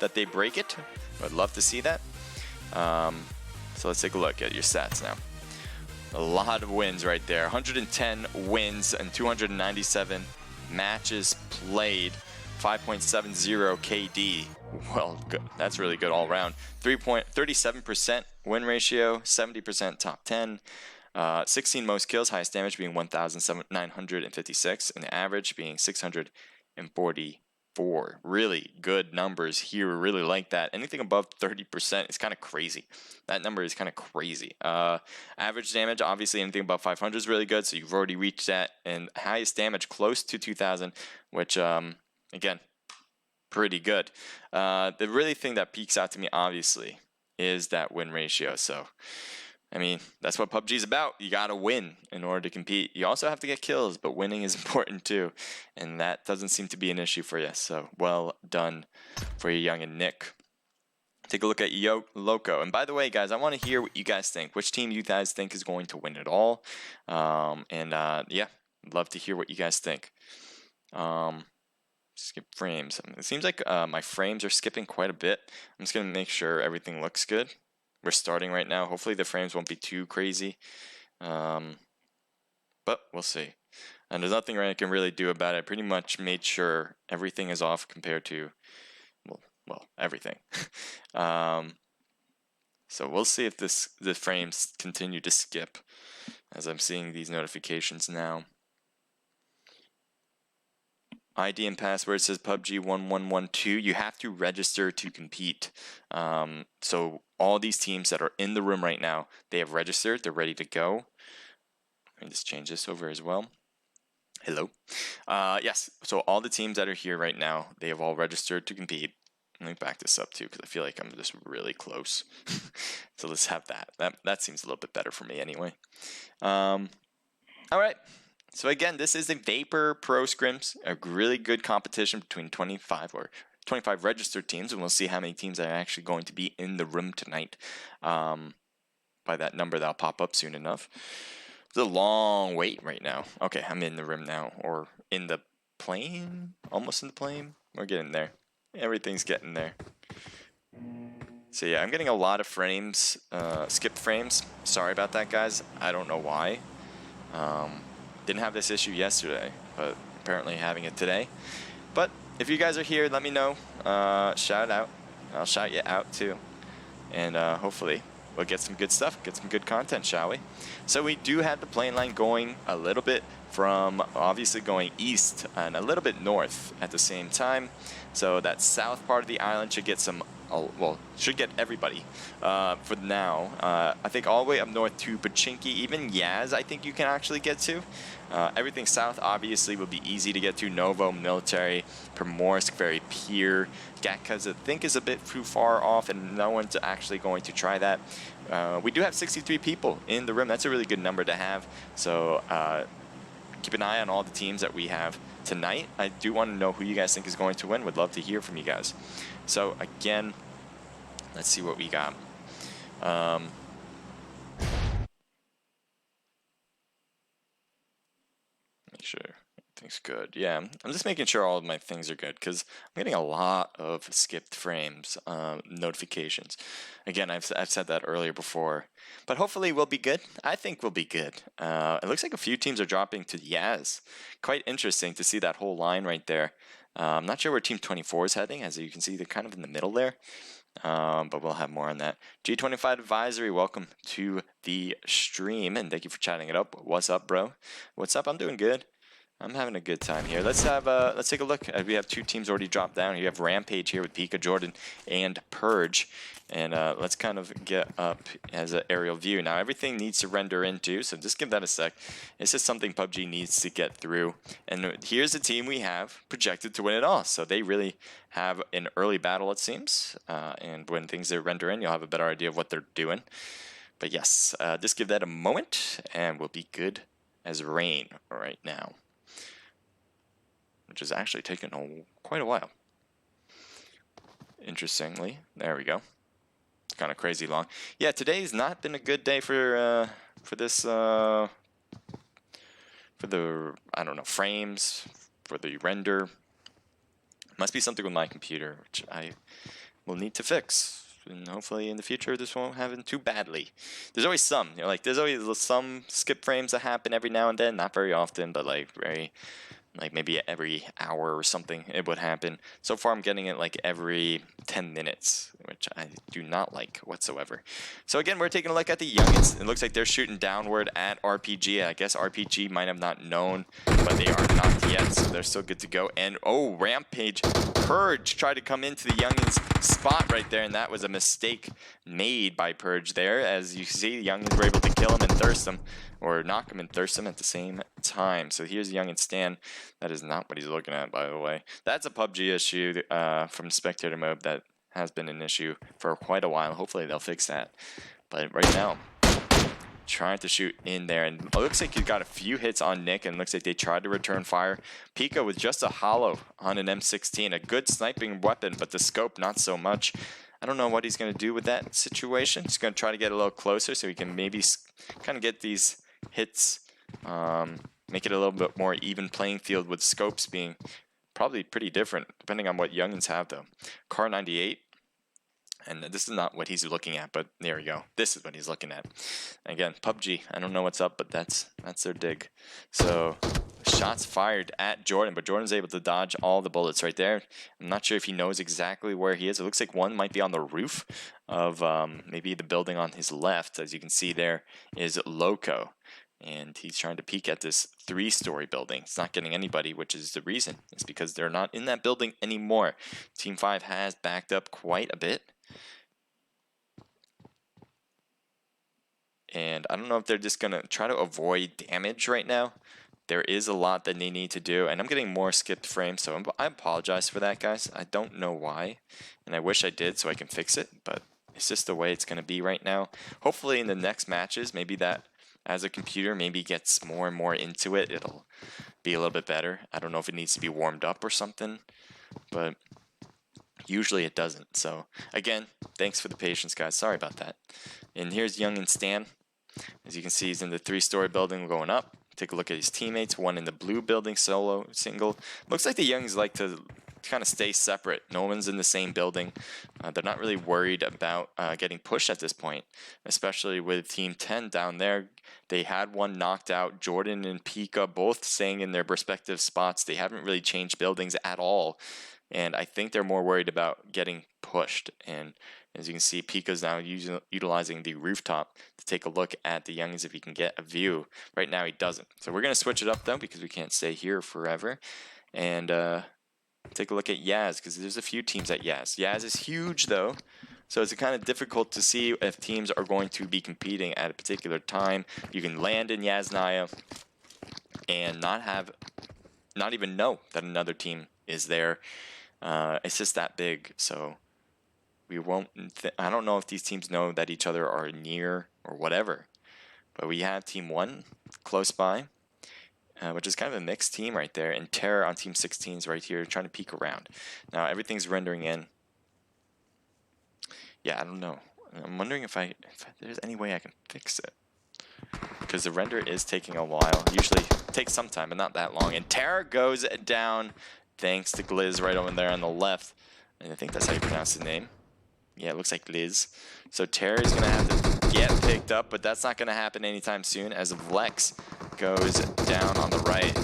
that they break it. I'd love to see that. So let's take a look at your stats now. A lot of wins right there. 110 wins and 297 matches played. 5.70 KD. Well, good. That's really good all around. 37% win ratio, 70% top 10. 16 most kills, highest damage being 1,956, and the average being 644. Really good numbers here. Really like that. Anything above 30% is kind of crazy. That number is kind of crazy. Average damage, obviously anything above 500 is really good, so you've already reached that. And highest damage close to 2,000, which, again, pretty good. The really thing that peaks out to me, obviously, is that win ratio. So, I mean, that's what PUBG is about. You gotta win in order to compete. You also have to get kills, but winning is important too. And that doesn't seem to be an issue for you. So, well done for you, young and Nick. Take a look at Loco. And by the way, guys, I want to hear what you guys think. Which team you guys think is going to win it all? Yeah, I'd love to hear what you guys think. Skip frames. It seems like my frames are skipping quite a bit. I'm just going to make sure everything looks good. We're starting right now. Hopefully the frames won't be too crazy. But we'll see. And there's nothing I can really do about it. I pretty much made sure everything is off compared to, well, everything. So we'll see if the frames continue to skip as I'm seeing these notifications now. ID and password says PUBG 1112. You have to register to compete. So all these teams that are in the room right now, they have registered. They're ready to go. Let me just change this over as well. Hello. Yes, so all the teams that are here right now, they have all registered to compete. Let me back this up too, because I feel like I'm just really close. So let's have that. That seems a little bit better for me anyway. All right. So again, this is a Vapor Pro Scrims, a really good competition between 25 registered teams, and we'll see how many teams are actually going to be in the room tonight. By that number that'll pop up soon enough. It's a long wait right now. Okay, I'm in the room now, or in the plane, almost in the plane. We're getting there. Everything's getting there. So yeah, I'm getting a lot of frames, skipped frames. Sorry about that, guys. I don't know why. Didn't have this issue yesterday, but apparently having it today. But if you guys are here, let me know. Shout out. I'll shout you out too. And hopefully we'll get some good stuff, get some good content, shall we? So we do have the plane line going a little bit from obviously going east and a little bit north at the same time. So that south part of the island should get some, well, should get everybody for now. I think all the way up north to Pachinki, even Yaz, I think you can actually get to. Everything south obviously will be easy to get to. Novo, Military, Primorsk, Very Pier, Gatkas I think is a bit too far off and no one's actually going to try that. We do have 63 people in the room. That's a really good number to have. So keep an eye on all the teams that we have tonight. I do want to know who you guys think is going to win. Would love to hear from you guys. So again, let's see what we got. Make sure everything's good. Yeah, I'm just making sure all of my things are good because I'm getting a lot of skipped frames notifications. Again, I've said that earlier before, but hopefully we'll be good. I think we'll be good. It looks like a few teams are dropping to Yaz. Quite interesting to see that whole line right there. I'm not sure where Team 24 is heading. As you can see, they're kind of in the middle there. But we'll have more on that. G25 Advisory, welcome to the stream, and thank you for chatting it up. What's up, bro? What's up? I'm doing good. I'm having a good time here. Let's take a look. We have two teams already dropped down. You have Rampage here with Pika, Jordan, and Purge. And let's kind of get up as an aerial view. Now everything needs to render into, so just give that a sec. It's just something PUBG needs to get through. And here's the team we have projected to win it all. So they really have an early battle, it seems. And when things are render in, you'll have a better idea of what they're doing. But yes, just give that a moment, and we'll be good as rain right now. Which is actually taking quite a while. Interestingly, there we go. It's kind of crazy long. Yeah, today's not been a good day for this for the I don't know frames for the render. Must be something with my computer, which I we'll need to fix. And hopefully in the future this won't happen too badly. There's always some, you know, like there's always some skip frames that happen every now and then, not very often, but like maybe every hour or something it would happen. So far I'm getting it like every 10 minutes, which I do not like whatsoever. So again, we're taking a look at the youngins. It looks like they're shooting downward at RPG. I guess RPG might have not known, but they are knocked yet, so they're still good to go. And oh, Rampage Purge tried to come into the youngins spot right there, and that was a mistake made by Purge there. As you see, the youngins were able to kill him and thirst him, or knock him and thirst him at the same time. So here's youngin Stan. That is not what he's looking at, by the way. That's a PUBG issue from spectator mode that has been an issue for quite a while. Hopefully they'll fix that. But right now, trying to shoot in there, and it looks like you got a few hits on Nick, and it looks like they tried to return fire. Pika with just a hollow on an M16, a good sniping weapon, but the scope not so much. I don't know what he's going to do with that situation. He's going to try to get a little closer so he can maybe kind of get these hits, make it a little bit more even playing field, with scopes being probably pretty different depending on what youngins have though. Car 98, and this is not what he's looking at, but there we go. This is what he's looking at. Again, PUBG, I don't know what's up, but that's their dig. So shots fired at Jordan, but Jordan's able to dodge all the bullets right there. I'm not sure if he knows exactly where he is. It looks like one might be on the roof of maybe the building on his left. As you can see, there is Loco, and he's trying to peek at this 3-story building. It's not getting anybody, which is the reason. It's because they're not in that building anymore. Team 5 has backed up quite a bit. And I don't know if they're just going to try to avoid damage right now. There is a lot that they need to do, and I'm getting more skipped frames, so I apologize for that, guys. I don't know why, and I wish I did so I can fix it, but it's just the way it's going to be right now. Hopefully in the next matches, maybe that as a computer maybe gets more and more into it, it'll be a little bit better. I don't know if it needs to be warmed up or something, but usually it doesn't. So again, thanks for the patience, guys. Sorry about that. And here's Young and Stan. As you can see, he's in the 3-story building going up. Take a look at his teammates. One in the blue building, solo, single. Looks like the Youngs like to kind of stay separate. No one's in the same building. They're not really worried about getting pushed at this point, especially with Team 10 down there. They had one knocked out. Jordan and Pika both staying in their respective spots. They haven't really changed buildings at all, and I think they're more worried about getting pushed. And as you can see, Pika's now utilizing the rooftop to take a look at the youngins if he can get a view. Right now he doesn't. So we're going to switch it up though, because we can't stay here forever. And take a look at Yaz, because there's a few teams at Yaz. Yaz is huge though, so it's kind of difficult to see if teams are going to be competing at a particular time. You can land in Yasnaya and not even know that another team is there. It's just that big, so we won't. I don't know if these teams know that each other are near or whatever, but we have Team 1 close by, which is kind of a mixed team right there, and Terror on Team 16 is right here trying to peek around. Now everything's rendering in. Yeah, I don't know. I'm wondering if there's any way I can fix it, because the render is taking a while. Usually it takes some time, but not that long. And Terror goes down thanks to Gliz right over there on the left. And I think that's how you pronounce his name. Yeah, it looks like Liz. So Terry's going to have to get picked up, but that's not going to happen anytime soon, as Vlex goes down on the right.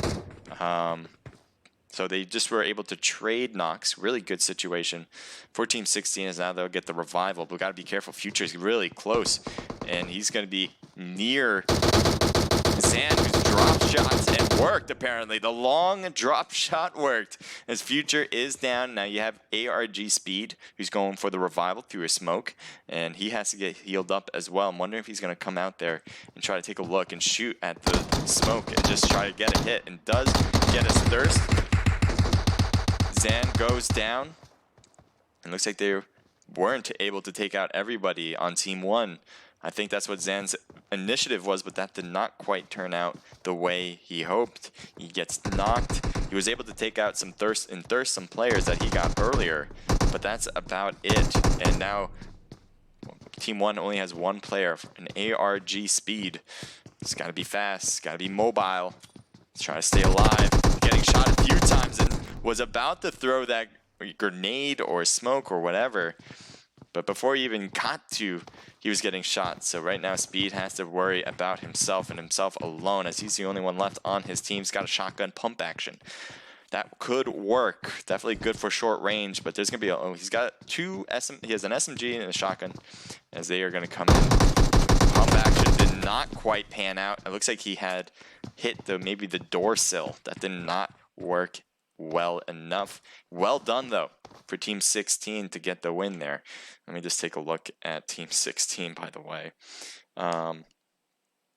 So they just were able to trade knocks. Really good situation for Team 16, as now they'll get the revival. But we've got to be careful. Future is really close, and he's going to be near Zan, who's drop shots, and worked apparently. The long drop shot worked, as Future is down. Now you have ARG Speed, who's going for the revival through a smoke, and he has to get healed up as well. I'm wondering if he's going to come out there and try to take a look and shoot at the smoke and just try to get a hit, and does get his thirst. Zan goes down, and looks like they weren't able to take out everybody on Team 1. I think that's what Zan's initiative was, but that did not quite turn out the way he hoped. He gets knocked. He was able to take out some thirst some players that he got earlier, but that's about it. And now Team 1 only has one player, an ARG Speed. It's got to be fast, it's got to be mobile. He's trying to stay alive, getting shot a few times, and was about to throw that grenade or smoke or whatever. But before he even got to, he was getting shot. So right now, Speed has to worry about himself and himself alone, as he's the only one left on his team. He's got a shotgun pump action. That could work. Definitely good for short range, but there's going to be he's got he has an SMG and a shotgun, as they are going to come in. Pump action did not quite pan out. It looks like he had hit maybe the door sill. That did not work well enough. Well done, though, for Team 16 to get the win there. Let me just take a look at Team 16, by the way.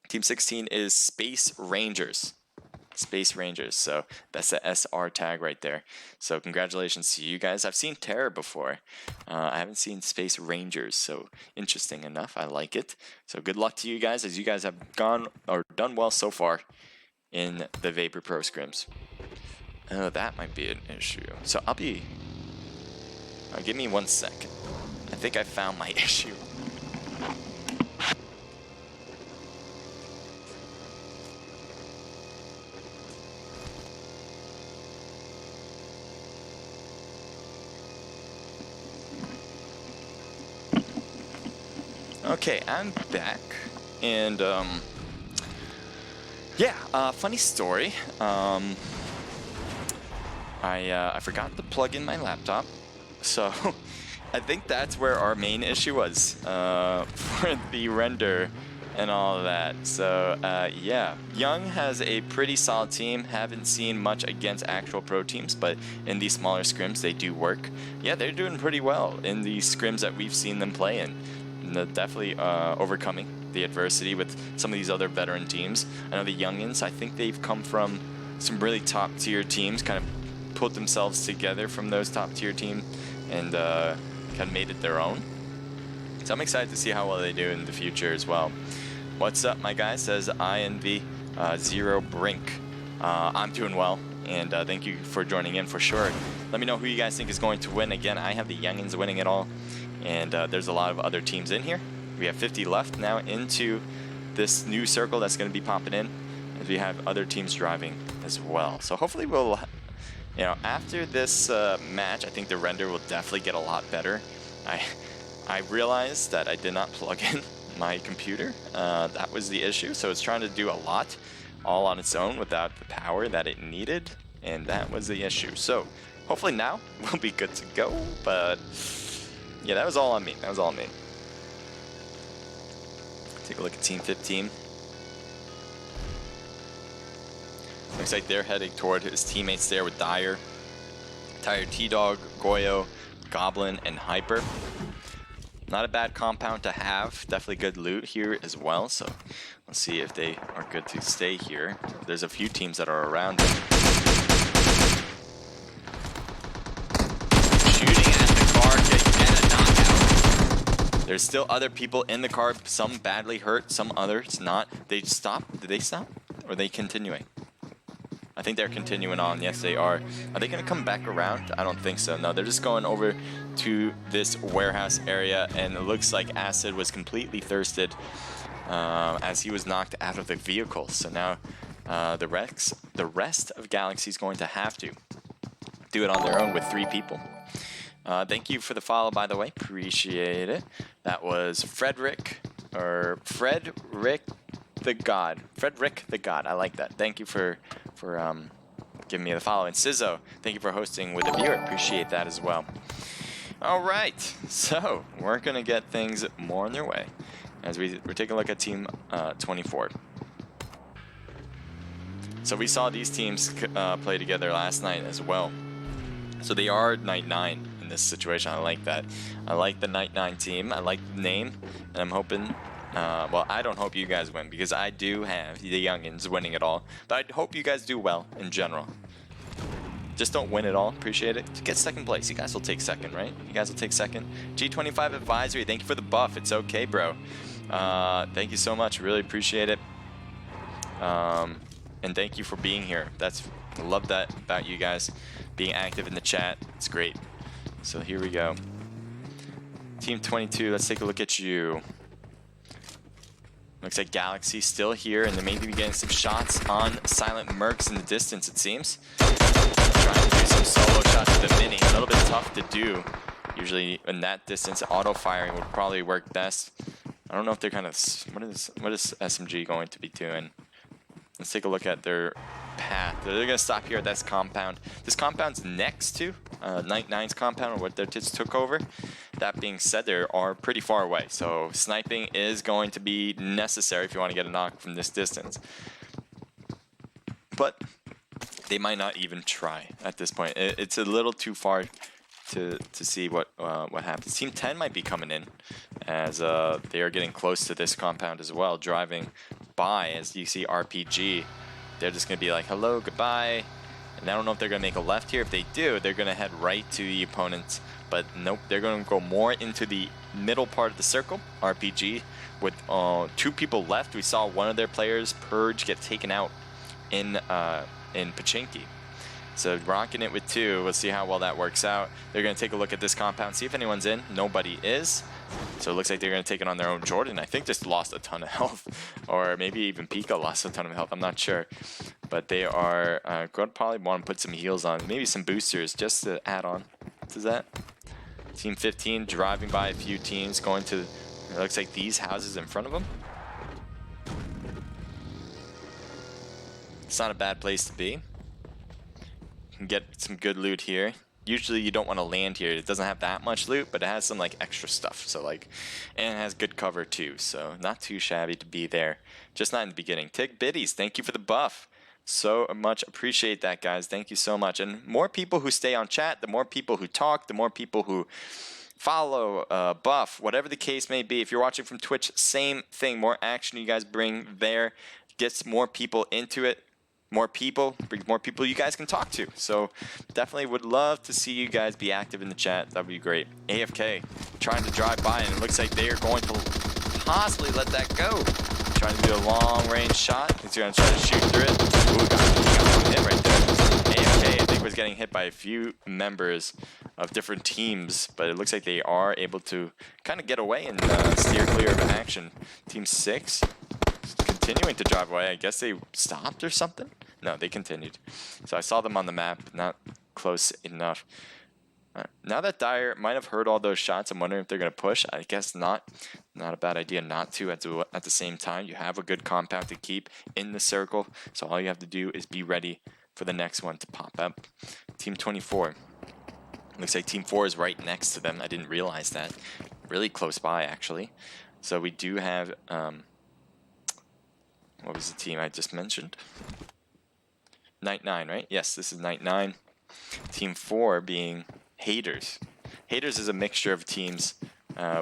Team 16 is Space Rangers. Space Rangers, so that's the SR tag right there. So congratulations to you guys. I've seen Terror before. I haven't seen Space Rangers, so interesting enough. I like it. So good luck to you guys, as you guys have done well so far in the Vapor Pro Scrims. Oh, that might be an issue. So give me 1 second. I think I found my issue. Okay, I'm back, and yeah, funny story. I forgot to plug in my laptop, so I think that's where our main issue was for the render and all of that. So yeah, Young has a pretty solid team. Haven't seen much against actual pro teams, but in these smaller scrims they do work. Yeah, they're doing pretty well in the scrims that we've seen them play in. Definitely overcoming the adversity with some of these other veteran teams. I know the Youngins, I think they've come from some really top tier teams, kind of put themselves together from those top tier teams and kind of made it their own. So I'm excited to see how well they do in the future as well. What's up, my guy? Says INV Zero Brink. I'm doing well, and thank you for joining in for sure. Let me know who you guys think is going to win. Again, I have the Youngins winning it all. And there's a lot of other teams in here. We have 50 left now into this new circle that's going to be popping in, as we have other teams driving as well. So hopefully we'll, after this match, I think the render will definitely get a lot better. I realized that I did not plug in my computer. That was the issue. So it's trying to do a lot all on its own without the power that it needed, and that was the issue. So hopefully now we'll be good to go, but yeah, that was all on me. That was all on me. Take a look at Team 15. Looks like they're heading toward his teammates there with Dyer, T-Dog, Goyo, Goblin, and Hyper. Not a bad compound to have. Definitely good loot here as well. So let's see if they are good to stay here. There's a few teams that are around them. There's still other people in the car, some badly hurt, some others not. They stopped. Did they stop? Or are they continuing? I think they're continuing on. Yes, they are. Are they going to come back around? I don't think so. No, they're just going over to this warehouse area, and it looks like Acid was completely thirsted as he was knocked out of the vehicle. So now the rest of Galaxy is going to have to do it on their own with 3 people. Thank you for the follow, by the way. Appreciate it. That was Frederick the God. Frederick the God. I like that. Thank you for giving me the follow. And Sizzo, thank you for hosting with a viewer. Appreciate that as well. All right. So we're going to get things more on their way as we're taking a look at Team 24. So we saw these teams play together last night as well. So they are Night 9 in this situation. I like that. I like the Night 9 team. I like the name, and I'm hoping. Well, I don't hope you guys win because I do have the Youngins winning it all. But I hope you guys do well in general. Just don't win it all. Appreciate it. Get second place. You guys will take second, right? You guys will take second. G25 Advisory, thank you for the buff. It's okay, bro. Thank you so much. Really appreciate it. And thank you for being here. I love that about you guys. Being active in the chat. It's great. So here we go. Team 22, let's take a look at you. Looks like Galaxy still here, and they may be getting some shots on Silent Mercs in the distance, it seems. Trying to do some solo shot to the mini. A little bit tough to do. Usually in that distance, auto firing would probably work best. I don't know if they're kind of... What is SMG going to be doing? Let's take a look at their path. They're going to stop here at this compound. This compound's next to Night 9's compound, or what their tits took over. That being said, they are pretty far away, so sniping is going to be necessary if you want to get a knock from this distance. But they might not even try at this point. It's a little too far to see what happens. Team 10 might be coming in, as they are getting close to this compound as well, driving by. As you see RPG, they're just going to be like, hello, goodbye. And I don't know if they're going to make a left here. If they do, they're going to head right to the opponents. But nope, they're going to go more into the middle part of the circle. RPG with 2 people left. We saw one of their players, Purge, get taken out in Pachinki. So rocking it with 2. We'll see how well that works out. They're going to take a look at this compound, see if anyone's in. Nobody is. So it looks like they're going to take it on their own. Jordan, I think, just lost a ton of health. Or maybe even Pika lost a ton of health. I'm not sure. But they are going to probably want to put some heals on. Maybe some boosters just to add on to that. Team 15 driving by a few teams. Going to, it looks like, these houses in front of them. It's not a bad place to be. You can get some good loot here. Usually you don't want to land here. It doesn't have that much loot, but it has some like extra stuff. So like, and it has good cover too. So not too shabby to be there. Just not in the beginning. Tig Biddies, thank you for the buff. So much appreciate that, guys. Thank you so much. And more people who stay on chat, the more people who talk, the more people who follow, buff, whatever the case may be. If you're watching from Twitch, same thing. More action you guys bring there gets more people into it. More people, brings more people you guys can talk to. So definitely would love to see you guys be active in the chat. That would be great. AFK trying to drive by, and it looks like they are going to possibly let that go. Trying to do a long range shot. He's going to try to shoot through it. Ooh, got one hit right there. AFK, I think, was getting hit by a few members of different teams, but it looks like they are able to kind of get away and steer clear of action. Team 6 continuing to drive away. I guess they stopped or something. No, they continued. So I saw them on the map, not close enough. Now that Dyer might have heard all those shots, I'm wondering if they're going to push. I guess not. Not a bad idea not to at the same time. You have a good compound to keep in the circle, so all you have to do is be ready for the next one to pop up. Team 24. Looks like Team 4 is right next to them. I didn't realize that. Really close by, actually. So we do have... what was the team I just mentioned? Night 9, right? Yes, this is Night 9. Team 4 being Haters. Haters is a mixture of teams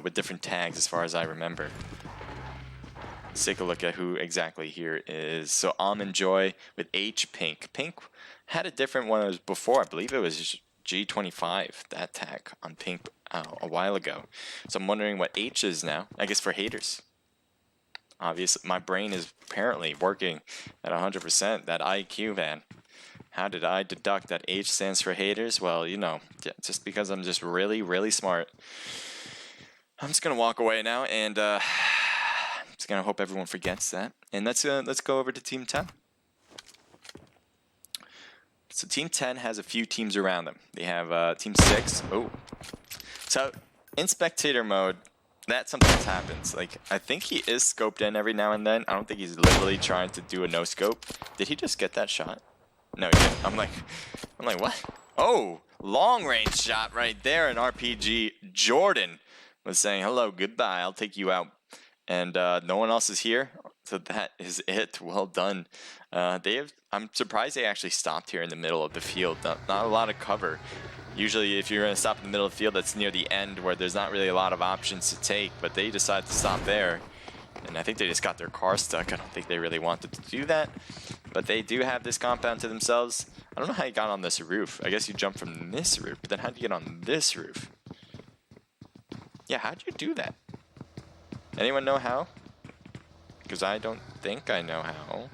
with different tags as far as I remember. Let's take a look at who exactly here is. So Almond Joy with H Pink. Pink had a different one before. I believe it was G25, that tag on Pink a while ago. So I'm wondering what H is now. I guess for Haters. Obviously, my brain is apparently working at 100%. That IQ, man. How did I deduct that H stands for Haters? Well, you know, just because I'm just really, really smart. I'm just going to walk away now, and I'm just going to hope everyone forgets that. And let's go over to Team 10. So Team 10 has a few teams around them. They have Team 6. Oh. So in spectator mode, that sometimes happens. Like, I think he is scoped in every now and then. I don't think he's literally trying to do a no scope. Did he just get that shot? No, he didn't. I'm like, what? Oh, long range shot right there in RPG. Jordan was saying, hello, goodbye, I'll take you out. And no one else is here. So that is it. Well done. I'm surprised they actually stopped here in the middle of the field. Not a lot of cover. Usually if you're going to stop in the middle of the field, that's near the end where there's not really a lot of options to take, but they decided to stop there. And I think they just got their car stuck. I don't think they really wanted to do that. But they do have this compound to themselves. I don't know how you got on this roof. I guess you jumped from this roof, but then how'd you get on this roof? Yeah, how'd you do that? Anyone know how? Because I don't think I know how.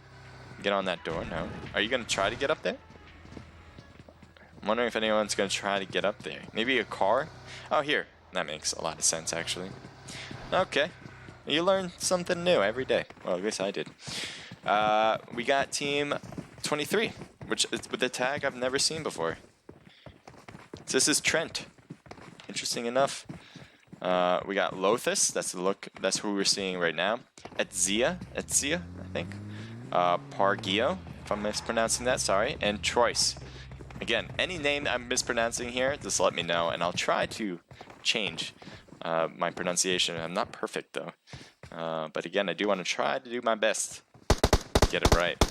Get on that door? No. Are you going to try to get up there? I'm wondering if anyone's going to try to get up there. Maybe a car? Oh, here. That makes a lot of sense, actually. Okay. You learn something new every day. Well, I guess I did. We got Team 23, which is with a tag I've never seen before. So this is Trent. Interesting enough. We got Lothus. That's the look. That's who we're seeing right now. Etzia, I think. Pargio, if I'm mispronouncing that. Sorry. And Troyce. Again, any name I'm mispronouncing here, just let me know, and I'll try to change my pronunciation. I'm not perfect though, but again, I do want to try to do my best to get it right.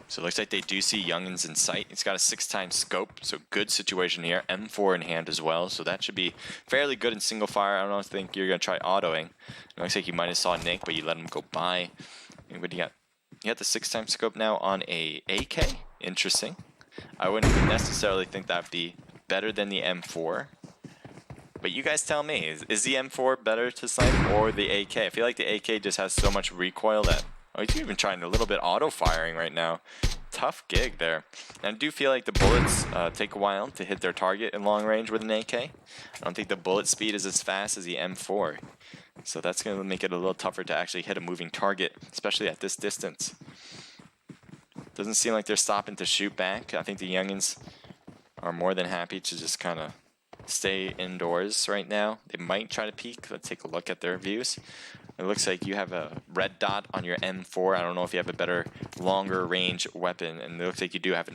So it looks like they do see Youngins in sight. It's got a 6x scope, so good situation here. M4 in hand as well, so that should be fairly good in single fire. I don't think you're going to try autoing. It looks like you might have saw Nick, but you let him go by. And what do you got? You got the 6x scope now on a AK? Interesting. I wouldn't necessarily think that'd be better than the M4. But you guys tell me, is the M4 better to snipe or the AK? I feel like the AK just has so much recoil that... Oh, he's even trying a little bit auto-firing right now. Tough gig there. And I do feel like the bullets take a while to hit their target in long range with an AK. I don't think the bullet speed is as fast as the M4. So that's going to make it a little tougher to actually hit a moving target, especially at this distance. Doesn't seem like they're stopping to shoot back. I think the Youngins are more than happy to just kind of stay indoors right now. They might try to peek. Let's take a look at their views. It looks like you have a red dot on your M4. I don't know if you have a better, longer range weapon, and it looks like you do have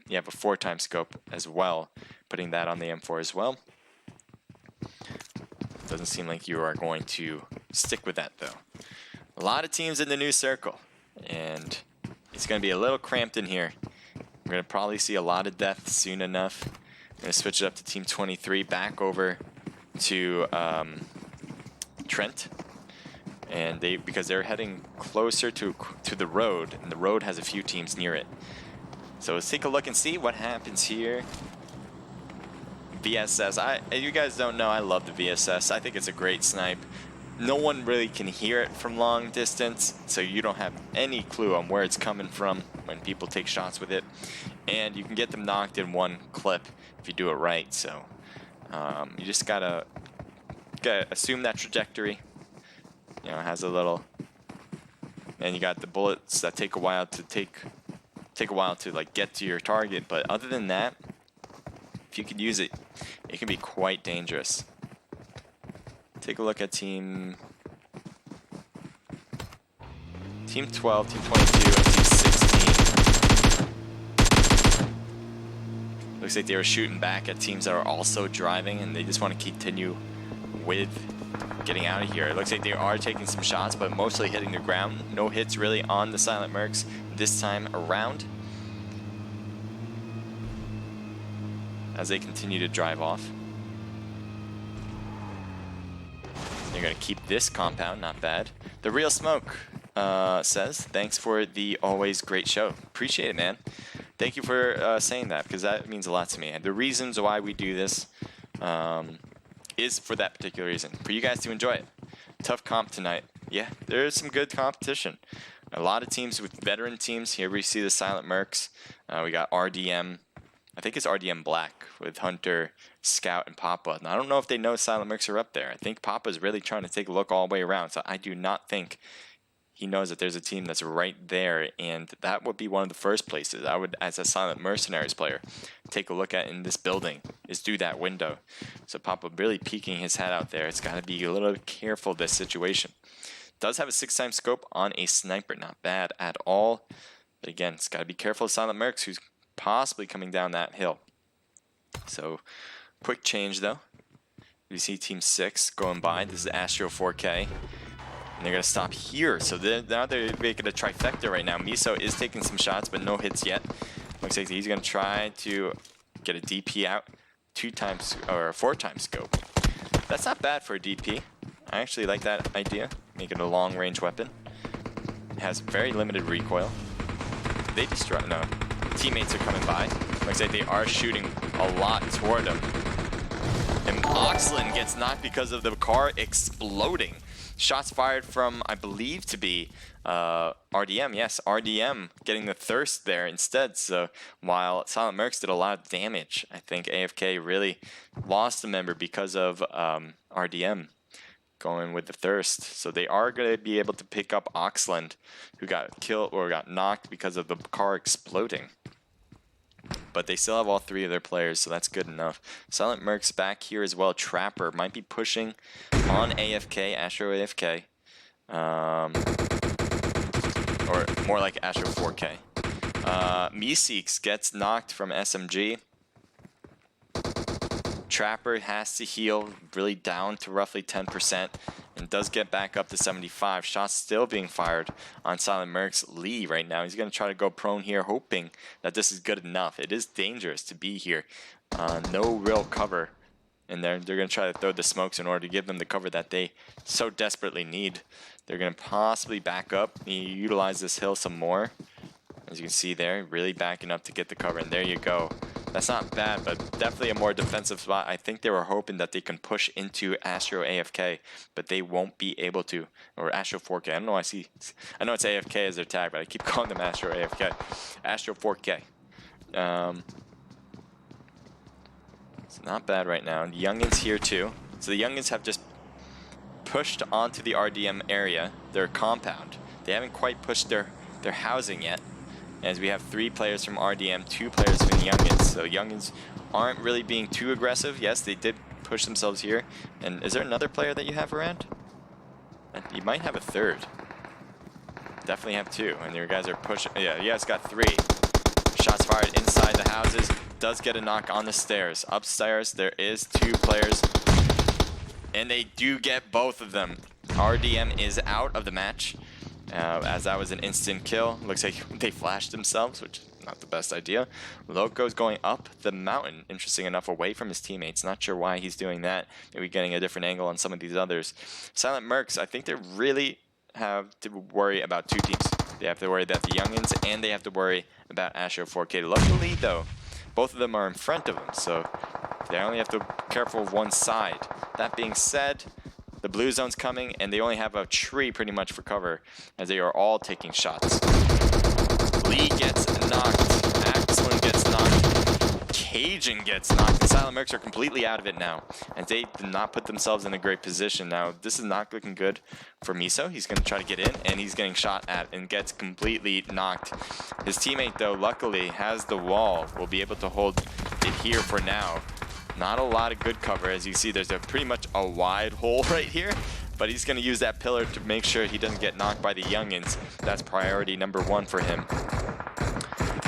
you have a 4x scope as well. Putting that on the M4 as well. Doesn't seem like you are going to stick with that though. A lot of teams in the new circle, and it's going to be a little cramped in here. We're going to probably see a lot of death soon enough. I'm going to switch it up to Team 23, back over to Trent. And because they're heading closer to the road, and the road has a few teams near it. So let's take a look and see what happens here. VSS, you guys don't know, I love the VSS. I think it's a great snipe. No one really can hear it from long distance, so you don't have any clue on where it's coming from when people take shots with it. And you can get them knocked in one clip if you do it right. So you just gotta assume that trajectory. You know, it has a little, and you got the bullets that take a while to like get to your target. But other than that, if you can use it, it can be quite dangerous. Take a look at Team 12, Team 22, and Team 16. Looks like they were shooting back at teams that are also driving, and they just want to continue with getting out of here. It looks like they are taking some shots, but mostly hitting the ground. No hits really on the Silent Mercs this time around, as they continue to drive off. They're going to keep this compound, not bad. The Real Smoke says, thanks for the always great show. Appreciate it, man. Thank you for saying that, because that means a lot to me. And the reasons why we do this is for that particular reason, for you guys to enjoy it. Tough comp tonight. Yeah, there is some good competition. A lot of teams with veteran teams. Here we see the Silent Mercs. We got RDM. I think it's RDM Black with Hunter, Scout, and Papa. And I don't know if they know Silent Mercs are up there. I think Papa's really trying to take a look all the way around. So I do not think he knows that there's a team that's right there, and that would be one of the first places I would, as a Silent Mercenaries player, take a look at in this building, is through that window. So Papa really peeking his head out there. It's got to be a little careful of this situation. Does have a 6x scope on a sniper, not bad at all. But again, it's got to be careful of Silent Mercs, who's possibly coming down that hill. So quick change though. We see Team 6 going by. This is Astro 4K. And they're going to stop here. So now they're making a trifecta right now. Miso is taking some shots, but no hits yet. Looks like he's going to try to get a DP out 2x or 4x scope. That's not bad for a DP. I actually like that idea. Make it a long range weapon. It has very limited recoil. They destroy. No, teammates are coming by. Looks like they are shooting a lot toward them. And Oxlin gets knocked because of the car exploding. Shots fired from, I believe, to be RDM. Yes, RDM getting the thirst there instead. So while Silent Mercs did a lot of damage, I think AFK really lost a member because of RDM going with the thirst. So they are going to be able to pick up Oxland, who got killed or got knocked because of the car exploding. but they still have all 3 of their players, so that's good enough. Silent Merc's back here as well. Trapper might be pushing on AFK, Astro AFK. Or more like Astro 4K. Meeseeks gets knocked from SMG. Trapper has to heal, really down to roughly 10%, and does get back up to 75. Shots still being fired on Silent Merc's Lee right now. He's going to try to go prone here, hoping that this is good enough. It is dangerous to be here. No real cover. And they're going to try to throw the smokes in order to give them the cover that they so desperately need. They're going to possibly back up, utilize this hill some more. As you can see there, really backing up to get the cover, and there you go. That's not bad, but definitely a more defensive spot. I think they were hoping that they can push into Astro AFK, but they won't be able to. Or Astro 4K. I don't know. I know it's AFK as their tag, but I keep calling them Astro AFK. Astro 4K. It's not bad right now. The Youngins here too. So the Youngins have just pushed onto the RDM area, their compound. They haven't quite pushed their housing yet, as we have 3 players from RDM, 2 players from the Youngins. So Youngins aren't really being too aggressive. Yes, they did push themselves here. And is there another player that you have around? You might have a 3rd. Definitely have 2, and your guys are pushing. Yeah, you guys got 3. Shots fired inside the houses. Does get a knock on the stairs. Upstairs, there is 2 players, and they do get both of them. RDM is out of the match. As that was an instant kill. Looks like they flashed themselves, which is not the best idea. Loco's going up the mountain, interesting enough, away from his teammates. Not sure why he's doing that. Maybe getting a different angle on some of these others. Silent Mercs, I think they really have to worry about 2 teams. They have to worry about the Youngins, and they have to worry about Astro 4K. Luckily, though, both of them are in front of them, so they only have to be careful of one side. That being said, the blue zone's coming, and they only have a tree pretty much for cover, as they are all taking shots. Lee gets knocked. Axwin gets knocked. Cajun gets knocked. The Silent Mercs are completely out of it now, and they did not put themselves in a great position. Now, this is not looking good for Miso. He's going to try to get in, and he's getting shot at and gets completely knocked. His teammate, though, luckily has the wall. Will be able to hold it here for now. Not a lot of good cover. As you see, there's pretty much a wide hole right here, but he's going to use that pillar to make sure he doesn't get knocked by the Youngins. That's priority number 1 for him.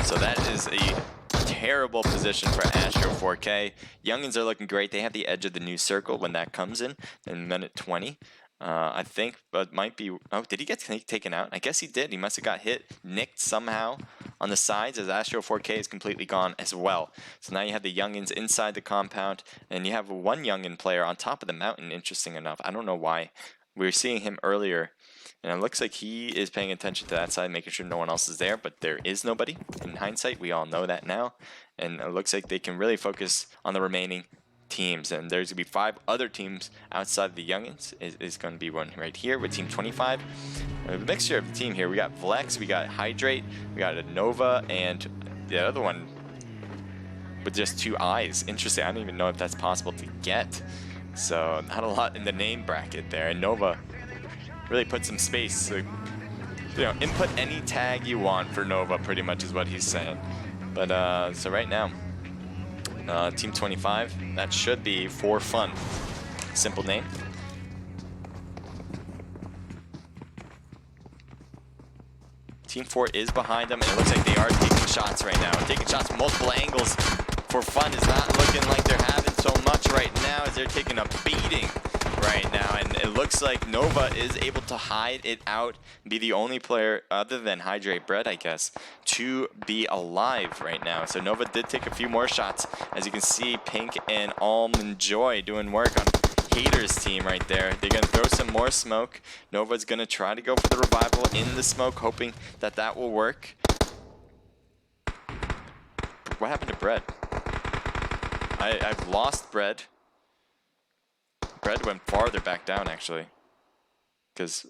So that is a terrible position for Astro 4K. Youngins are looking great. They have the edge of the new circle when that comes in minute 20. I think, but might be. Oh, did he get taken out? I guess he did. He must have got hit, nicked somehow on the sides, as Astro 4K is completely gone as well. So now you have the Youngins inside the compound, and you have 1 Youngin player on top of the mountain. Interesting enough. I don't know why. We were seeing him earlier, and it looks like he is paying attention to that side, making sure no one else is there, but there is nobody. In hindsight, we all know that now, and it looks like they can really focus on the remaining teams, and there's gonna be 5 other teams outside of the Youngins. Is going to be one right here with Team 25. A mixture of the team here. We got Vlex, we got Hydrate, we got a Nova, and the other one with just 2 eyes. Interesting. I don't even know if that's possible to get. So not a lot in the name bracket there. And Nova really put some space. So, you know, input any tag you want for Nova, pretty much is what he's saying. But so right now, Team 25, that should be for fun. Simple name. Team 4 is behind them, and it looks like they are taking shots right now. Taking shots from multiple angles for fun is not looking like they're having so much right now, as they're taking a beating right now. And it looks like Nova is able to hide it out, be the only player other than Hydrate Bread, I guess, to be alive right now. So Nova did take a few more shots. As you can see, Pink and Almond Joy doing work on Hater's team right there. They're going to throw some more smoke. Nova's going to try to go for the revival in the smoke, hoping that that will work. What happened to Bread? I've lost Bread. Bread went farther back down, actually. Because,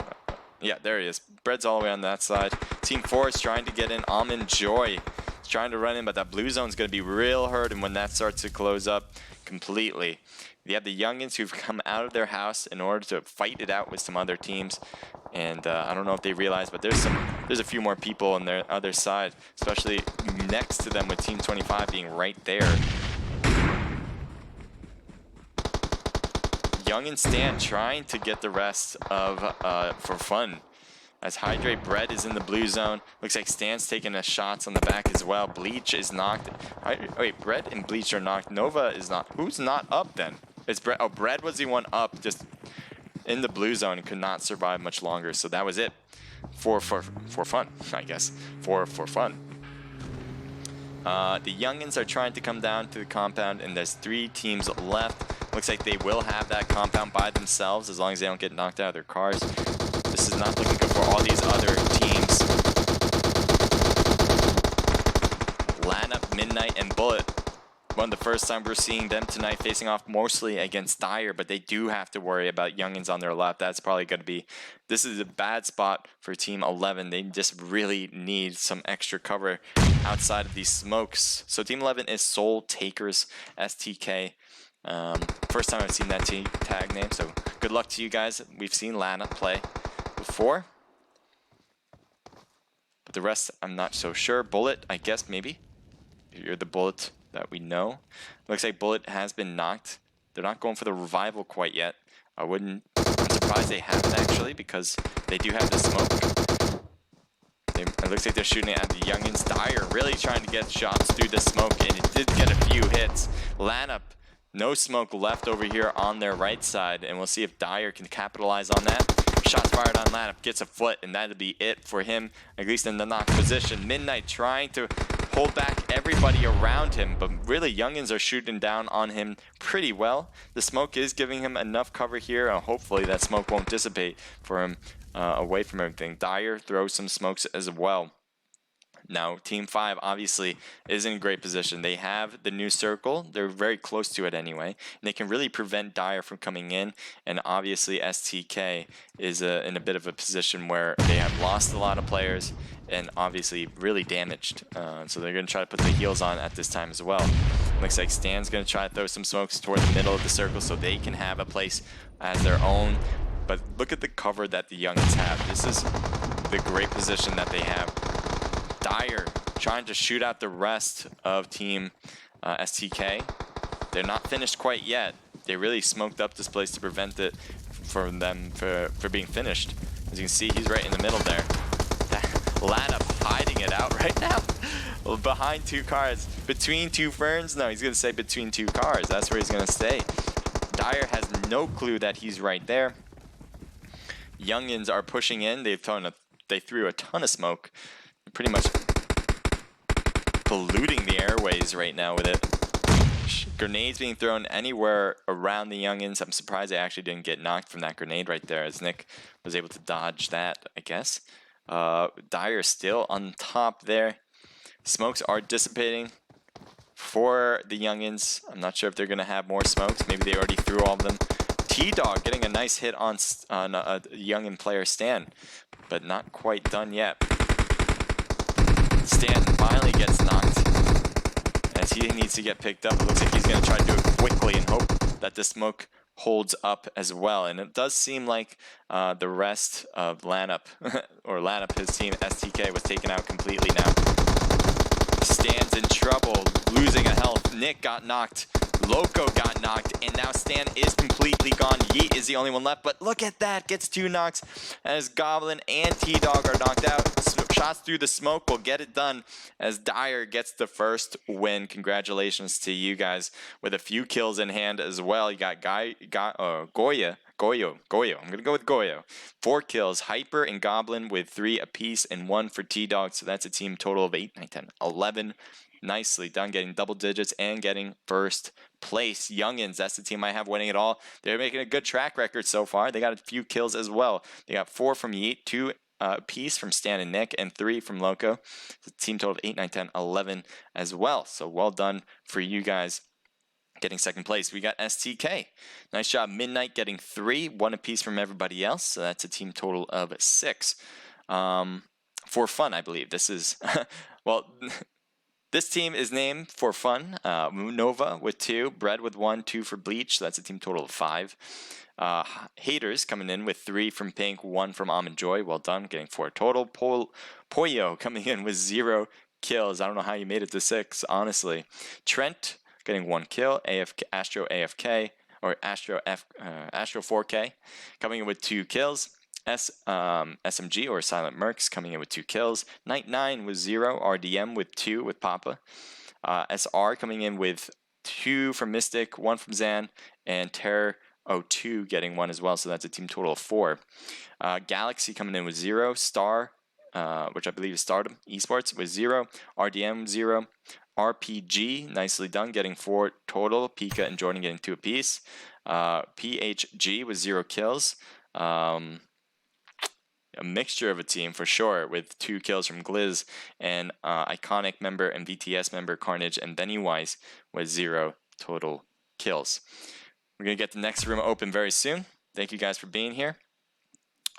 yeah, there he is. Bread's all the way on that side. Team 4 is trying to get in. Almond Joy is trying to run in, but that blue zone's going to be real hurt, and when that starts to close up completely. You have the Youngins who've come out of their house in order to fight it out with some other teams. And I don't know if they realize, but there's some there's a few more people on their other side, especially next to them with Team 25 being right there. Young and Stan trying to get the rest of for fun. As Hydrate Bread is in the blue zone. Looks like Stan's taking a shots on the back as well. Bleach is knocked. Wait, Bread and Bleach are knocked. Nova is not. Who's not up then? It's Bread. Oh, Bread was the one up, just in the blue zone and could not survive much longer. So that was it. For fun, I guess. For fun. The Youngins are trying to come down to the compound, and there's 3 teams left. Looks like they will have that compound by themselves as long as they don't get knocked out of their cars. This is not looking good for all these other teams. Lanup, Midnight, and Bullet. One of the first time we're seeing them tonight facing off mostly against Dire, but they do have to worry about Youngins on their left. That's probably going to be... This is a bad spot for Team 11. They just really need some extra cover outside of these smokes. So Team 11 is Soul Takers STK. First time I've seen that tag name, so good luck to you guys. We've seen Lana play before, but the rest I'm not so sure. Bullet, I guess maybe. You're the Bullet that we know. Looks like Bullet has been knocked. They're not going for the revival quite yet. I'm surprised they haven't actually, because they do have the smoke. It looks like they're shooting at the Youngins. Dire really trying to get shots through the smoke, and it did get a few hits. Lanup, no smoke left over here on their right side, and we'll see if Dire can capitalize on that. Shots fired on Lanup, gets a foot, and that'll be it for him, at least in the knock position. Midnight trying to hold back everybody around him, but really Youngins are shooting down on him pretty well. The smoke is giving him enough cover here, and hopefully that smoke won't dissipate for him away from everything. Dire throws some smokes as well. Now, Team 5 obviously is in a great position. They have the new circle. They're very close to it anyway. And they can really prevent Dire from coming in. And obviously, STK is in a bit of a position where they have lost a lot of players and obviously really damaged. So they're going to try to put the heals on at this time as well. Looks like Stan's going to try to throw some smokes toward the middle of the circle so they can have a place as their own. But look at the cover that the Youngins have. This is the great position that they have. Dire trying to shoot out the rest of Team STK. They're not finished quite yet. They really smoked up this place to prevent it from them for being finished. As you can see, he's right in the middle there. Lanup hiding it out right now. Behind 2 cars. Between 2 ferns? No, he's going to say between 2 cars. That's where he's going to stay. Dire has no clue that he's right there. Youngins are pushing in. They threw a ton of smoke. Pretty much polluting the airways right now with it. Grenades being thrown anywhere around the Youngins. I'm surprised they actually didn't get knocked from that grenade right there, as Nick was able to dodge that, I guess. Dire still on top there. Smokes are dissipating for the Youngins. I'm not sure if they're going to have more smokes. Maybe they already threw all of them. T-Dog getting a nice hit on a Youngin player, Stan, but not quite done yet. Stan finally gets knocked as he needs to get picked up. It looks like he's going to try to do it quickly and hope that the smoke holds up as well. And it does seem like the rest of Lanup, or Lanup, his team, STK, was taken out completely now. Stan's in trouble, losing a health. Nick got knocked. Loco got knocked, and now Stan is completely gone. Yeet is the only one left, but look at that, gets 2 knocks as Goblin and T-Dog are knocked out. Shots through the smoke will get it done as Dire gets the first win. Congratulations to you guys with a few kills in hand as well. You got Goyo. I'm going to go with Goyo. 4 kills. Hyper and Goblin with 3 apiece and 1 for T-Dog. So that's a team total of 8, 9, 10, 11. Nicely done, getting double digits and getting first place. Youngins, that's the team I have winning it all. They're making a good track record so far. They got a few kills as well. They got 4 from Yeet, 2 apiece from Stan and Nick, and 3 from Loco. The team total of 8, 9, 10, 11 as well. So well done for you guys getting second place. We got STK. Nice job. Midnight getting 3, 1 apiece from everybody else. So that's a team total of 6. For fun, I believe. This is, well... This team is named for fun. Nova with 2, Bread with 1, 2 for Bleach. So that's a team total of 5. Haters coming in with 3 from Pink, 1 from Almond Joy. Well done, getting 4 total. Poyo coming in with 0 kills. I don't know how you made it to 6, honestly. Trent getting 1 kill. Astro AFK or Astro 4K coming in with 2 kills. SMG or Silent Mercs coming in with 2 kills. Night 9 with 0. RDM with 2 with Papa. SR coming in with 2 from Mystic, 1 from Zan, and Terror 02 getting 1 as well. So that's a team total of 4. Galaxy coming in with 0. Star, which I believe is Stardom Esports, with 0. RDM 0. RPG, nicely done, getting 4 total. Pika and Jordan getting 2 apiece. PHG with 0 kills. A mixture of a team for sure, with 2 kills from Glizz and Iconic member and VTS member Carnage and Pennywise with 0 total kills. We're going to get the next room open very soon. Thank you guys for being here.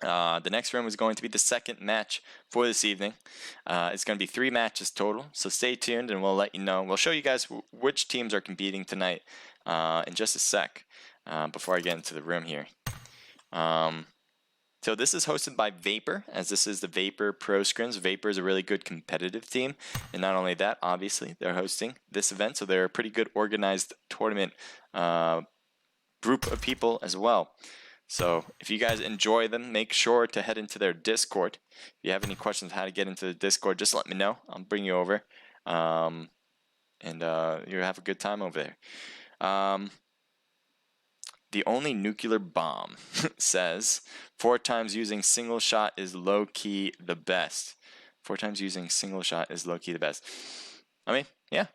The next room is going to be the second match for this evening. It's going to be 3 matches total, so stay tuned and we'll let you know. We'll show you guys which teams are competing tonight in just a sec before I get into the room here. So this is hosted by Vapor, as this is the Vapor Pro Scrims. Vapor is a really good competitive team, and not only that, obviously, they're hosting this event, so they're a pretty good organized tournament group of people as well. So if you guys enjoy them, make sure to head into their Discord. If you have any questions how to get into the Discord, just let me know. I'll bring you over, and you'll have a good time over there. The only nuclear bomb says 4 times using single shot is low-key the best. 4 times using single shot is low-key the best. I mean, yeah.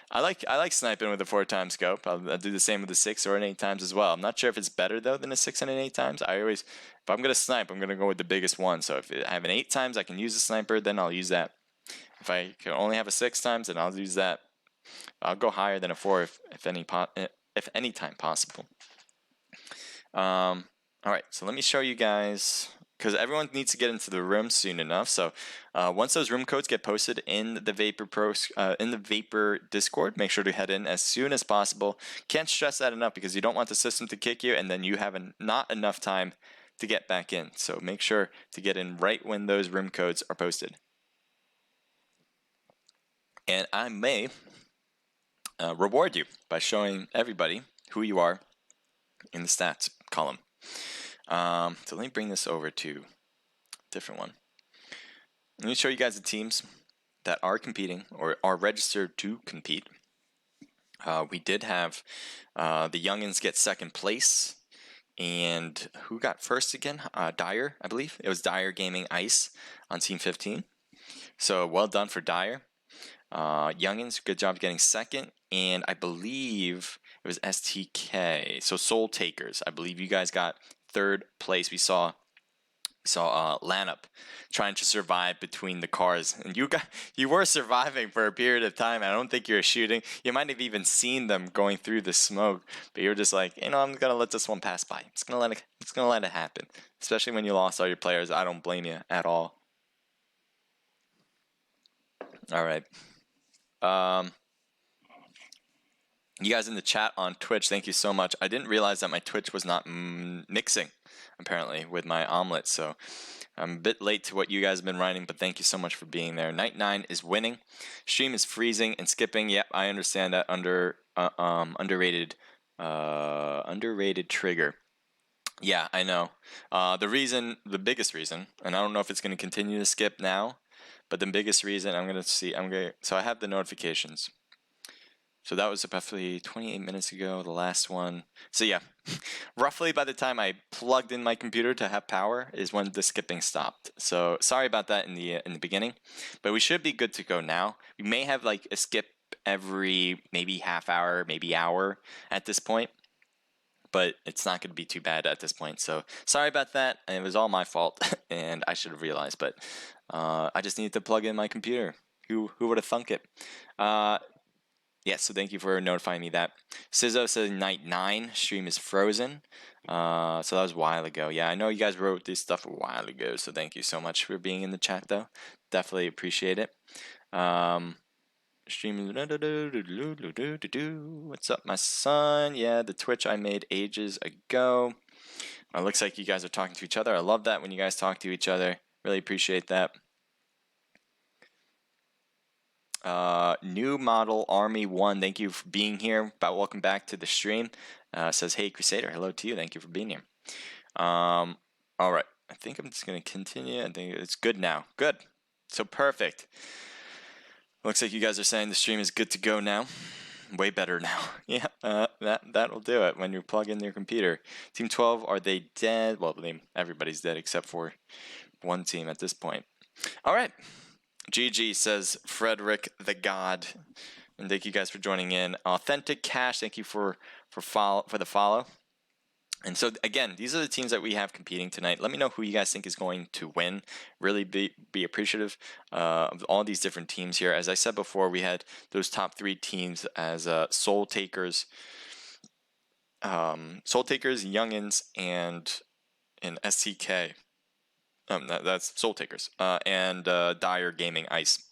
I like sniping with a 4-time scope. I'll do the same with a 6 or an 8 times as well. I'm not sure if it's better though than a 6 and an 8 times. If I'm gonna snipe, I'm gonna go with the biggest one. So if I have an 8 times, I can use a sniper, then I'll use that. If I can only have a 6 times, then I'll use that. I'll go higher than a 4 if any time possible. Alright, so let me show you guys, because everyone needs to get into the room soon enough. So once those room codes get posted in the Vapor Discord, make sure to head in as soon as possible. Can't stress that enough, because you don't want the system to kick you and then you have not enough time to get back in. So make sure to get in right when those room codes are posted. And I may reward you by showing everybody who you are in the stats column. So let me bring this over to a different one. Let me show you guys the teams that are competing or are registered to compete. We did have the Youngins get 2nd place. And who got first again? Dyer, I believe. It was Dyer Gaming Ice on Team 15. So well done for Dyer. Youngins, good job getting 2nd. And I believe it was STK. So Soul Takers, I believe you guys got 3rd place. We saw Lanup trying to survive between the cars, and you were surviving for a period of time. I don't think you were shooting. You might have even seen them going through the smoke, but you were just like, I'm gonna let this one pass by. It's gonna let it happen. Especially when you lost all your players. I don't blame you at all. All right. You guys in the chat on Twitch, thank you so much. I didn't realize that my Twitch was not mixing, apparently, with my Omlet, so I'm a bit late to what you guys have been writing, but thank you so much for being there. Night 9 is winning. Stream is freezing and skipping. Yep, I understand that underrated trigger. Yeah, I know. The biggest reason, and I don't know if it's going to continue to skip now, but the biggest reason so I have the notifications. So that was roughly 28 minutes ago, the last one. So yeah, roughly by the time I plugged in my computer to have power is when the skipping stopped. So sorry about that in the beginning, but we should be good to go now. We may have like a skip every maybe half hour, maybe hour at this point, but it's not going to be too bad at this point. So sorry about that. It was all my fault, and I should have realized, but I just needed to plug in my computer. Who would have thunk it? Yes, so thank you for notifying me that. Sizzo says night 9, stream is frozen. So that was a while ago. Yeah, I know you guys wrote this stuff a while ago, so thank you so much for being in the chat, though. Definitely appreciate it. Stream. What's up, my son? Yeah, the Twitch I made ages ago. It looks like you guys are talking to each other. I love that when you guys talk to each other. Really appreciate that. New model Army 1, thank you for being here. Welcome back to the stream. Says, hey, Crusader, hello to you. Thank you for being here. All right. I think I'm just going to continue. I think it's good now. Good. So perfect. Looks like you guys are saying the stream is good to go now. Way better now. Yeah, that'll do it when you plug in your computer. Team 12, are they dead? Well, everybody's dead except for one team at this point. All right. GG, says Frederick the God. And thank you guys for joining in. Authentic Cash, thank you for the follow. And so, again, these are the teams that we have competing tonight. Let me know who you guys think is going to win. Really be appreciative of all these different teams here. As I said before, we had those top 3 teams as Soul Takers, Youngins, and STK. That's Soul Takers. And Dire Gaming Ice.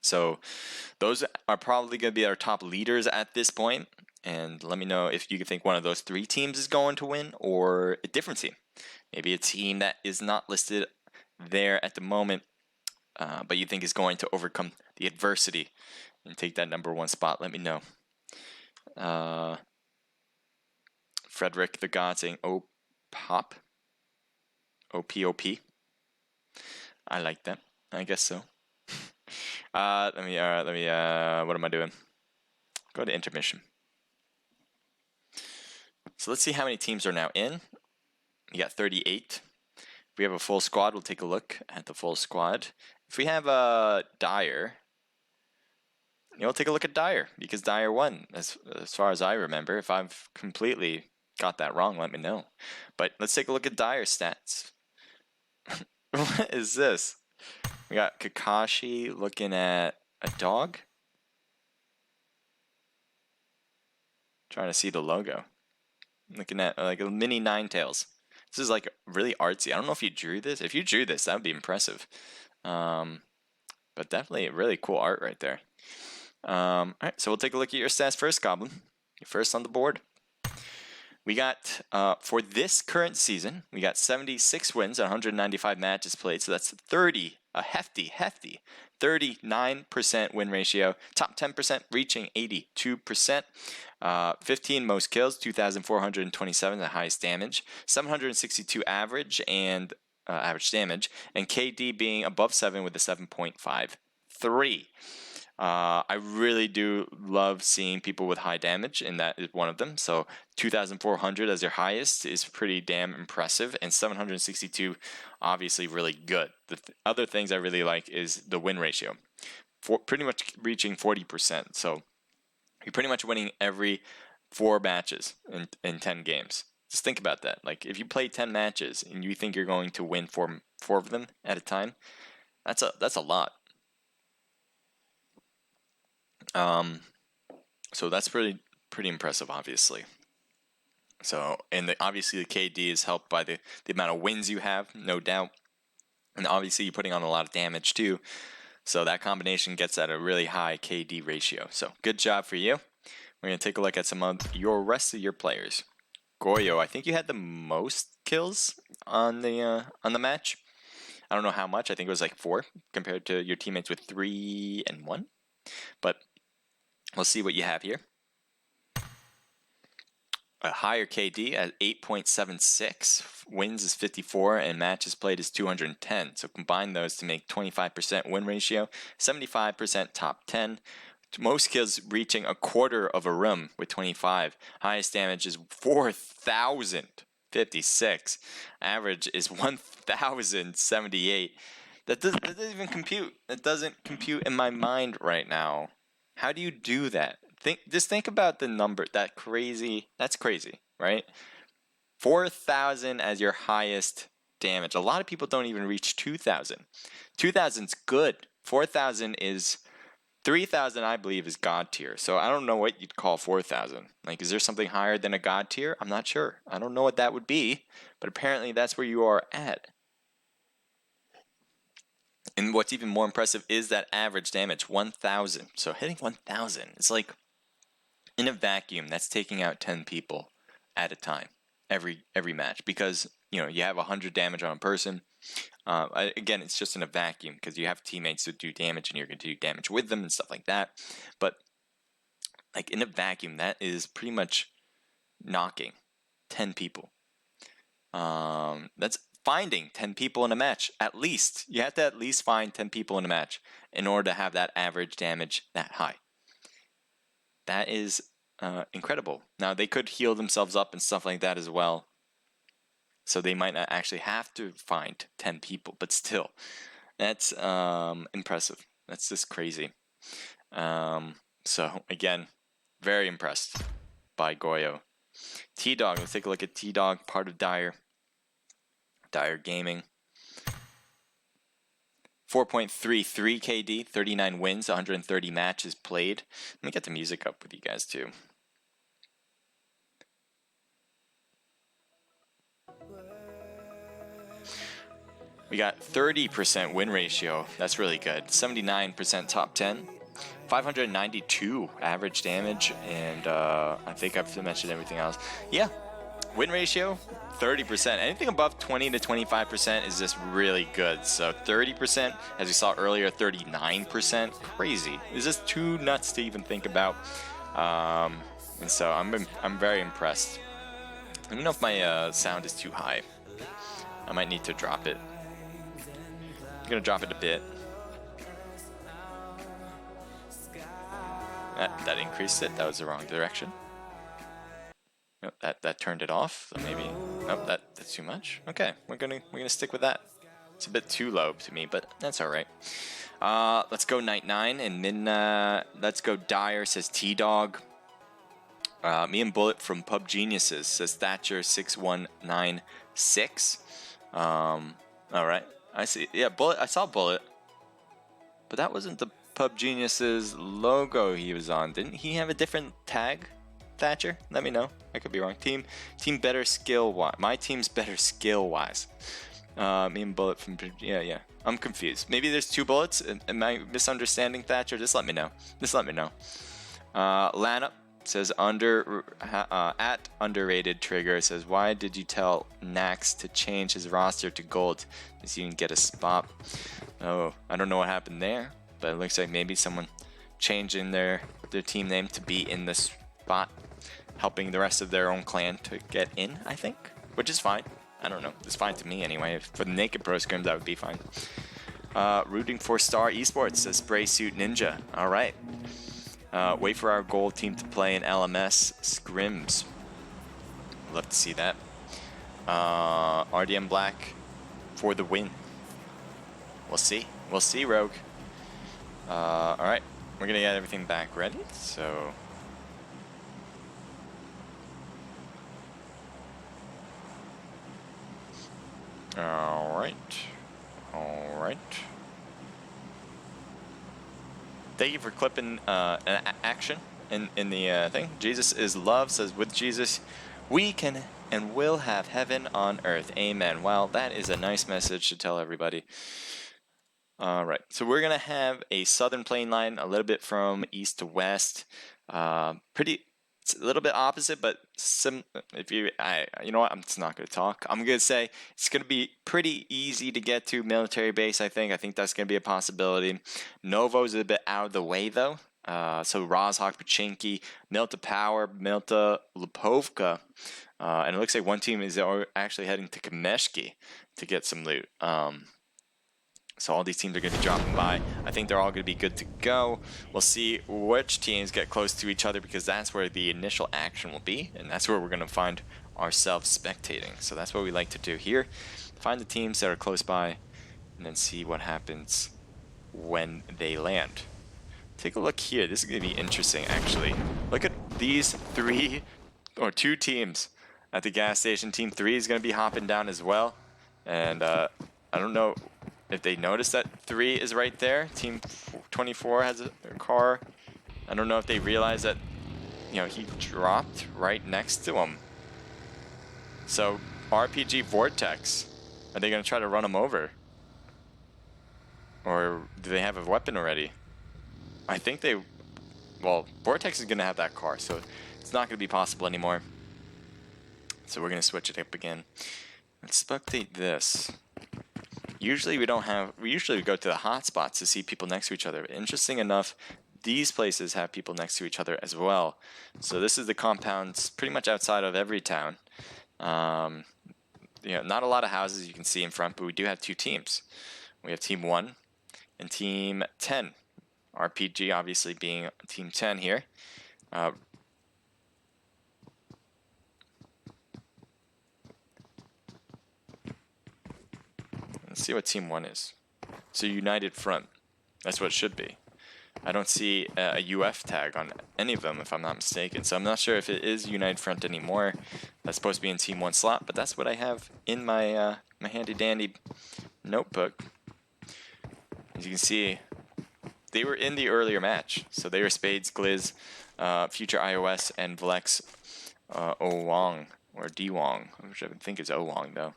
So those are probably going to be our top leaders at this point. And let me know if you think one of those 3 teams is going to win or a different team. Maybe a team that is not listed there at the moment, but you think is going to overcome the adversity and take that #1 spot. Let me know. Frederick the God saying O-Pop. O-P-O-P. I like that. I guess so. Let me, what am I doing? Go to intermission. So let's see how many teams are now in. We got 38. If we have a full squad, we'll take a look at the full squad. If we have Dire, we'll take a look at Dire because Dire won, as far as I remember. If I've completely got that wrong, let me know. But let's take a look at Dire stats. What is this? We got Kakashi looking at a dog. Trying to see the logo. Looking at like a mini Ninetales. This is like really artsy. I don't know if you drew this. If you drew this, that would be impressive. But definitely really cool art right there. All right, so we'll take a look at your stats first, Goblin. You're first on the board. We got, for this current season, we got 76 wins and 195 matches played. So that's a hefty 39% win ratio. Top 10% reaching 82%. 15 most kills, 2,427, the highest damage. 762 average and average damage. And KD being above 7 with a 7.53. I really do love seeing people with high damage, and that is one of them. So 2,400 as your highest is pretty damn impressive, and 762 obviously really good. The other things I really like is the win ratio, pretty much reaching 40%. So you're pretty much winning every 4 matches in 10 games. Just think about that. Like if you play 10 matches and you think you're going to win 4 of them at a time, that's a lot. So that's pretty impressive, obviously. So, and obviously the KD is helped by the amount of wins you have, no doubt. And obviously you're putting on a lot of damage too. So that combination gets at a really high KD ratio. So good job for you. We're going to take a look at some of your rest of your players. Goyo, I think you had the most kills on the match. I don't know how much. I think it was like 4 compared to your teammates with 3 and 1. But we'll see what you have here. A higher KD at 8.76. Wins is 54 and matches played is 210. So combine those to make 25% win ratio, 75% top 10. Most kills reaching a quarter of a room with 25. Highest damage is 4,056. Average is 1,078. That doesn't even compute. That doesn't compute in my mind right now. How do you do that? Just think about the number. That's crazy, right? 4,000 as your highest damage. A lot of people don't even reach 2,000. 2,000's good. 4,000 is 3,000, I believe, is God tier. So I don't know what you'd call 4,000. Like, is there something higher than a God tier? I'm not sure. I don't know what that would be, but apparently that's where you are at. And what's even more impressive is that average damage, 1,000. So hitting 1,000, it's like in a vacuum, that's taking out 10 people at a time every match, because you have 100 damage on a person. Again, it's just in a vacuum because you have teammates that do damage and you're going to do damage with them and stuff like that. But like in a vacuum, that is pretty much knocking 10 people. That's finding 10 people in a match. At least you have to at least find 10 people in a match in order to have that average damage that high. That is incredible. Now they could heal themselves up and stuff like that as well, so they might not actually have to find 10 people, but still, that's impressive. That's just crazy. So again, very impressed by Goyo. T-Dog, let's take a look at T-Dog, part of Dire Gaming. 4.33 KD, 39 wins, 130 matches played. Let me get the music up with you guys too. We got 30% win ratio. That's really good. 79% top 10. 592 average damage, and I think I've mentioned everything else. Yeah, win ratio 30%. Anything above 20 to 25% is just really good. So 30%, as we saw earlier, 39%, crazy. It's just too nuts to even think about. And so I'm very impressed. Let me know if my sound is too high. I might need to drop it. I'm gonna drop it a bit. That increased it. That was the wrong direction. Nope, that turned it off. So maybe. Nope, that's too much. Okay, we're gonna stick with that. It's a bit too low to me, but that's all right. Let's go Night 9 and then let's go Dire, says T-Dog. Me and Bullet from Pub Geniuses, says Thatcher 6196. All right, I see. Yeah, Bullet. I saw Bullet, but that wasn't the Pub Geniuses logo he was on. Didn't he have a different tag? Thatcher, let me know. I could be wrong. Team better skill wise. My team's better skill wise. Me and Bullet from yeah. I'm confused. Maybe there's two Bullets. Am I misunderstanding Thatcher? Just let me know. Lana says at underrated trigger says, why did you tell Nax to change his roster to gold? Does he even get a spot? Oh, I don't know what happened there, but it looks like maybe someone changing their team name to be in this spot, helping the rest of their own clan to get in, I think, which is fine. I don't know. It's fine to me anyway. For the naked pro scrims, that would be fine. Rooting for Star Esports says Spray Suit Ninja. All right. Wait for our gold team to play in LMS scrims. Love to see that. RDM Black for the win. We'll see. We'll see, Rogue. All right. We're going to get everything back ready. So... All right. Thank you for clipping an action in the thing. Jesus is love, says with Jesus we can and will have heaven on earth. Amen. Wow, that is a nice message to tell everybody. All right, so we're gonna have a southern plane line, a little bit from east to west. It's a little bit opposite, but you know what, I'm just not going to talk. I'm going to say it's going to be pretty easy to get to military base, I think. I think that's going to be a possibility. Novo's a bit out of the way, though. So Rozhok, Pachinki, Milta Power, Milta Lipovka. And it looks like one team is actually heading to Kameshki to get some loot. So all these teams are going to be dropping by. I think they're all going to be good to go. We'll see which teams get close to each other, because that's where the initial action will be, and that's where we're going to find ourselves spectating. So that's what we like to do here. Find the teams that are close by, and then see what happens when they land. Take a look here. This is going to be interesting, actually. Look at these two teams at the gas station. Team 3 is going to be hopping down as well. And I don't know if they notice that 3 is right there. Team 24 has a car. I don't know if they realize that, he dropped right next to him. So RPG Vortex, are they going to try to run him over? Or do they have a weapon already? I think they... Well, Vortex is going to have that car, so it's not going to be possible anymore. So we're going to switch it up again. Let's update this. Usually we don't have... We usually go to the hotspots to see people next to each other. Interesting enough, these places have people next to each other as well. So this is the compounds pretty much outside of every town. You know, not a lot of houses you can see in front, but we do have two teams. We have Team 1 and Team 10. RPG obviously being Team 10 here. Let's see what Team 1 is. It's a United Front. That's what it should be. I don't see a UF tag on any of them, if I'm not mistaken. So I'm not sure if it is United Front anymore. That's supposed to be in Team 1 slot, but that's what I have in my my handy-dandy notebook. As you can see, they were in the earlier match. So they were Spades, Gliz, Future iOS, and Vlex Owong, or D-Wong, which I think is Owong, though.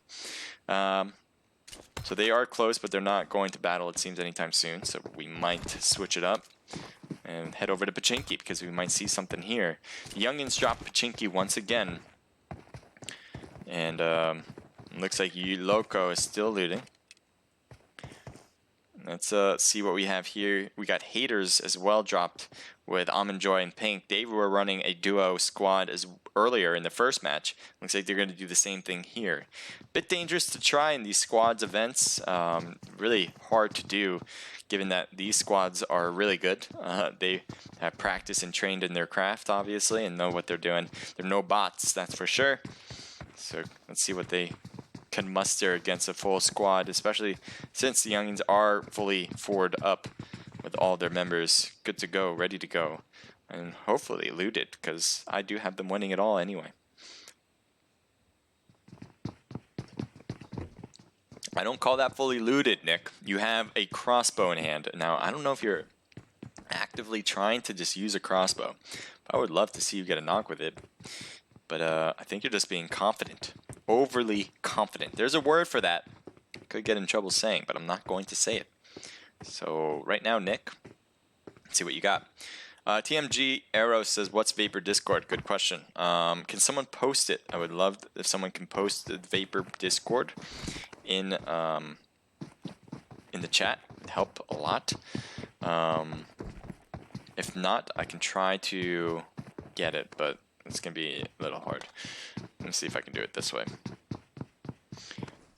So they are close, but they're not going to battle, it seems, anytime soon. So we might switch it up and head over to Pachinki, because we might see something here. The Youngins drop Pachinki once again. And looks like Loco is still looting. Let's see what we have here. We got Haters as well dropped with Almond Joy and Pink. They were running a duo squad as earlier in the first match. Looks like they're going to do the same thing here. Bit dangerous to try in these squads events. Really hard to do, given that these squads are really good. They have practiced and trained in their craft, obviously, and know what they're doing. They're no bots, that's for sure. So let's see what they can muster against a full squad, especially since the Youngins are fully forward up with all their members good to go, ready to go, and hopefully looted, because I do have them winning it all anyway. I don't call that fully looted, Nick. You have a crossbow in hand. Now, I don't know if you're actively trying to just use a crossbow. I would love to see you get a knock with it, but I think you're just being confident. Overly confident. There's a word for that. Could get in trouble saying, but I'm not going to say it. So right now, Nick, let's see what you got. TMG Arrow says, "What's Vapor Discord?" Good question. Can someone post it? I would love if someone can post the Vapor Discord in the chat. It'd help a lot. If not, I can try to get it, but it's gonna be a little hard. Let me see if I can do it this way.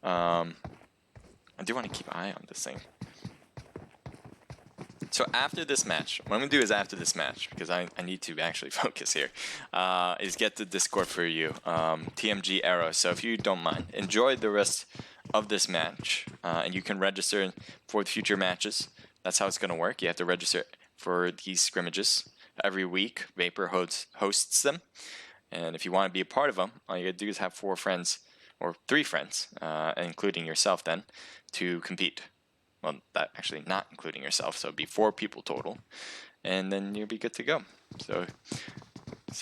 I do want to keep an eye on this thing. So after this match, what I'm going to do is after this match, because I need to actually focus here, is get the Discord for you, TMG Arrow. So if you don't mind, enjoy the rest of this match, and you can register for the future matches. That's how it's going to work. You have to register for these scrimmages every week. Vapor hosts them. And if you want to be a part of them, all you got to do is have 4 friends, or 3 friends, including yourself then, to compete. Well, that actually not including yourself, so it'd be 4 people total. And then you'll be good to go. So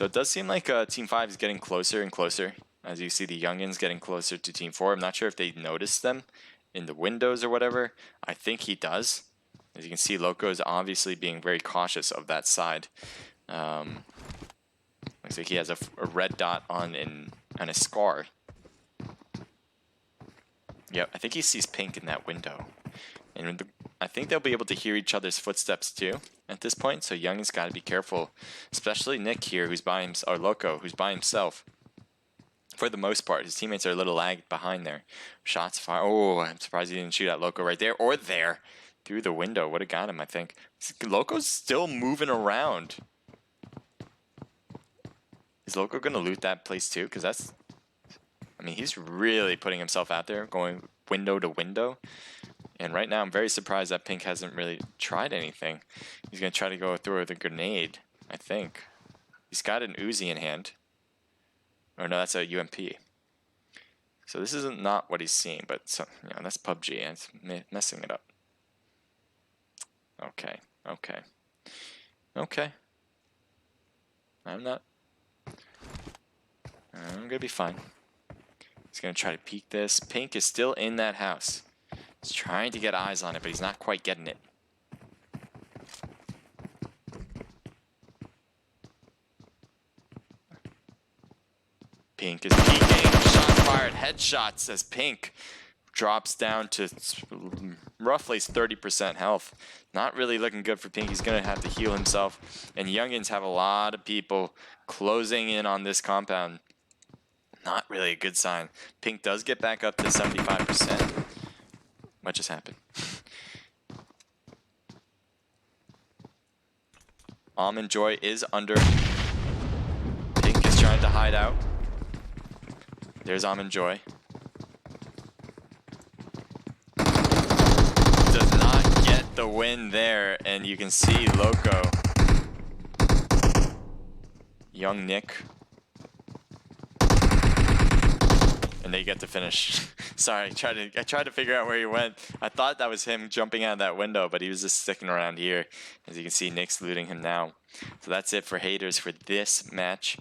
it does seem like Team 5 is getting closer and closer. As you see the Youngins getting closer to Team 4. I'm not sure if they noticed them in the windows or whatever. I think he does. As you can see, Loco is obviously being very cautious of that side. Looks like he has a red dot on a scar. Yep, I think he sees Pink in that window. And I think they'll be able to hear each other's footsteps too at this point. So Young's got to be careful, especially Nick here, who's by himself, or Loco, who's by himself. For the most part, his teammates are a little lagged behind there. Shots fired. Oh, I'm surprised he didn't shoot at Loco right there or there through the window. Would have got him, I think. Loco's still moving around. Is Loco going to loot that place too? Because that's... I mean, he's really putting himself out there, going window to window. And right now, I'm very surprised that Pink hasn't really tried anything. He's going to try to go through with a grenade, I think. He's got an Uzi in hand. Or no, that's a UMP. So this isn't not what he's seeing, but so, you know, that's PUBG, and it's messing it up. Okay, okay. Okay. I'm going to be fine. He's going to try to peek this. Pink is still in that house. He's trying to get eyes on it, but he's not quite getting it. Pink is peeking. Shots fired. Headshots as Pink drops down to roughly 30% health. Not really looking good for Pink. He's going to have to heal himself. And Youngins have a lot of people closing in on this compound. Not really a good sign. Pink does get back up to 75%. What just happened? Almond Joy is under. Pink is trying to hide out. There's Almond Joy. Does not get the win there, and you can see Loco. Young Nick. And they get to finish. Sorry, I tried to figure out where he went. I thought that was him jumping out of that window, but he was just sticking around here. As you can see, Nick's looting him now. So that's it for haters for this match.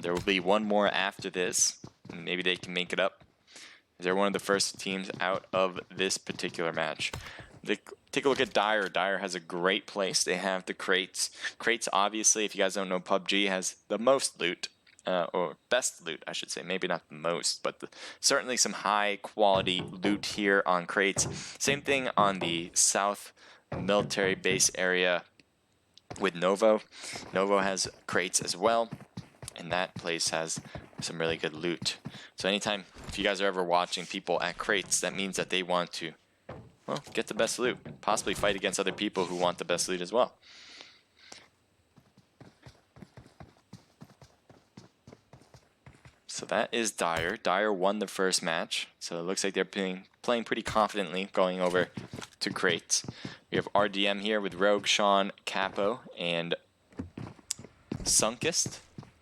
There will be one more after this. Maybe they can make it up. They're one of the first teams out of this particular match. Take a look at Dire. Dire has a great place. They have the crates. Crates, obviously, if you guys don't know, PUBG has the most loot. Or best loot, I should say. Maybe not the most, but certainly some high quality loot here on crates. Same thing on the south military base area with Novo. Novo has crates as well, and that place has some really good loot. So anytime, if you guys are ever watching people at crates, that means that they want to, well, get the best loot. Possibly fight against other people who want the best loot as well. So that is Dire. Dire won the first match, so it looks like they're playing pretty confidently going over to crates. We have RDM here with Rogue, Sean, Capo, and Sunkist.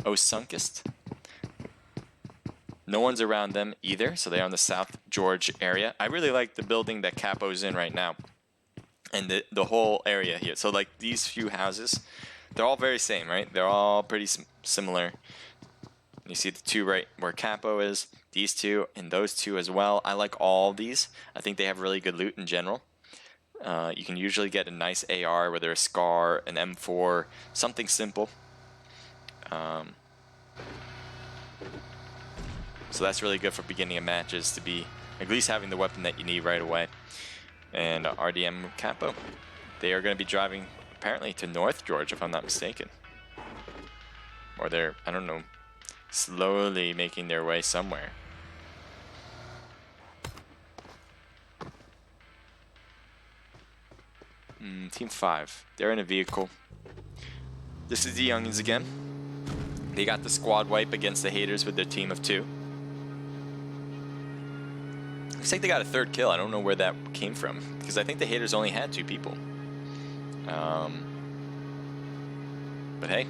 Oh, Sunkist. No one's around them either, so they're on the South George area. I really like the building that Capo's in right now, and the whole area here. So like these few houses, they're all very same, right? They're all pretty similar. You see the two right where Capo is, these two, and those two as well. I like all these. I think they have really good loot in general. You can usually get a nice AR, whether a SCAR, an M4, something simple. So that's really good for beginning of matches, to be at least having the weapon that you need right away. And RDM Capo, they are going to be driving apparently to North George, if I'm not mistaken. Or they're, I don't know, slowly making their way somewhere. Team 5, they're in a vehicle. This is the Youngins again. They got the squad wipe against the haters with their team of 2. Looks like they got a 3rd kill. I don't know where that came from, because I think the haters only had 2 people. But hey,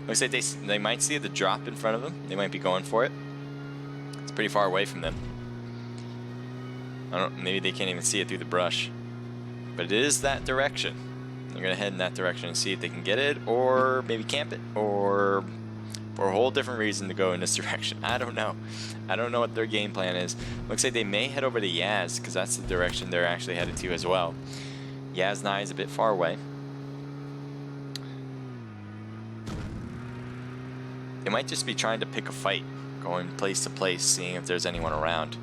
looks like they might see the drop in front of them. They might be going for it. It's pretty far away from them. I don't. Maybe they can't even see it through the brush. But it is that direction. They're gonna head in that direction and see if they can get it, or maybe camp it, or for a whole different reason to go in this direction. I don't know. I don't know what their game plan is. Looks like they may head over to Yaz, because that's the direction they're actually headed to as well. Yaz 9 is a bit far away. They might just be trying to pick a fight, going place to place, seeing if there's anyone around.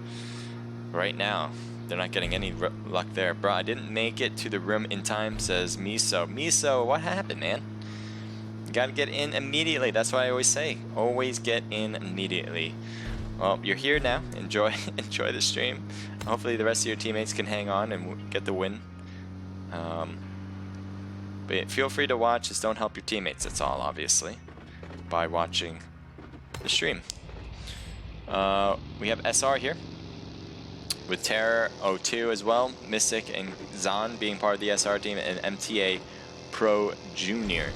Right now, they're not getting any luck there. Bro, I didn't make it to the room in time, says Miso. Miso, what happened, man? You gotta get in immediately. That's what I always say. Always get in immediately. Well, you're here now. Enjoy the stream. Hopefully the rest of your teammates can hang on and get the win. But feel free to watch. Just don't help your teammates. That's all, obviously, by watching the stream. We have SR here with Terror 02 as well, Mystic and Zan being part of the SR team, and MTA Pro Junior.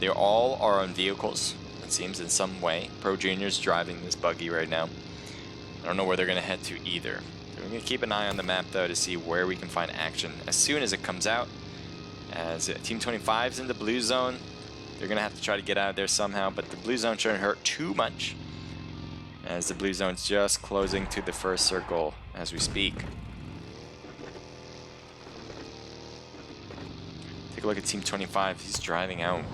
They all are on vehicles, it seems, in some way. Pro Junior's driving this buggy right now. I don't know where they're going to head to either. So we're going to keep an eye on the map, though, to see where we can find action as soon as it comes out. As Team 25's in the blue zone, they're going to have to try to get out of there somehow, but the blue zone shouldn't hurt too much, as the blue zone's just closing to the first circle as we speak. a look at Team 25. He's driving out.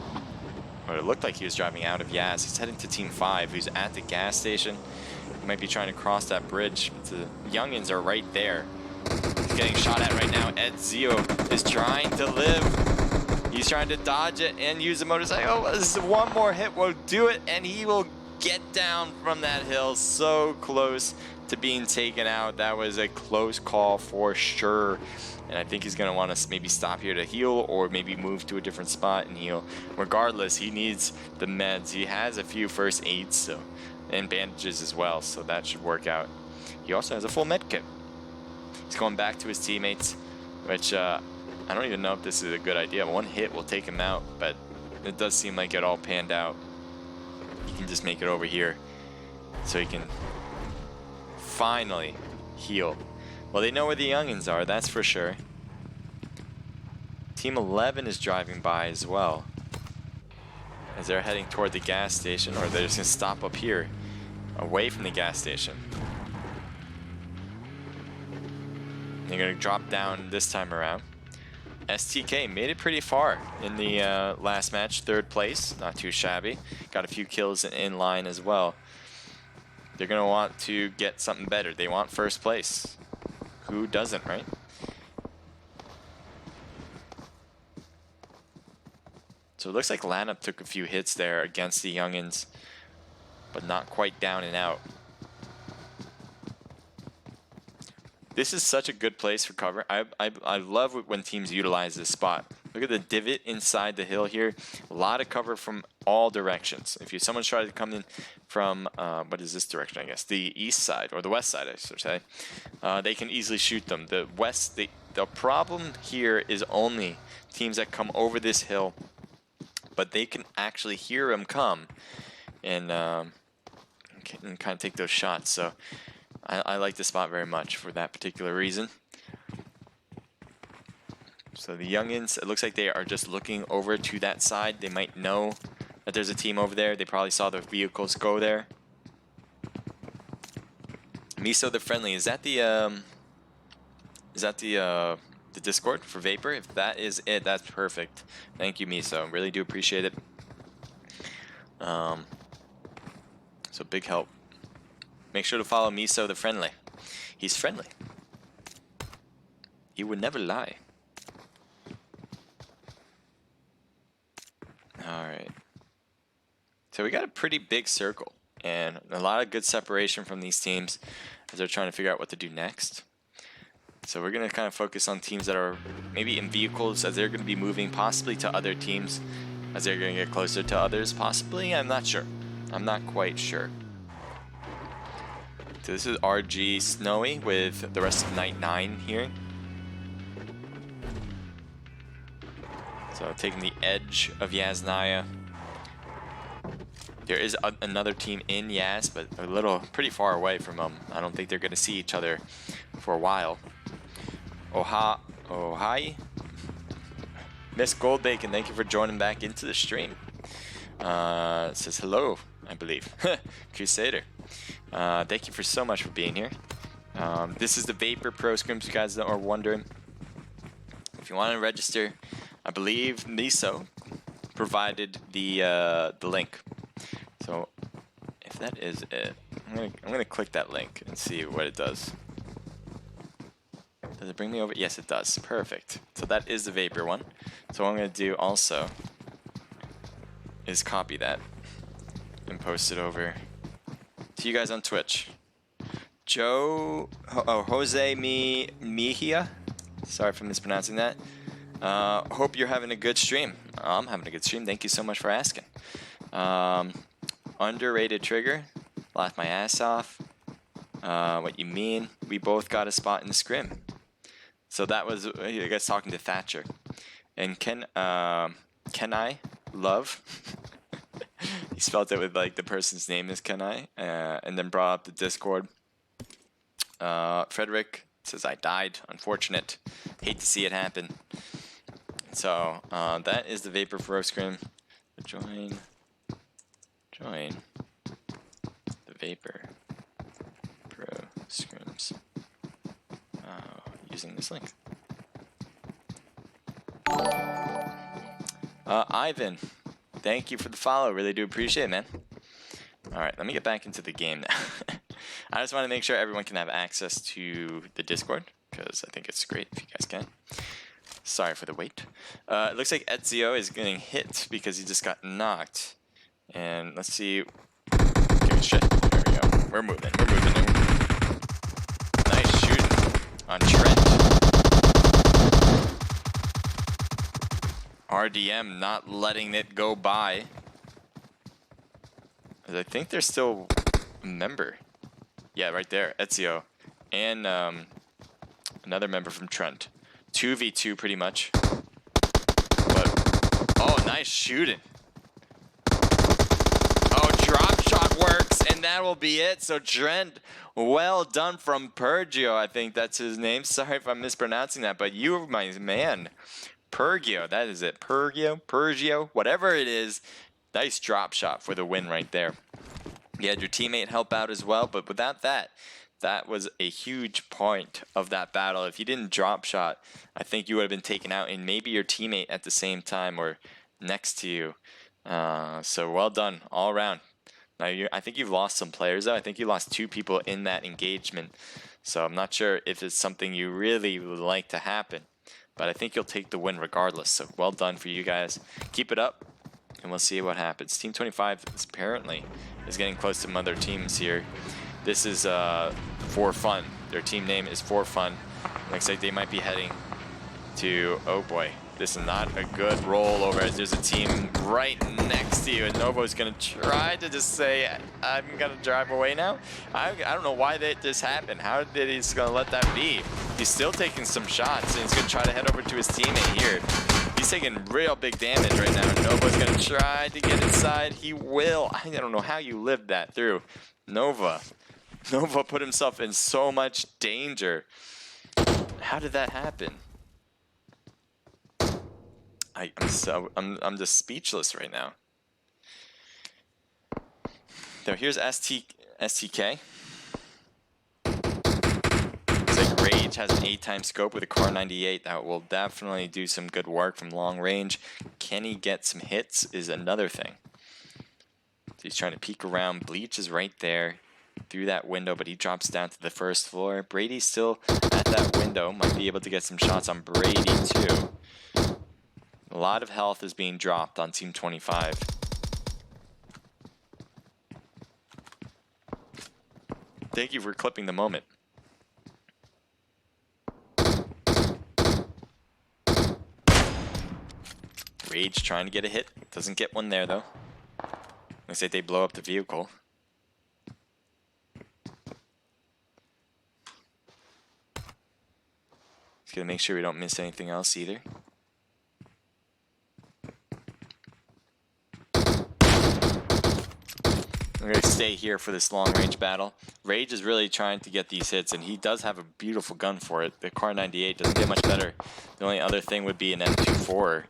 Or it looked like he was driving out of Yaz. He's heading to Team 5, who's at the gas station. He might be trying to cross that bridge. The youngins are right there. He's getting shot at right now. Ed Zio is trying to live. He's trying to dodge it and use the motorcycle. Oh, this is one more hit will do it, and he will get down from that hill. So close to being taken out. That was a close call for sure. And I think he's going to want to maybe stop here to heal, or maybe move to a different spot and heal. Regardless, he needs the meds. He has a few first aids, so, and bandages as well, so that should work out. He also has a full med kit. He's going back to his teammates, which I don't even know if this is a good idea. One hit will take him out, but it does seem like it all panned out. He can just make it over here so he can finally heal. Well, they know where the youngins are, that's for sure. Team 11 is driving by as well, as they're heading toward the gas station, or they're just gonna stop up here, away from the gas station. They're gonna drop down this time around. STK made it pretty far in the last match, 3rd place, not too shabby. Got a few kills in line as well. They're gonna want to get something better. They want 1st place. Who doesn't, right? So it looks like Lanup took a few hits there against the youngins, but not quite down and out. This is such a good place for cover. I love when teams utilize this spot. Look at the divot inside the hill here. A lot of cover from all directions. If someone's trying to come in from, what is this direction, I guess? The east side, or the west side, I should say. They can easily shoot them. The problem here is only teams that come over this hill, but they can actually hear them come and kind of take those shots. So I like this spot very much for that particular reason. So the youngins, it looks like they are just looking over to that side. They might know that there's a team over there. They probably saw the vehicles go there. Miso the Friendly, is that the Discord for Vapor? If that is it, that's perfect. Thank you, Miso. Really do appreciate it. So big help. Make sure to follow Miso the Friendly. He's friendly. He would never lie. Alright. So we got a pretty big circle and a lot of good separation from these teams as they're trying to figure out what to do next. So we're going to kind of focus on teams that are maybe in vehicles, as they're going to be moving possibly to other teams as they're going to get closer to others. Possibly, I'm not sure. I'm not quite sure. So this is RG Snowy with the rest of Night 9 here. So taking the edge of Yasnaya. There is another team in Yaz, but a pretty far away from them. I don't think they're going to see each other for a while. Hi. Miss Goldbacon, thank you for joining back into the stream. It says hello, I believe. Crusader. Thank you for so much for being here. This is the Vapor Pro Scrims, you guys that are wondering. If you want to register, I believe Miso provided the link. So if that is it, I'm gonna click that link and see what it does. Does it bring me over? Yes, it does. Perfect. So that is the Vapor one. So what I'm gonna do also is copy that and post it over to you guys on Twitch. Jose Mejia. Sorry for mispronouncing that. Hope you're having a good stream. I'm having a good stream. Thank you so much for asking. Underrated trigger. Laughed my ass off. What you mean? We both got a spot in the scrim. So that was, I guess, talking to Thatcher. And can I love? He spelled it with like the person's name is Can I, and then brought up the Discord. Frederick says I died. Unfortunate. Hate to see it happen. So that is the Vapor Pro Scrim. Join the Vapor Pro Scrims using this link. Ivan, thank you for the follow. Really do appreciate it, man. All right, let me get back into the game now. I just want to make sure everyone can have access to the Discord, because I think it's great if you guys can. Sorry for the wait. It looks like Ezio is getting hit because he just got knocked. And let's see. Give me shit. There we go. We're moving. We're moving. Nice shooting on Trent. RDM not letting it go by. I think there's still a member. Yeah, right there. Ezio. And another member from Trent. 2v2 pretty much. But, oh, nice shooting. Oh, drop shot works, and that will be it. So Trent, well done from Pergio, I think that's his name. Sorry if I'm mispronouncing that, but you, my man. Pergio, that is it. Pergio, whatever it is. Nice drop shot for the win right there. You had your teammate help out as well, but without that, that was a huge point of that battle. If you didn't drop shot, I think you would have been taken out, and maybe your teammate at the same time or next to you. So well done all around. Now I think you've lost some players though. I think you lost 2 people in that engagement. So I'm not sure if it's something you really would like to happen, but I think you'll take the win regardless. So well done for you guys. Keep it up, and we'll see what happens. Team 25 is apparently getting close to some other teams here. This is For Fun. Their team name is For Fun. Looks like they might be heading to, oh boy, this is not a good roll over as there's a team right next to you, and Novo's gonna try to just say, I'm gonna drive away now. I don't know why this happened. How did he just gonna let that be? He's still taking some shots, and he's gonna try to head over to his teammate here. He's taking real big damage right now. Novo's gonna try to get inside. He will. I don't know how you lived that through. Nova put himself in so much danger. How did that happen? I'm just speechless right now. So here's STK. Looks like Rage has an 8x scope with a Car 98. That will definitely do some good work from long range. Can he get some hits is another thing. So he's trying to peek around. Bleach is right there through that window, but he drops down to the first floor. Brady's still at that window. Might be able to get some shots on Brady too. A lot of health is being dropped on Team 25. Thank you for clipping the moment. Rage trying to get a hit. Doesn't get one there though. Looks like they blow up the vehicle. Just gonna make sure we don't miss anything else either. We're going to stay here for this long-range battle. Rage is really trying to get these hits, and he does have a beautiful gun for it. The Car 98 doesn't get much better. The only other thing would be an M24.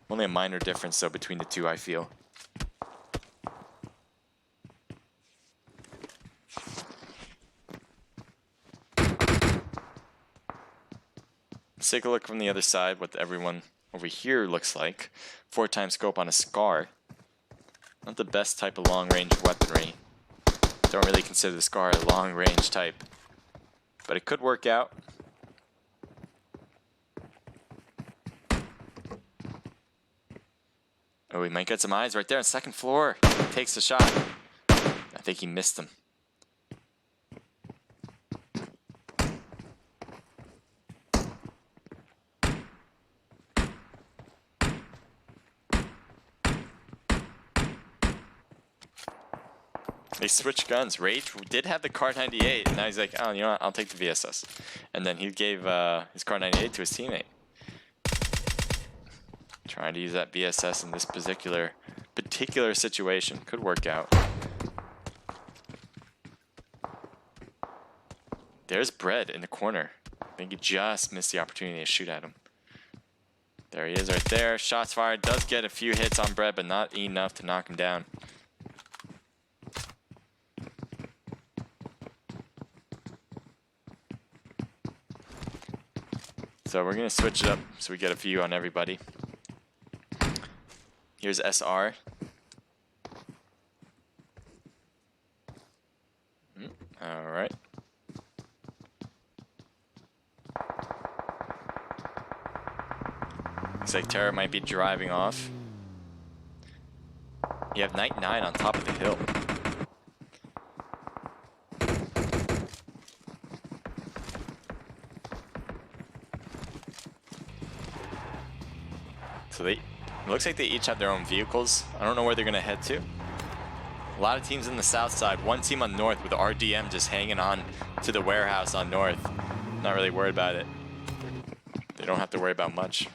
Only a minor difference, though, between the two, I feel. Let's take a look from the other side, what everyone over here looks like. 4x scope on a Scar. Not the best type of long-range weaponry. Don't really consider the Scar a long-range type, but it could work out. Oh, we might get some eyes right there on second floor. Takes the shot. I think he missed him. They switched guns. Rage did have the Car 98, and now he's like, oh, you know what? I'll take the VSS. And then he gave his Car 98 to his teammate. Trying to use that VSS in this particular situation. Could work out. There's Bread in the corner. I think he just missed the opportunity to shoot at him. There he is right there. Shots fired. Does get a few hits on Bread, but not enough to knock him down. So we're gonna switch it up so we get a view on everybody. Here's SR. All right. Looks like Terra might be driving off. You have Night 9 on top of the hill. So it looks like they each have their own vehicles. I don't know where they're gonna head to. A lot of teams in the south side. One team on north with RDM just hanging on to the warehouse on north. Not really worried about it. They don't have to worry about much.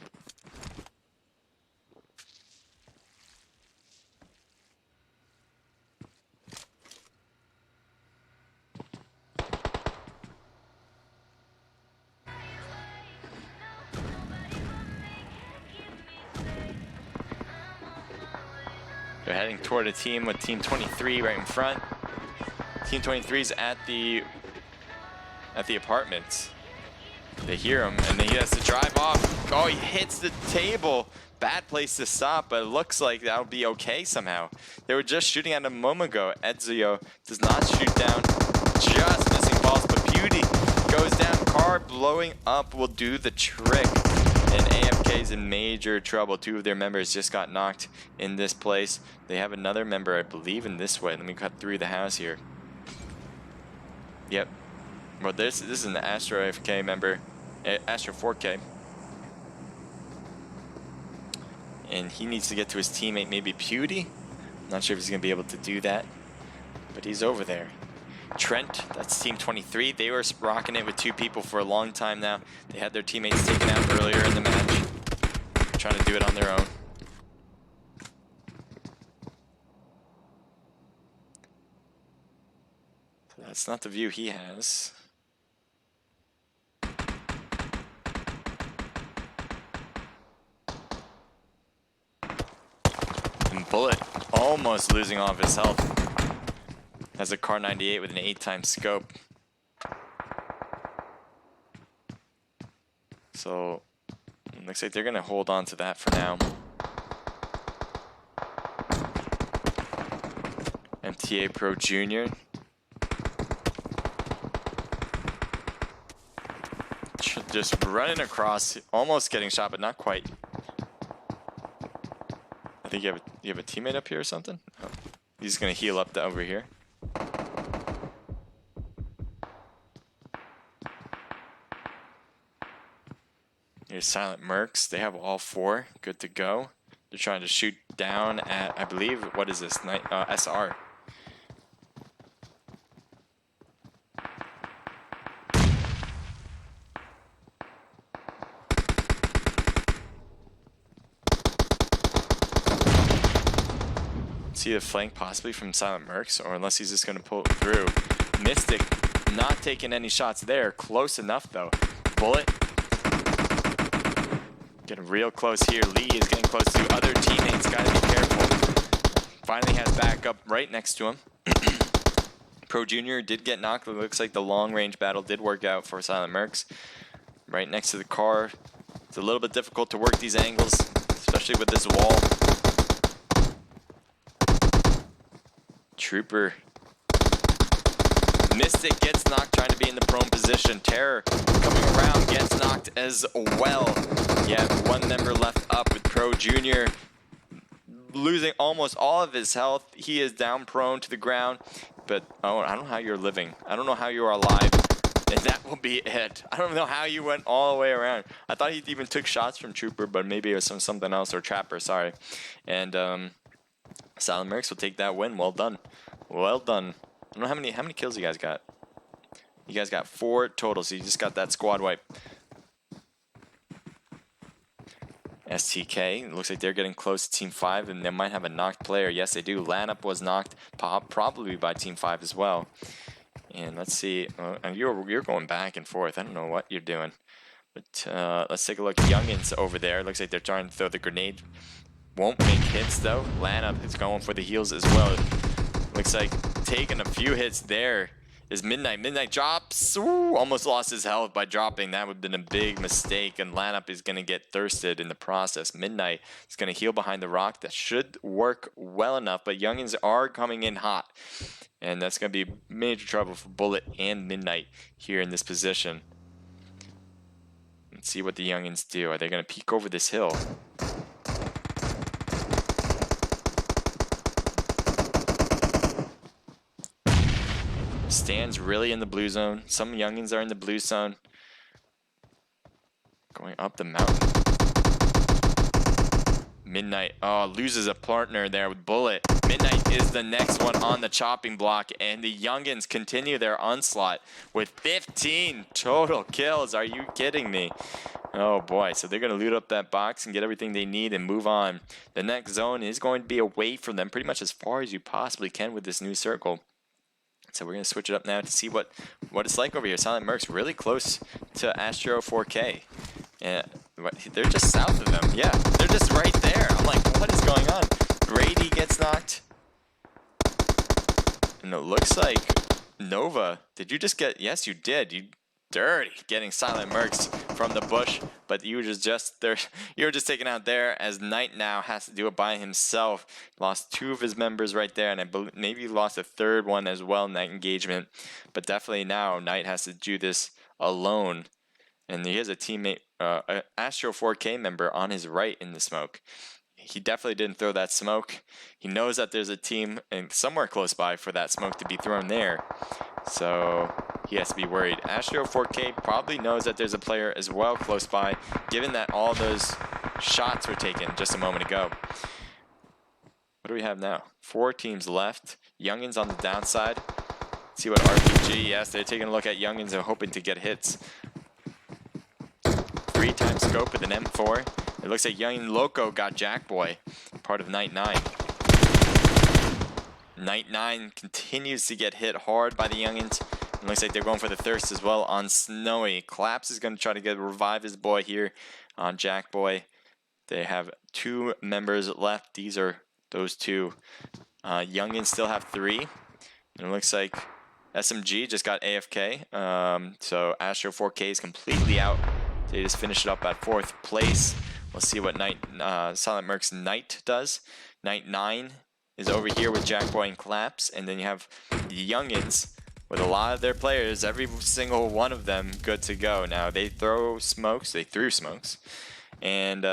They're heading toward a team with Team 23 right in front. Team 23 is at the apartments. They hear him, and then he has to drive off. Oh, he hits the table. Bad place to stop, but it looks like that'll be okay somehow. They were just shooting at him a moment ago. Ezio does not shoot down. Just missing balls, but Beauty goes down. Car blowing up will do the trick. And AFK is in major trouble. Two of their members just got knocked in this place. They have another member, I believe, in this way. Let me cut through the house here. Yep. Well, this is an Astro AFK member, Astro 4K. And he needs to get to his teammate, maybe Pewdie. Not sure if he's going to be able to do that, but he's over there. Trent, that's Team 23. They were rocking it with two people for a long time now. They had their teammates taken out earlier in the match. Trying to do it on their own. So that's not the view he has. And Bullet almost losing all of his health. Has a Car 98 with an 8x scope. So it looks like they're gonna hold on to that for now. MTA Pro Junior. Just running across, almost getting shot, but not quite. I think you have a teammate up here or something? Oh, he's gonna heal up over here. Here's Silent Mercs. They have all four. Good to go. They're trying to shoot down at, I believe, what is this? SR. See the flank possibly from Silent Mercs, or unless he's just going to pull it through. Mystic not taking any shots there. Close enough, though. Bullet. Getting real close here. Lee is getting close to other teammates. Gotta be careful. Finally has backup right next to him. Pro Junior did get knocked. It looks like the long range battle did work out for Silent Mercs. Right next to the car. It's a little bit difficult to work these angles, especially with this wall. Trooper. Mystic gets knocked, trying to be in the prone position. Terror coming around, gets knocked as well. Yeah, one member left up with Pro Junior. Losing almost all of his health. He is down prone to the ground. But oh, I don't know how you're living. I don't know how you are alive. And that will be it. I don't know how you went all the way around. I thought he even took shots from Trooper, but maybe it was something else, or Trapper, sorry. And Silent Mercs will take that win. Well done. Well done. I don't know how many kills you guys got. You guys got 4 total, so you just got that squad wipe. STK, it looks like they're getting close to Team 5, and they might have a knocked player. Yes, they do. Lanup was knocked, probably by Team 5 as well. And let's see. And you're going back and forth. I don't know what you're doing. But let's take a look. Youngins over there. Looks like they're trying to throw the grenade. Won't make hits, though. Lanup is going for the heals as well. Looks like taking a few hits there. is Midnight. Midnight drops. Ooh, almost lost his health by dropping. That would have been a big mistake, and Lanup is going to get thirsted in the process. Midnight is going to heal behind the rock. That should work well enough, but Youngins are coming in hot, and that's going to be major trouble for Bullet and Midnight here in this position. Let's see what the Youngins do. Are they going to peek over this hill? Stan's really in the blue zone. Some Youngins are in the blue zone. Going up the mountain. Midnight, oh, loses a partner there with Bullet. Midnight is the next one on the chopping block, and the Youngins continue their onslaught with 15 total kills. Are you kidding me? Oh boy, so they're going to loot up that box and get everything they need and move on. The next zone is going to be away from them pretty much as far as you possibly can with this new circle. So we're going to switch it up now to see what it's like over here. Silent Merc's really close to Astro 4K. Yeah, they're just south of them. Yeah, they're just right there. I'm like, what is going on? Brady gets knocked. And it looks like Nova, did you just get, yes you did. You dirty getting Silent Mercs from the bush, but you were just there. You were just taken out there as Knight now has to do it by himself. Lost 2 of his members right there, and I believe maybe lost a 3rd one as well in that engagement. But definitely now Knight has to do this alone, and he has a teammate, an Astro 4K member on his right in the smoke. He definitely didn't throw that smoke. He knows that there's a team and somewhere close by for that smoke to be thrown there. So he has to be worried. Astro 4K probably knows that there's a player as well close by, given that all those shots were taken just a moment ago. What do we have now? 4 teams left. Youngins on the downside. Let's see what RPG, yes, they're taking a look at Youngins and hoping to get hits. 3-time scope with an M4. It looks like Young Loco got Jackboy, part of Night 9. Night 9 continues to get hit hard by the Youngins. It looks like they're going for the thirst as well on Snowy. Collapse is going to try to revive his boy here on Jackboy. They have 2 members left. These are those 2. Youngins still have 3. And it looks like SMG just got AFK. So Astro 4K is completely out. They just finished it up at 4th place. We'll see what Silent Merc's Knight does. Night 9 is over here with Jackboy and Collapse, and then you have the Youngins with a lot of their players, every single one of them good to go. Now they threw smokes, and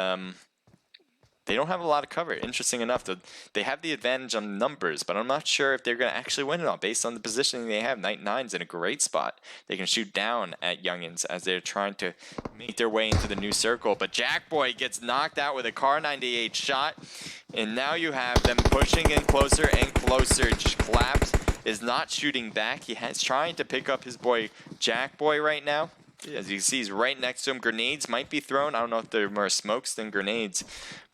they don't have a lot of cover. Interesting enough, they have the advantage on numbers, but I'm not sure if they're going to actually win it all based on the positioning they have. Night 9's in a great spot. They can shoot down at Youngins as they're trying to make their way into the new circle. But Jackboy gets knocked out with a Car 98 shot, and now you have them pushing in closer and closer. Collapse is not shooting back. He's trying to pick up his boy Jackboy right now. As you see, he's right next to him. Grenades might be thrown. I don't know if they're more smokes than grenades,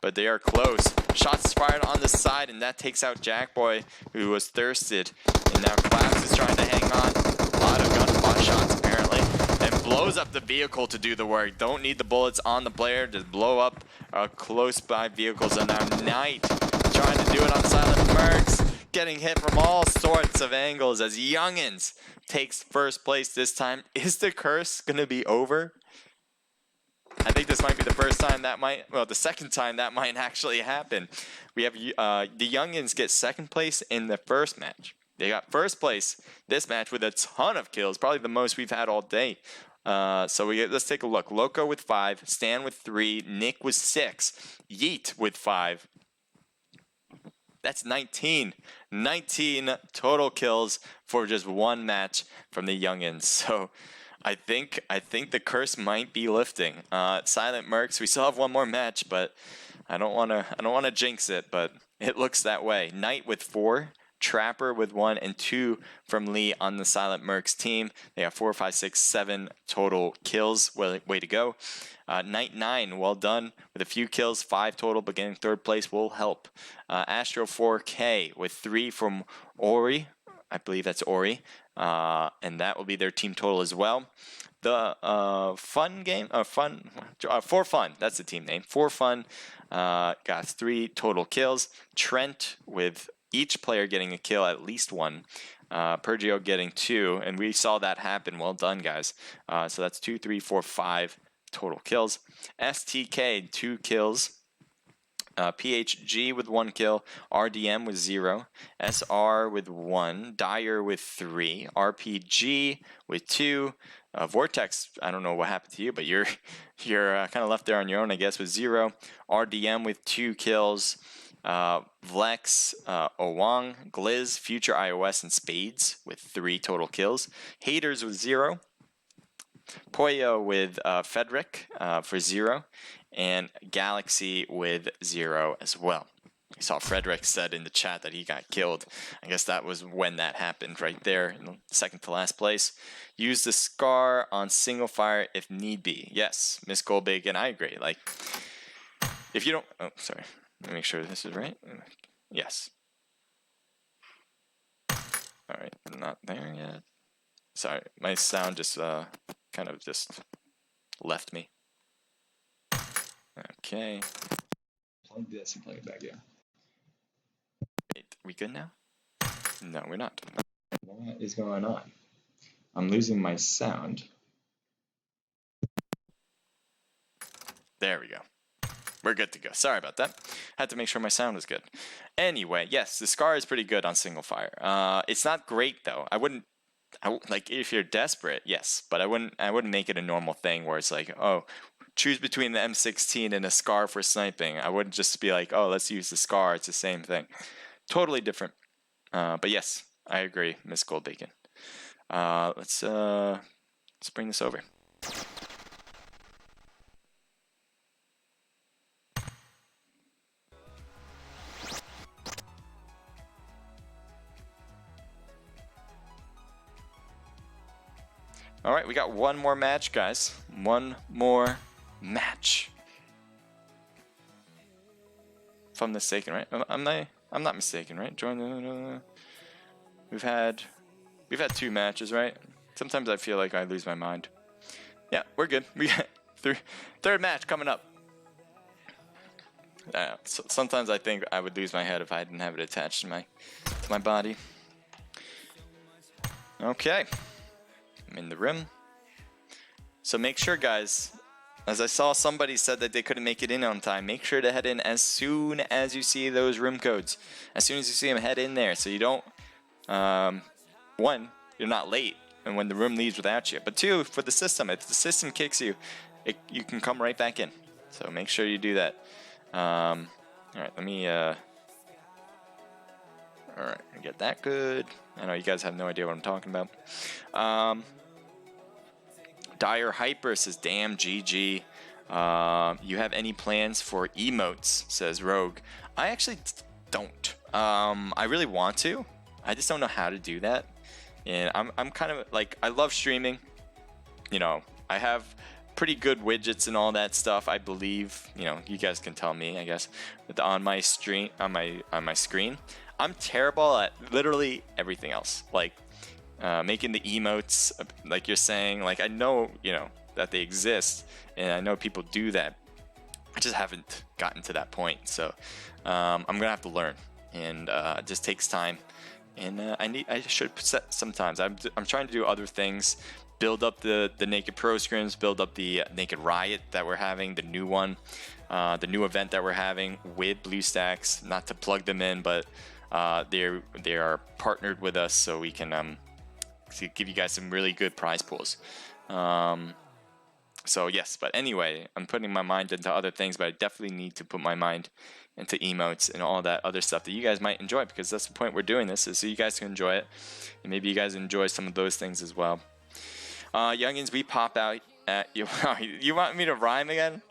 but they are close. Shots fired on the side, and that takes out Jackboy, who was thirsted. And now Collapse is trying to hang on. A lot of gunpowder shots, apparently, and blows up the vehicle to do the work. Don't need the bullets on the player. Just blow up close-by vehicles. And now Knight trying to do it on Silent Mercs, getting hit from all sorts of angles as Youngins takes 1st place this time. Is the curse going to be over? I think this might be the first time that might, well, the second time that might actually happen. We have the Youngins get 2nd place in the first match. They got 1st place this match with a ton of kills, probably the most we've had all day. So let's take a look. Loco with 5, Stan with 3, Nick with 6, Yeet with 5. That's 19 total kills for just 1 match from the Youngins. So I think the curse might be lifting. Silent Mercs, we still have 1 more match, but I don't want to jinx it, but it looks that way. Knight with 4, Trapper with 1, and 2 from Lee on the Silent Mercs team. They have 4, 5, 6, 7 total kills. Well, way to go. Night 9, well done with a few kills, 5 total, but getting 3rd place will help. Astro 4K with 3 from Ori. I believe that's Ori. And that will be their team total as well. The For Fun, that's the team name. For Fun got 3 total kills. Trent with each player getting a kill, at least one. Pergio getting 2, and we saw that happen. Well done, guys. So that's 2, 3, 4, 5 total kills. STK 2 kills. PHG with 1 kill, RDM with 0, SR with 1, Dyer with 3, RPG with 2, Vortex, I don't know what happened to you, but you're kind of left there on your own, I guess, with 0, RDM with 2 kills, Vlex, Owang, Gliz, Future iOS, and Spades with 3 total kills, Haters with 0, Poyo with Fedric for 0, and Galaxy with 0 as well. I saw Frederick said in the chat that he got killed. I guess that was when that happened right there in the second to last place. Use the Scar on single fire if need be. Yes, Miss Goldbacon, I agree. Like, if you don't... Oh, sorry. Let me make sure this is right. Yes. Alright, not there yet. Sorry, my sound just kind of just left me. Okay. Plug this and plug it back in. Wait, we good now? No, we're not. What is going on? I'm losing my sound. There we go. We're good to go. Sorry about that. Had to make sure my sound was good. Anyway, yes, the Scar is pretty good on single fire. It's not great though. Like if you're desperate, yes, but I wouldn't make it a normal thing where it's like, oh, choose between the M16 and a Scar for sniping. I wouldn't just be like, oh, let's use the Scar. It's the same thing. Totally different. But yes, I agree, Miss Goldbacon. Let's bring this over. All right, we got one more match, guys. One more match. If I'm mistaken, right? I'm not mistaken, right? Join the. We've had 2 matches, right? Sometimes I feel like I lose my mind. Yeah, we're good. We got third match coming up. So sometimes I think I would lose my head if I didn't have it attached to my body. Okay. I'm in the rim. So make sure, guys, as I saw somebody said that they couldn't make it in on time, make sure to head in as soon as you see those room codes. As soon as you see them, head in there so you don't, 1, you're not late and when the room leaves without you. But 2, for the system, if the system kicks you, you can come right back in. So make sure you do that. All right, let me, all right, get that good. I know you guys have no idea what I'm talking about. Dire Hyper says, damn, GG. You have any plans for emotes, says Rogue. I actually don't. I really want to. I just don't know how to do that. And I'm kind of like, I love streaming. You know, I have pretty good widgets and all that stuff, I believe. You know, you guys can tell me, I guess. But on my screen, I'm terrible at literally everything else. Like, making the emotes, like you're saying, like I know, you know, that they exist, and I know people do that. I just haven't gotten to that point, so I'm gonna have to learn, and it just takes time. And I should set some times. I'm trying to do other things, build up the Naked Pro Scrims, build up the Naked Riot that we're having, the new one, the new event that we're having with BlueStacks. Not to plug them in, but they are partnered with us, so we can to give you guys some really good prize pools. So yes, but anyway, I'm putting my mind into other things, but I definitely need to put my mind into emotes and all that other stuff that you guys might enjoy, because that's the point we're doing this, is so you guys can enjoy it, and maybe you guys enjoy some of those things as well. Youngins, we pop out at you. You want me to rhyme again?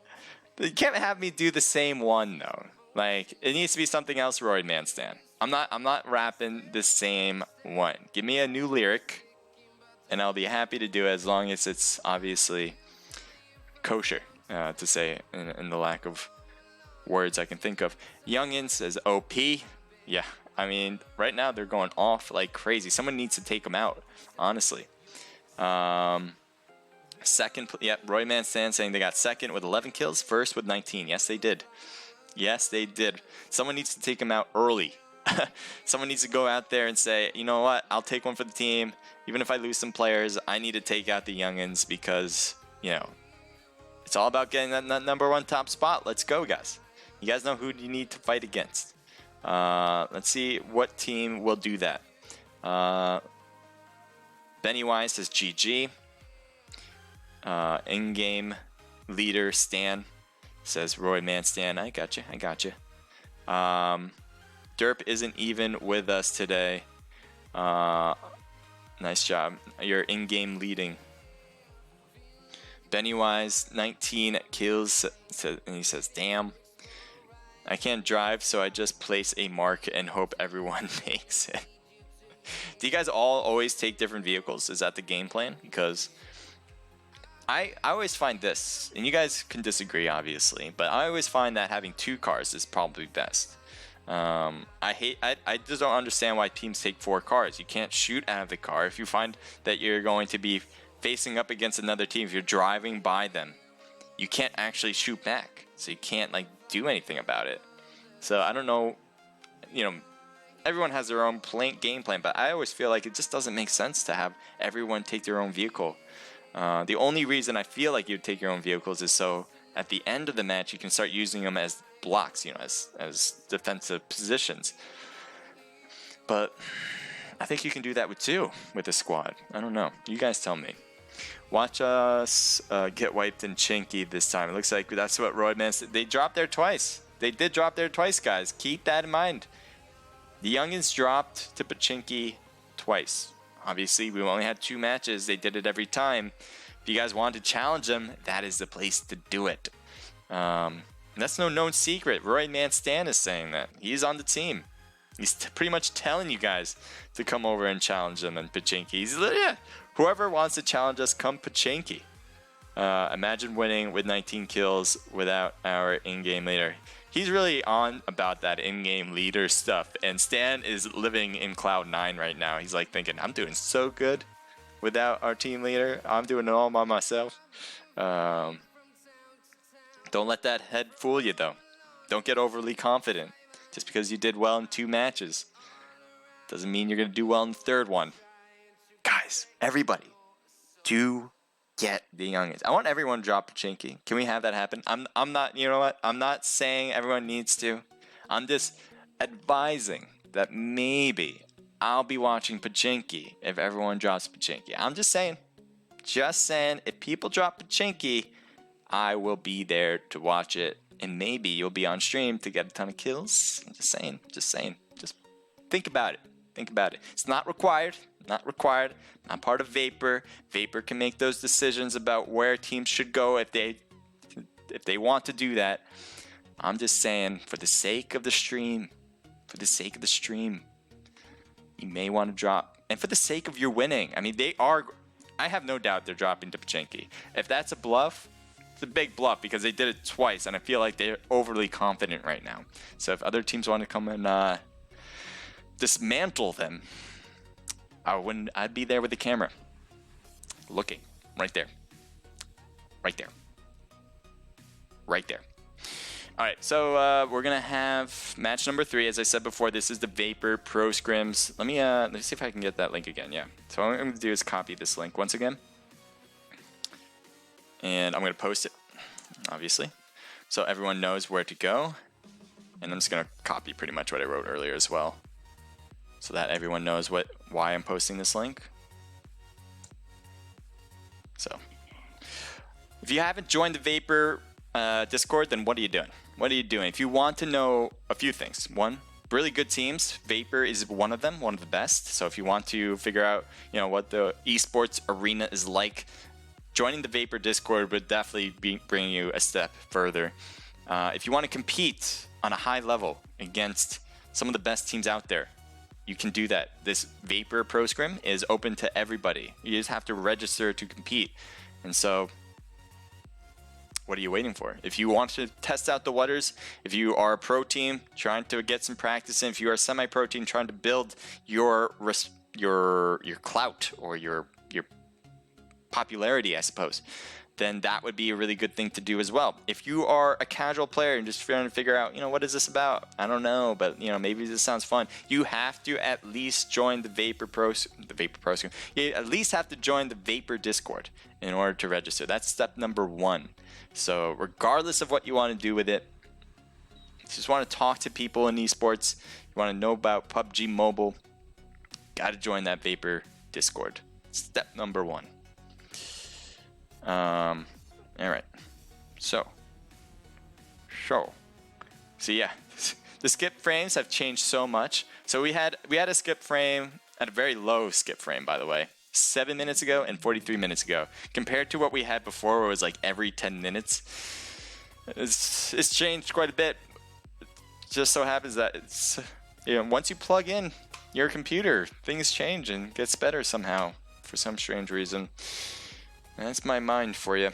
You can't have me do the same one though. Like, it needs to be something else, Roy Man Stan. I'm not rapping the same one. Give me a new lyric, and I'll be happy to do it, as long as it's obviously kosher, to say in the lack of words I can think of. Youngin says OP. Yeah, I mean, right now they're going off like crazy. Someone needs to take them out, honestly. Second, yeah, Roy Man Stan saying they got second with 11 kills, first with 19. Yes, they did. Yes, they did. Someone needs to take them out early. Someone needs to go out there and say, you know what, I'll take one for the team. Even if I lose some players, I need to take out the youngins because, you know, it's all about getting that #1 top spot. Let's go, guys. You guys know who you need to fight against. Let's see what team will do that. Benny Wise says GG. In-game leader Stan says Roy Man Stan. I got you. Derp isn't even with us today. Nice job. You're in-game leading. Bennywise, 19 kills, and he says, damn. I can't drive, so I just place a mark and hope everyone makes it. Do you guys all always take different vehicles? Is that the game plan? Because I always find this, and you guys can disagree, obviously, but I always find that having 2 cars is probably best. I just don't understand why teams take 4 cars. You can't shoot out of the car. If you find that you're going to be facing up against another team, if you're driving by them, you can't actually shoot back. So you can't like do anything about it. So I don't know, you know, everyone has their own game plan, but I always feel like it just doesn't make sense to have everyone take their own vehicle. The only reason I feel like you'd take your own vehicles is so at the end of the match you can start using them as blocks, you know, as defensive positions. But I think you can do that with 2 with a squad. I don't know. You guys tell me. Watch us get wiped in Chinky this time. It looks like that's what Roydman said. They dropped there twice. They did drop there twice, guys. Keep that in mind. The youngins dropped to Pachinki twice. Obviously, we only had 2 matches. They did it every time. If you guys want to challenge them, that is the place to do it. That's no known secret. Roy Man Stan is saying that. He's on the team. He's pretty much telling you guys to come over and challenge them in Pachinki. He's yeah, whoever wants to challenge us, come Pachinki. Imagine winning with 19 kills without our in-game leader. He's really on about that in-game leader stuff, and Stan is living in Cloud 9 right now. He's like thinking, I'm doing so good without our team leader. I'm doing it all by myself. Don't let that head fool you, though. Don't get overly confident. Just because you did well in 2 matches doesn't mean you're going to do well in the 3rd one. Guys, everybody, do get the youngins. I want everyone to drop Pachinki. Can we have that happen? I'm not, you know what? I'm not saying everyone needs to. I'm just advising that maybe I'll be watching Pachinki if everyone drops Pachinki. I'm just saying, if people drop Pachinki, I will be there to watch it, and maybe you'll be on stream to get a ton of kills. I'm just saying. Just think about it. It's not required. Not part of Vapor. Vapor can make those decisions about where teams should go if they want to do that. I'm just saying, for the sake of the stream, you may want to drop, and for the sake of your winning. I mean, I have no doubt they're dropping to Pachinki. If that's a bluff, it's a big bluff because they did it twice, and I feel like they're overly confident right now. So if other teams want to come and dismantle them, I'd be there with the camera, looking right there. All right, so we're gonna have match number 3. As I said before, this is the Vapor Pro Scrims. Let me see if I can get that link again. Yeah. So what I'm gonna do is copy this link once again, and I'm gonna post it, obviously, so everyone knows where to go. And I'm just gonna copy pretty much what I wrote earlier as well, so that everyone knows why I'm posting this link. So, if you haven't joined the Vapor Discord, then what are you doing? If you want to know a few things, 1, really good teams. Vapor is one of them, one of the best. So if you want to figure out, you know, what the esports arena is like, joining the Vapor Discord would definitely be bringing you a step further. If you want to compete on a high level against some of the best teams out there, you can do that. This Vapor Pro Scrim is open to everybody. You just have to register to compete. And so, what are you waiting for? If you want to test out the waters, if you are a pro team trying to get some practice in, if you are a semi-pro team trying to build your clout or your popularity, I suppose, then that would be a really good thing to do as well. If you are a casual player and just trying to figure out, what is this about? I don't know, but maybe this sounds fun. You have to at least join the Vapor Pro Scrim. You at least have to join the Vapor Discord in order to register. That's step number 1. So regardless of what you want to do with it, you just want to talk to people in esports, you want to know about PUBG Mobile, got to join that Vapor Discord. Step number 1. All right. So yeah, the skip frames have changed so much. So we had a skip frame at a very low skip frame, by the way, 7 minutes ago and 43 minutes ago, compared to what we had before, where it was like every 10 minutes. It's changed quite a bit. It just so happens that it's, once you plug in your computer, things change and gets better somehow for some strange reason. That's my mind for you.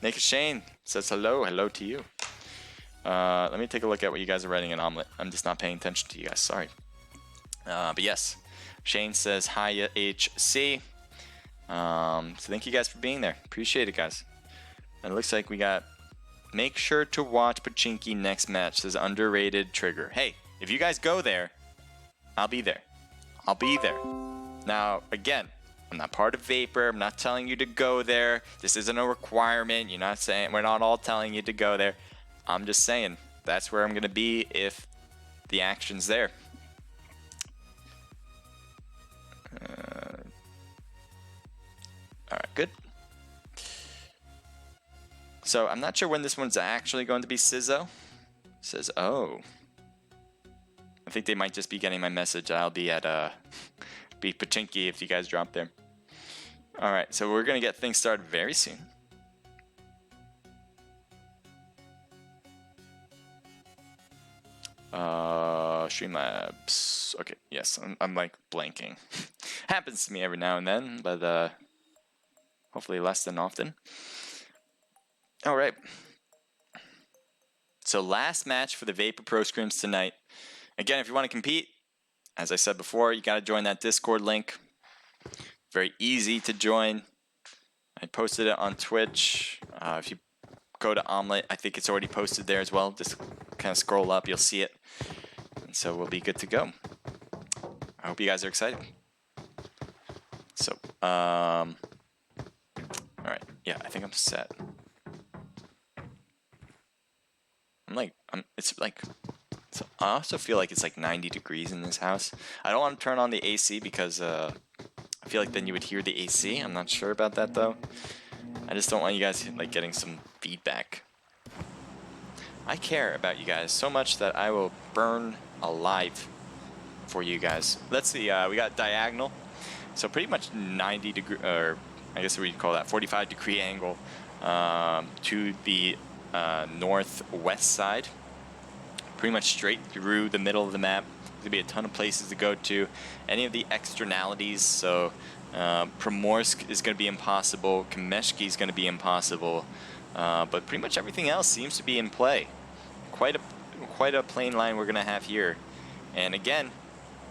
Naked Shane says hello to you. Let me take a look at what you guys are writing in Omlet. I'm just not paying attention to you guys, sorry. But yes, Shane says hi HC. So thank you guys for being there. Appreciate it, guys. And it looks like we got make sure to watch Pachinki next match, says underrated Trigger. Hey, if you guys go there, I'll be there. I'll be there. Now, again, I'm not part of Vapor. I'm not telling you to go there. This isn't a requirement. You're not saying, we're not all telling you to go there. I'm just saying that's where I'm going to be if the action's there. All right, good. So I'm not sure when this one's actually going to be Sizzo. Says, oh. I think they might just be getting my message. I'll be at be Pachinki if you guys drop there. All right, so we're gonna get things started very soon. Streamlabs. Okay, yes, I'm like blanking. Happens to me every now and then, but hopefully less than often. All right. So last match for the Vapor Pro Scrims tonight. Again, if you want to compete, as I said before, you got to join that Discord link. Very easy to join. I posted it on Twitch. If you go to Omlet, I think it's already posted there as well. Just kind of scroll up, you'll see it. And so we'll be good to go. I hope you guys are excited. So, all right. Yeah, I think I'm set. So I also feel like it's like 90 degrees in this house. I don't want to turn on the AC because I feel like then you would hear the AC. I'm not sure about that though. I just don't want you guys like getting some feedback. I care about you guys so much that I will burn alive for you guys. Let's see, we got diagonal. So pretty much 90 degree, or I guess we'd call that 45 degree angle to the northwest side. Pretty much straight through the middle of the map. There's gonna be a ton of places to go to. Any of the externalities, so Primorsk is gonna be impossible, Kameshki is gonna be impossible, but pretty much everything else seems to be in play. Quite a plain line we're gonna have here. And again,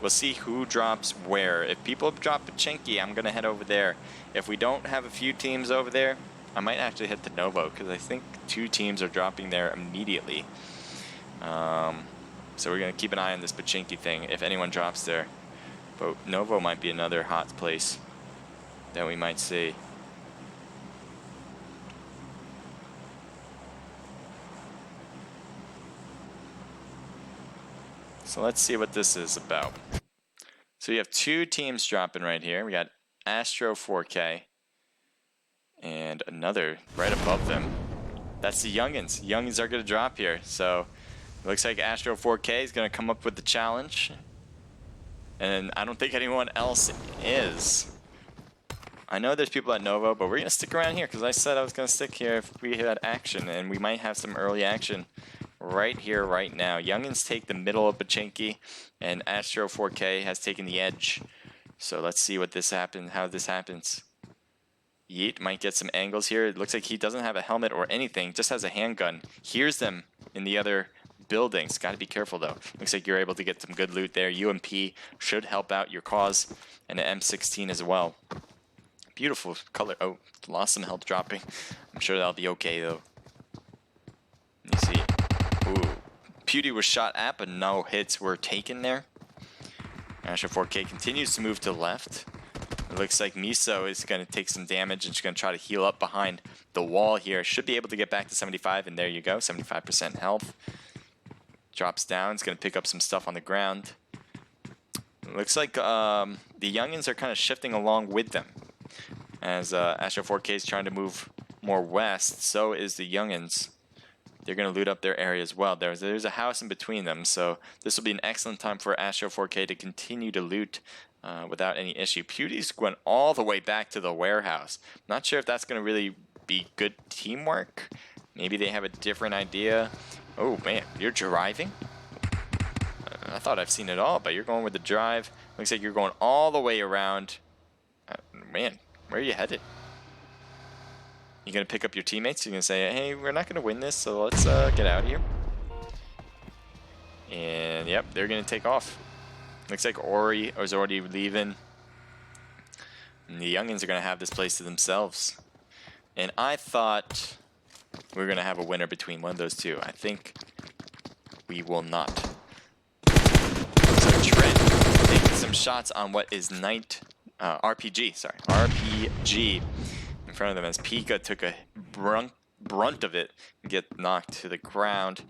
we'll see who drops where. If people drop Pachinki, I'm gonna head over there. If we don't have a few teams over there, I might actually head to Novo, because I think 2 teams are dropping there immediately. So we're going to keep an eye on this Pachinki thing if anyone drops there. But Novo might be another hot place that we might see. So let's see what this is about. So you have 2 teams dropping right here. We got Astro 4K and another right above them. That's the Youngins. Youngins are going to drop here. So it looks like Astro 4K is going to come up with the challenge. And I don't think anyone else is. I know there's people at Novo, but we're going to stick around here because I said I was going to stick here if we had action. And we might have some early action right here, right now. Youngins take the middle of Pachinki, and Astro 4K has taken the edge. So let's see what this happens, how this happens. Yeet might get some angles here. It looks like he doesn't have a helmet or anything, just has a handgun. Hears them in the other buildings. Got to be careful though. Looks like you're able to get some good loot there. UMP should help out your cause, and an M16 as well. Beautiful color. Oh, lost some health dropping. I'm sure that'll be okay though. You see. Ooh. Pewdie was shot at, but no hits were taken there. Asher 4K continues to move to the left. It looks like Miso is going to take some damage and she's going to try to heal up behind the wall here. Should be able to get back to 75, and there you go, 75% health. Drops down, it's going to pick up some stuff on the ground. It looks like the youngins are kind of shifting along with them. As Astro 4K is trying to move more west, so is the youngins. They're going to loot up their area as well. There's a house in between them, so this will be an excellent time for Astro 4K to continue to loot without any issue. Pewdie's went all the way back to the warehouse. Not sure if that's going to really be good teamwork. Maybe they have a different idea. Oh man, you're driving? I thought I've seen it all, but you're going with the drive. Looks like you're going all the way around. Man, where are you headed? You gonna pick up your teammates? You're gonna say, hey, we're not gonna win this, so let's get out of here. And yep, they're gonna take off. Looks like Ori is already leaving. And the youngins are gonna have this place to themselves. And I thought we were gonna have a winner between one of those two. I think we will not. So Trent taking some shots on what is RPG, sorry, RPG in front of them as Pika took a brunt of it and get knocked to the ground.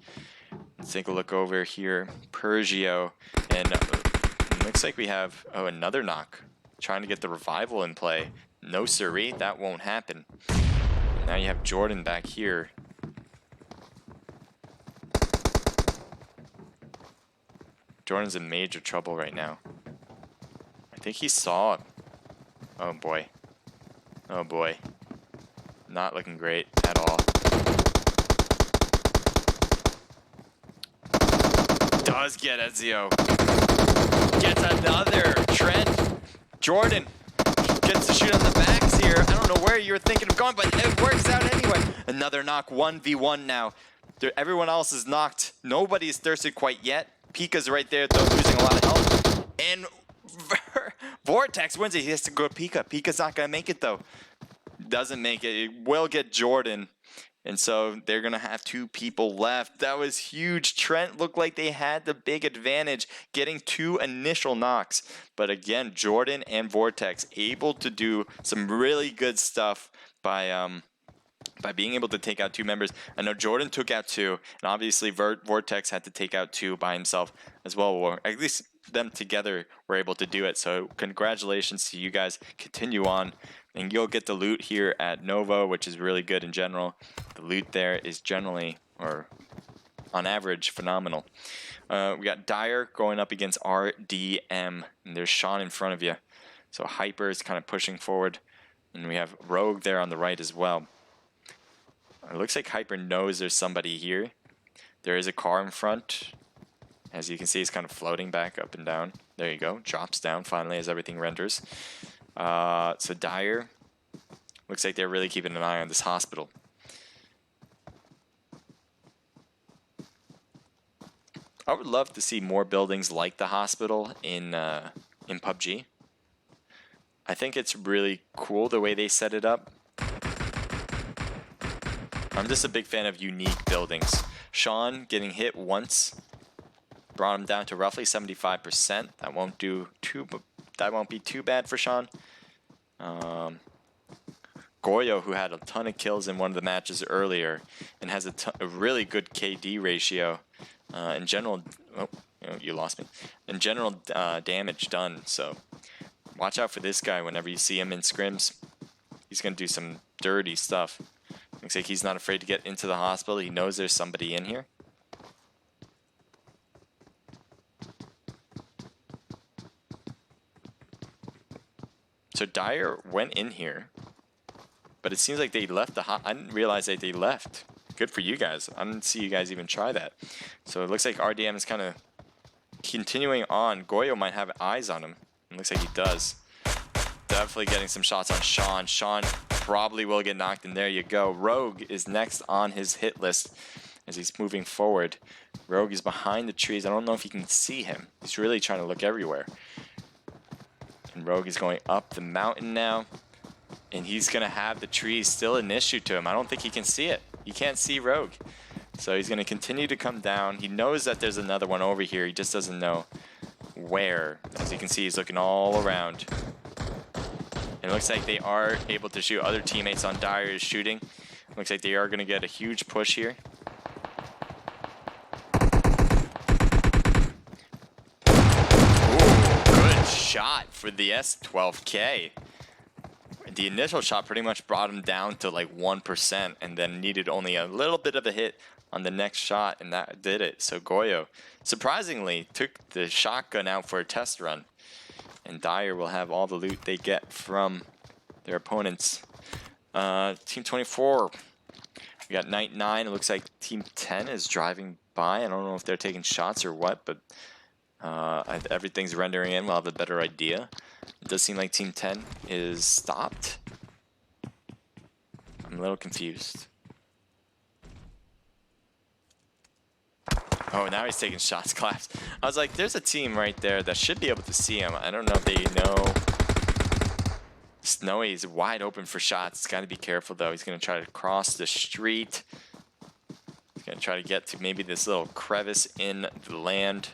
Let's take a look over here. Pergio, and it looks like we have another knock, trying to get the revival in play. No siree, that won't happen. And now you have Jordan back here. Jordan's in major trouble right now. I think he saw him. Oh boy. Oh boy. Not looking great at all. Does get Ezio. Gets another. Trent. Jordan gets to shoot on the backs here. I don't know where you were thinking of going, but it works out anyway. Another knock. 1v1 now. Everyone else is knocked. Nobody's thirsted quite yet. Pika's right there, though, losing a lot of health. And Vortex wins it. He has to go Pika. Pika's not going to make it, though. Doesn't make it. It will get Jordan. And so they're going to have two people left. That was huge. Trent looked like they had the big advantage, getting 2 initial knocks. But again, Jordan and Vortex able to do some really good stuff by being able to take out 2 members. I know Jordan took out 2, and obviously Vortex had to take out 2 by himself as well, or at least them together were able to do it. So congratulations to you guys. Continue on, and you'll get the loot here at Novo, which is really good in general. The loot there is generally, or on average, phenomenal. We got Dyer going up against RDM, and there's Sean in front of you. So Hyper is kind of pushing forward, and we have Rogue there on the right as well. It looks like Hyper knows there's somebody here. There is a car in front. As you can see, it's kind of floating back up and down. There you go. Drops down finally as everything renders. So Dyer, looks like they're really keeping an eye on this hospital. I would love to see more buildings like the hospital in PUBG. I think it's really cool the way they set it up. I'm just a big fan of unique buildings. Sean getting hit once brought him down to roughly 75%. That won't be too bad for Sean. Goyo, who had a ton of kills in one of the matches earlier and has a really good KD ratio. In general, you lost me. In general, damage done. So watch out for this guy whenever you see him in scrims. He's gonna do some dirty stuff. Looks like he's not afraid to get into the hospital. He knows there's somebody in here. So Dyer went in here, but it seems like they left the I didn't realize that they left. Good for you guys. I didn't see you guys even try that. So it looks like RDM is kind of continuing on. Goyo might have eyes on him. It looks like he does. Definitely getting some shots on Sean. Sean probably will get knocked, and there you go. Rogue is next on his hit list as he's moving forward. Rogue is behind the trees. I don't know if you can see him. He's really trying to look everywhere. And Rogue is going up the mountain now. And he's going to have the trees still an issue to him. I don't think he can see it. He can't see Rogue. So he's going to continue to come down. He knows that there's another one over here. He just doesn't know where. As you can see, he's looking all around. And it looks like they are able to shoot. Other teammates on Dyer is shooting. Looks like they are going to get a huge push here. Ooh, good shot for the S12K. The initial shot pretty much brought him down to like 1% and then needed only a little bit of a hit on the next shot, and that did it. So Goyo surprisingly took the shotgun out for a test run, and Dyer will have all the loot they get from their opponents. Team 24, we got Night 9. It looks like Team 10 is driving by. I don't know if they're taking shots or what, but everything's rendering in. We'll have a better idea. It does seem like Team 10 is stopped. I'm a little confused. Oh, now he's taking shots, Claps. I was like, there's a team right there that should be able to see him. I don't know if they know. Snowy is wide open for shots. He's got to be careful, though. He's going to try to cross the street. He's going to try to get to maybe this little crevice in the land.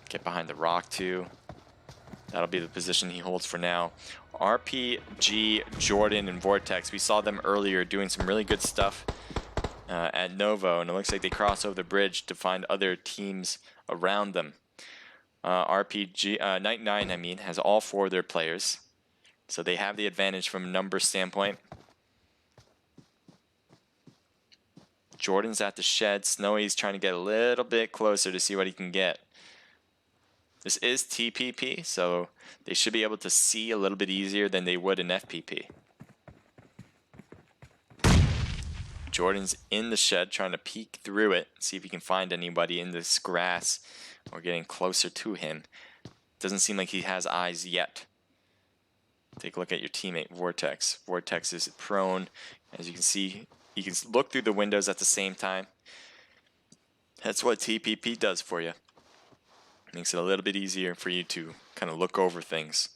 Get behind the rock, too. That'll be the position he holds for now. RPG, Jordan, and Vortex. We saw them earlier doing some really good stuff at Novo, and it looks like they cross over the bridge to find other teams around them. RPG, Night 9, I mean, has all 4 of their players, so they have the advantage from a number standpoint. Jordan's at the shed. Snowy's trying to get a little bit closer to see what he can get. This is TPP, so they should be able to see a little bit easier than they would in FPP. Jordan's in the shed trying to peek through it, see if he can find anybody in this grass or getting closer to him. Doesn't seem like he has eyes yet. Take a look at your teammate, Vortex. Vortex is prone. As you can see, you can look through the windows at the same time. That's what TPP does for you. Makes it a little bit easier for you to kind of look over things.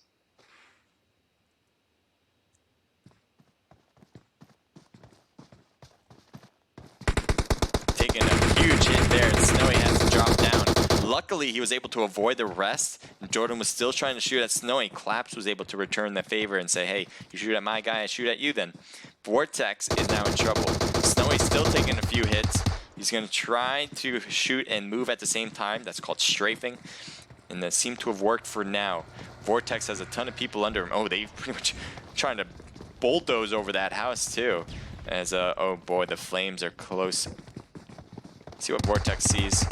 Taking a huge hit there, and Snowy has to drop down. Luckily, he was able to avoid the rest. Jordan was still trying to shoot at Snowy. Claps was able to return the favor and say, hey, you shoot at my guy, I shoot at you then. Vortex is now in trouble. Snowy's still taking a few hits. He's going to try to shoot and move at the same time. That's called strafing. And that seemed to have worked for now. Vortex has a ton of people under him. Oh, they pretty much trying to bulldoze over that house too. As, oh boy, the flames are close. Let's see what Vortex sees.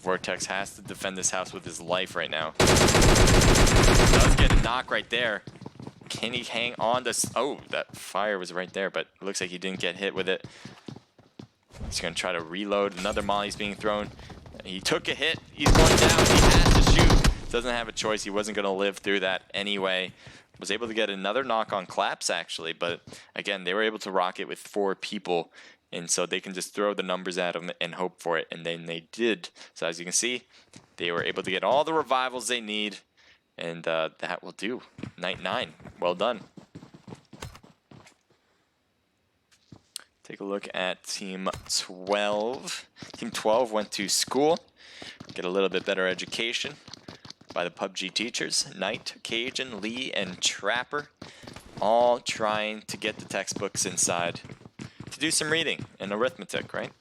Vortex has to defend this house with his life right now. Does get a knock right there. Can he hang on to... Oh, that fire was right there, but it looks like he didn't get hit with it. He's going to try to reload. Another molly's being thrown. He took a hit. He's going down. He has to shoot. Doesn't have a choice. He wasn't going to live through that anyway. Was able to get another knock on Claps, actually. But, again, they were able to rock it with 4 people. And so they can just throw the numbers at him and hope for it. And then they did. So as you can see, they were able to get all the revivals they need. And that will do. Night 9. Well done. Take a look at Team 12. Team 12 went to school. Get a little bit better education by the PUBG teachers. Knight, Cajun, Lee, and Trapper. All trying to get the textbooks inside. To do some reading and arithmetic, right?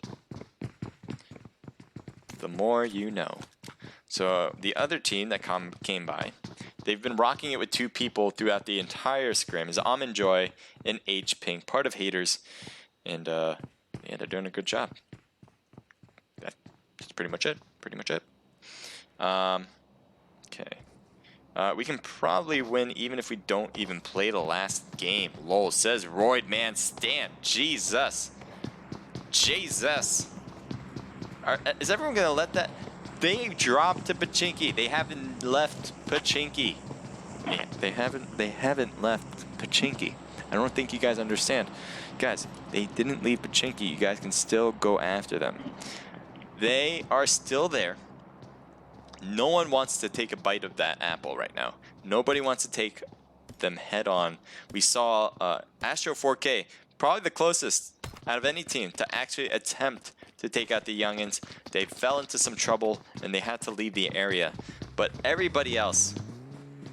The more you know. So the other team that came by, they've been rocking it with 2 people throughout the entire scrim. Is Almond Joy and H Pink, part of Haters, and yeah, they're doing a good job. That's pretty much it. Okay. We can probably win even if we don't even play the last game. Lol, says Royd Man Stan. Jesus. Is everyone gonna let that? They dropped to Pachinki. They haven't left Pachinki. Yeah, they haven't left Pachinki. I don't think you guys understand. Guys, they didn't leave Pachinki. You guys can still go after them. They are still there. no one wants to take a bite of that apple right now. Nobody wants to take them head on. We saw Astro 4K, probably the closest out of any team to actually attempt to take out the youngins. They fell into some trouble and they had to leave the area. But everybody else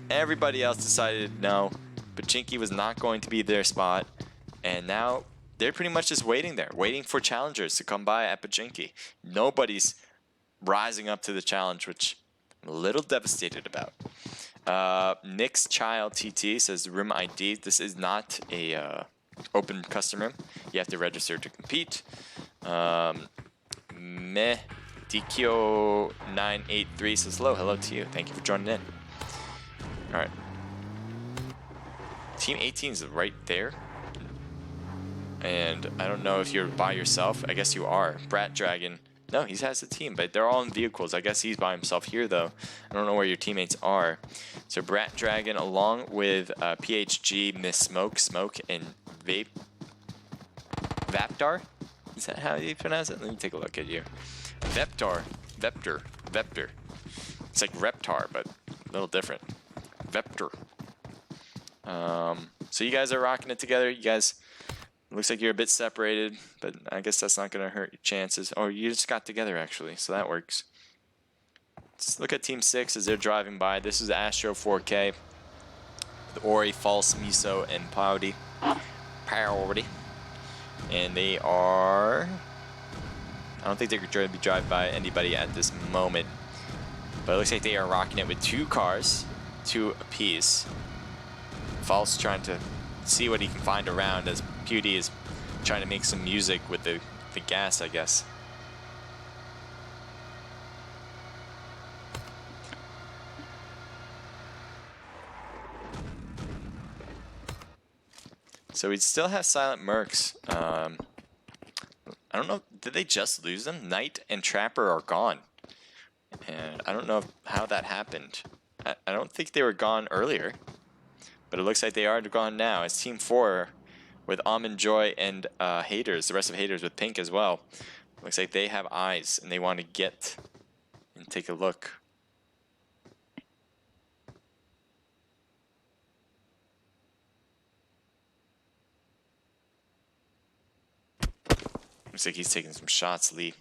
decided no, Pachinki was not going to be their spot. And now they're pretty much just waiting there, waiting for challengers to come by at Pachinki. Nobody's rising up to the challenge, which I'm a little devastated about. Nick's Child TT says room ID. This is not a open custom room. You have to register to compete. Meh Dikyo 983 says hello to you. Thank you for joining in. All right. Team 18 is right there. And I don't know if you're by yourself. I guess you are. Brat Dragon. No, he has a team, but they're all in vehicles. I guess he's by himself here, though. I don't know where your teammates are. So Brat Dragon, along with PHG, Miss Smoke, and Vaptar? Is that how you pronounce it? Let me take a look at you. Vector. It's like Reptar, but a little different. Vector. So you guys are rocking it together. You guys... Looks like you're a bit separated, but I guess that's not going to hurt your chances. Oh, you just got together, actually, so that works. Let's look at Team 6 as they're driving by. This is Astro 4K, with Ori, False, Miso, and Pouty. And they are... I don't think they're going to be driving by anybody at this moment. But it looks like they are rocking it with 2 cars, 2 apiece. False trying to see what he can find around as Pewdie is trying to make some music with the gas, I guess. So we still have Silent Mercs. I don't know, did they just lose them? Knight and Trapper are gone. And I don't know how that happened. I don't think they were gone earlier. But it looks like they are gone now. It's Team 4 with Almond Joy and Haters, the rest of Haters with Pink as well. Looks like they have eyes and they want to get and take a look. Looks like he's taking some shots, Lee.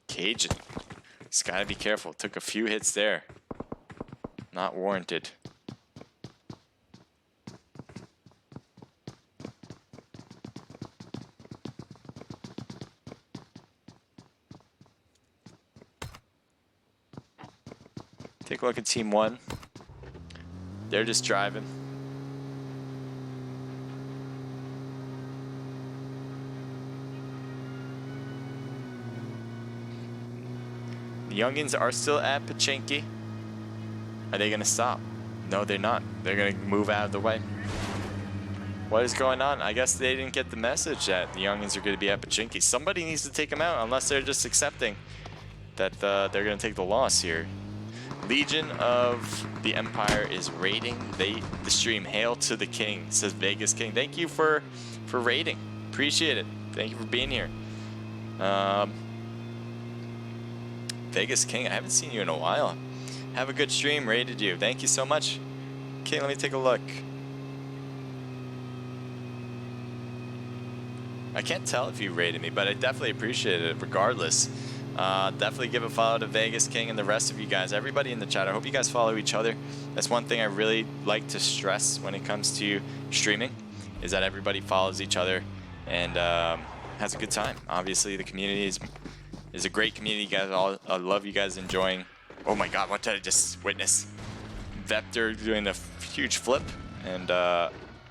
Cajun. Just gotta be careful. Took a few hits there. Not warranted. Take a look at Team 1. They're just driving. The youngins are still at Pachinki. Are they gonna stop? No, they're not. They're gonna move out of the way. What is going on? I guess they didn't get the message that the youngins are gonna be at Pachinki. Somebody needs to take them out, unless they're just accepting that they're gonna take the loss here. Legion of the Empire is raiding the stream. Hail to the King, says Vegas King. Thank you for raiding. Appreciate it. Thank you for being here. Vegas King, I haven't seen you in a while. Have a good stream, rated you. Thank you so much. Okay, let me take a look. I can't tell if you rated me, but I definitely appreciate it regardless. Definitely give a follow to Vegas King and the rest of you guys, everybody in the chat. I hope you guys follow each other. That's one thing I really like to stress when it comes to streaming, is that everybody follows each other and has a good time. Obviously, the community is a great community, guys. I love you guys enjoying. Oh my god, what did I just witness? Vector doing a huge flip, and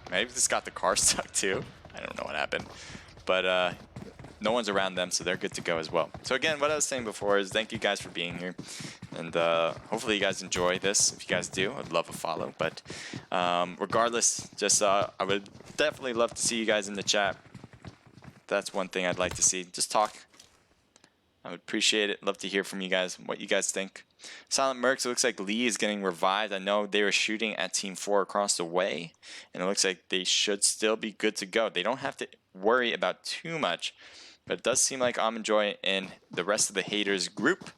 maybe just got the car stuck too. I don't know what happened, but no one's around them, so they're good to go as well. So again, what I was saying before is thank you guys for being here, and hopefully you guys enjoy this. If you guys do, I'd love a follow, but regardless, just I would definitely love to see you guys in the chat. That's one thing I'd like to see. Just talk. I would appreciate it. Love to hear from you guys, what you guys think. Silent Mercs, it looks like Lee is getting revived. I know they were shooting at Team 4 across the way, and it looks like they should still be good to go. They don't have to worry about too much, but it does seem like Joy and the rest of the haters group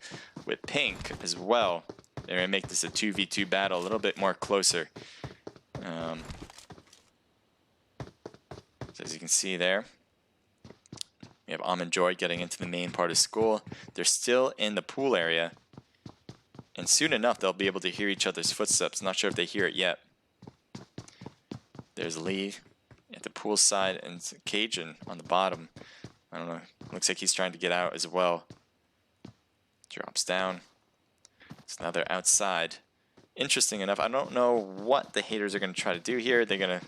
with Pink as well. They're going to make this a 2v2 battle a little bit more closer. So as you can see there, we have Joy getting into the main part of school. They're still in the pool area. And soon enough, they'll be able to hear each other's footsteps. Not sure if they hear it yet. There's Lee at the pool side and Cajun on the bottom. I don't know. Looks like he's trying to get out as well. Drops down. So now they're outside. Interesting enough, I don't know what the haters are going to try to do here. They're going to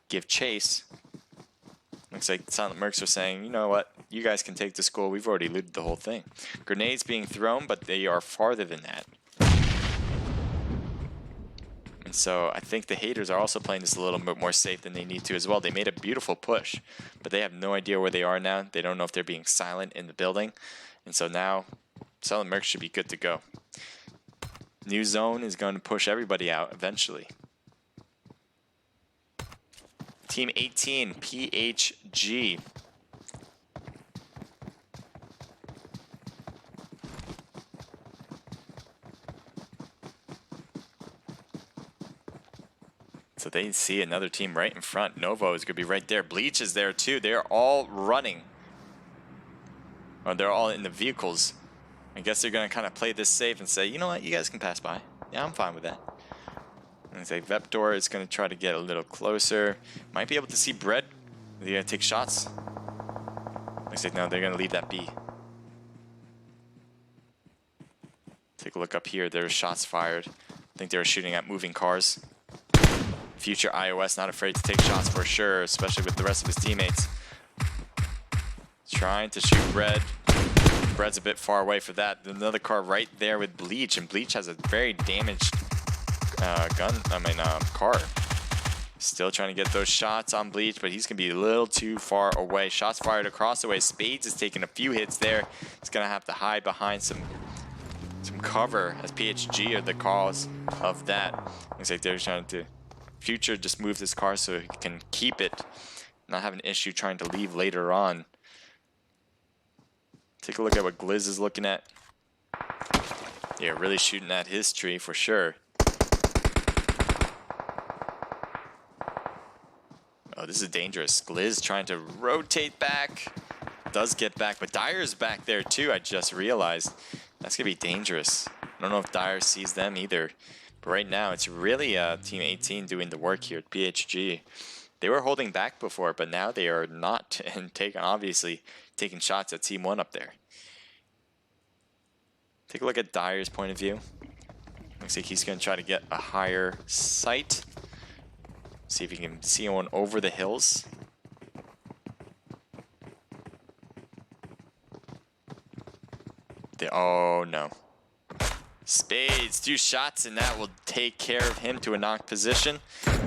give chase. Looks like Silent Mercs are saying, you know what, you guys can take the school. We've already looted the whole thing. Grenades being thrown, but they are farther than that. And so I think the haters are also playing this a little bit more safe than they need to as well. They made a beautiful push, but they have no idea where they are now. They don't know if they're being silent in the building. And so now Silent Mercs should be good to go. New zone is going to push everybody out eventually. Team 18, PHG. So they see another team right in front. Novo is going to be right there. Bleach is there too. They're all running. Or they're all in the vehicles. I guess they're going to kind of play this safe and say, you know what, you guys can pass by. Yeah, I'm fine with that. And say Veptor is going to try to get a little closer. Might be able to see Bread. They're going to take shots. Looks like no, they're going to leave that be. Take a look up here. There's shots fired. I think they were shooting at moving cars. Future iOS not afraid to take shots for sure, especially with the rest of his teammates. Trying to shoot Bread. Bread's a bit far away for that. Another car right there with Bleach, and Bleach has a very damaged car. Still trying to get those shots on Bleach, but he's going to be a little too far away. Shots fired across the way. Spades is taking a few hits there. He's going to have to hide behind some cover as PHG are the cause of that. Looks like they're trying to Future just move this car so he can keep it, not have an issue trying to leave later on. Take a look at what Glizz is looking at. Yeah, really shooting at his tree for sure. Oh, this is dangerous. Glizz trying to rotate back. Does get back, but Dyer's back there too, I just realized. That's going to be dangerous. I don't know if Dyer sees them either. But right now, it's really Team 18 doing the work here at PHG. They were holding back before, but now they are not, and obviously taking shots at Team 1 up there. Take a look at Dyer's point of view. Looks like he's going to try to get a higher sight. See if he can see one over the hills. Oh no. Spades, 2 shots, and that will take care of him to a knock position.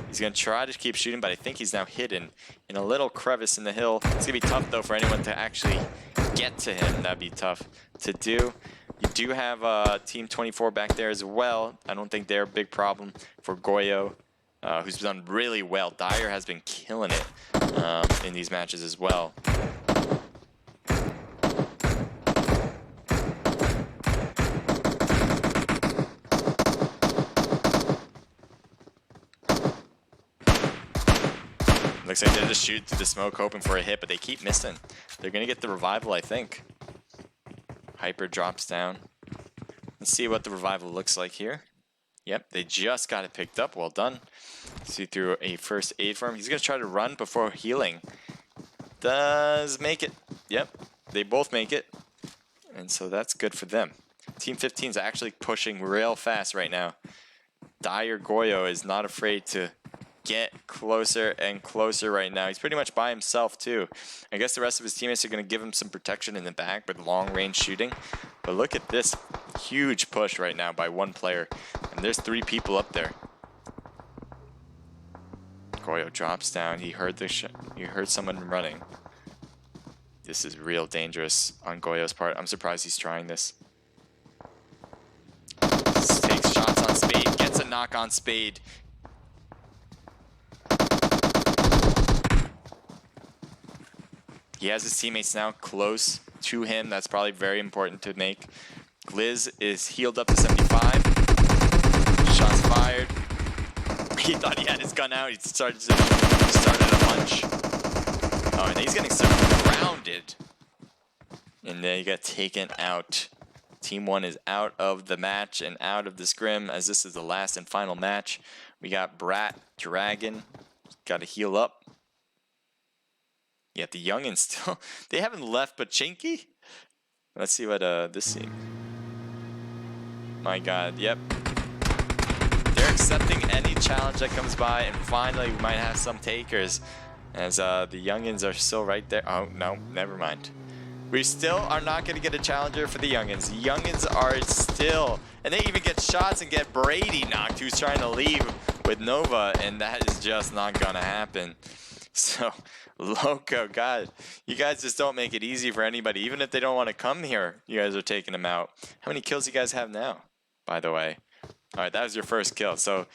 He's going to try to keep shooting, but I think he's now hidden in a little crevice in the hill. It's going to be tough, though, for anyone to actually get to him. That'd be tough to do. You do have Team 24 back there as well. I don't think they're a big problem for Goyo, who's done really well. Dyer has been killing it in these matches as well. Looks like they're just shooting through the smoke, hoping for a hit, but they keep missing. They're going to get the revival, I think. Hyper drops down. Let's see what the revival looks like here. Yep, they just got it picked up. Well done. See through a first aid for him. He's going to try to run before healing. Does make it. Yep, they both make it. And so that's good for them. Team 15 is actually pushing real fast right now. Dyer Goyo is not afraid to get closer and closer right now. He's pretty much by himself too. I guess the rest of his teammates are going to give him some protection in the back with long range shooting. But look at this huge push right now by one player. And there's 3 people up there. Goyo drops down. He heard someone running. This is real dangerous on Goyo's part. I'm surprised he's trying this. on Spade. Gets a knock on Spade. He has his teammates now close to him. That's probably very important to make. Gliz is healed up to 75. Shots fired. He thought he had his gun out. He started a punch. Oh, and he's getting surrounded. And then he got taken out. Team 1 is out of the match and out of the scrim, as this is the last and final match. We got Brat, Dragon. Got to heal up. Yet the youngins still, they haven't left Pachinki. Let's see what this team. My God, yep. They're accepting any challenge that comes by, and finally we might have some takers, as the youngins are still right there. Oh no, never mind. We still are not going to get a challenger for the youngins. The youngins are still, and they even get shots and get Brady knocked, who's trying to leave with Nova, and that is just not going to happen. So, Loco, God, you guys just don't make it easy for anybody. Even if they don't want to come here, you guys are taking them out. How many kills do you guys have now, by the way? All right, that was your first kill. So,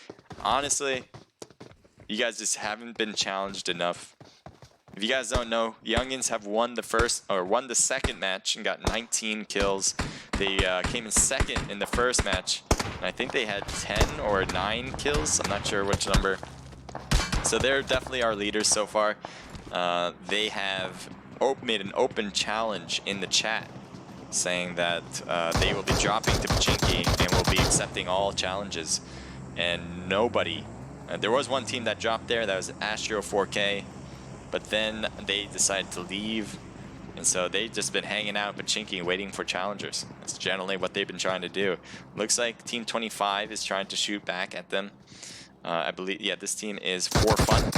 honestly, you guys just haven't been challenged enough. If you guys don't know, Youngins have won the second match and got 19 kills. They came in second in the first match, and I think they had 10 or 9 kills. I'm not sure which number. So they're definitely our leaders so far. They have made an open challenge in the chat, saying that they will be dropping to Pachinki and will be accepting all challenges. And nobody, there was one team that dropped there, that was Astro 4K. But then they decided to leave, and so they've just been hanging out at Pachinki waiting for challengers. That's generally what they've been trying to do. Looks like Team 25 is trying to shoot back at them. I believe, yeah, this team is For Fun.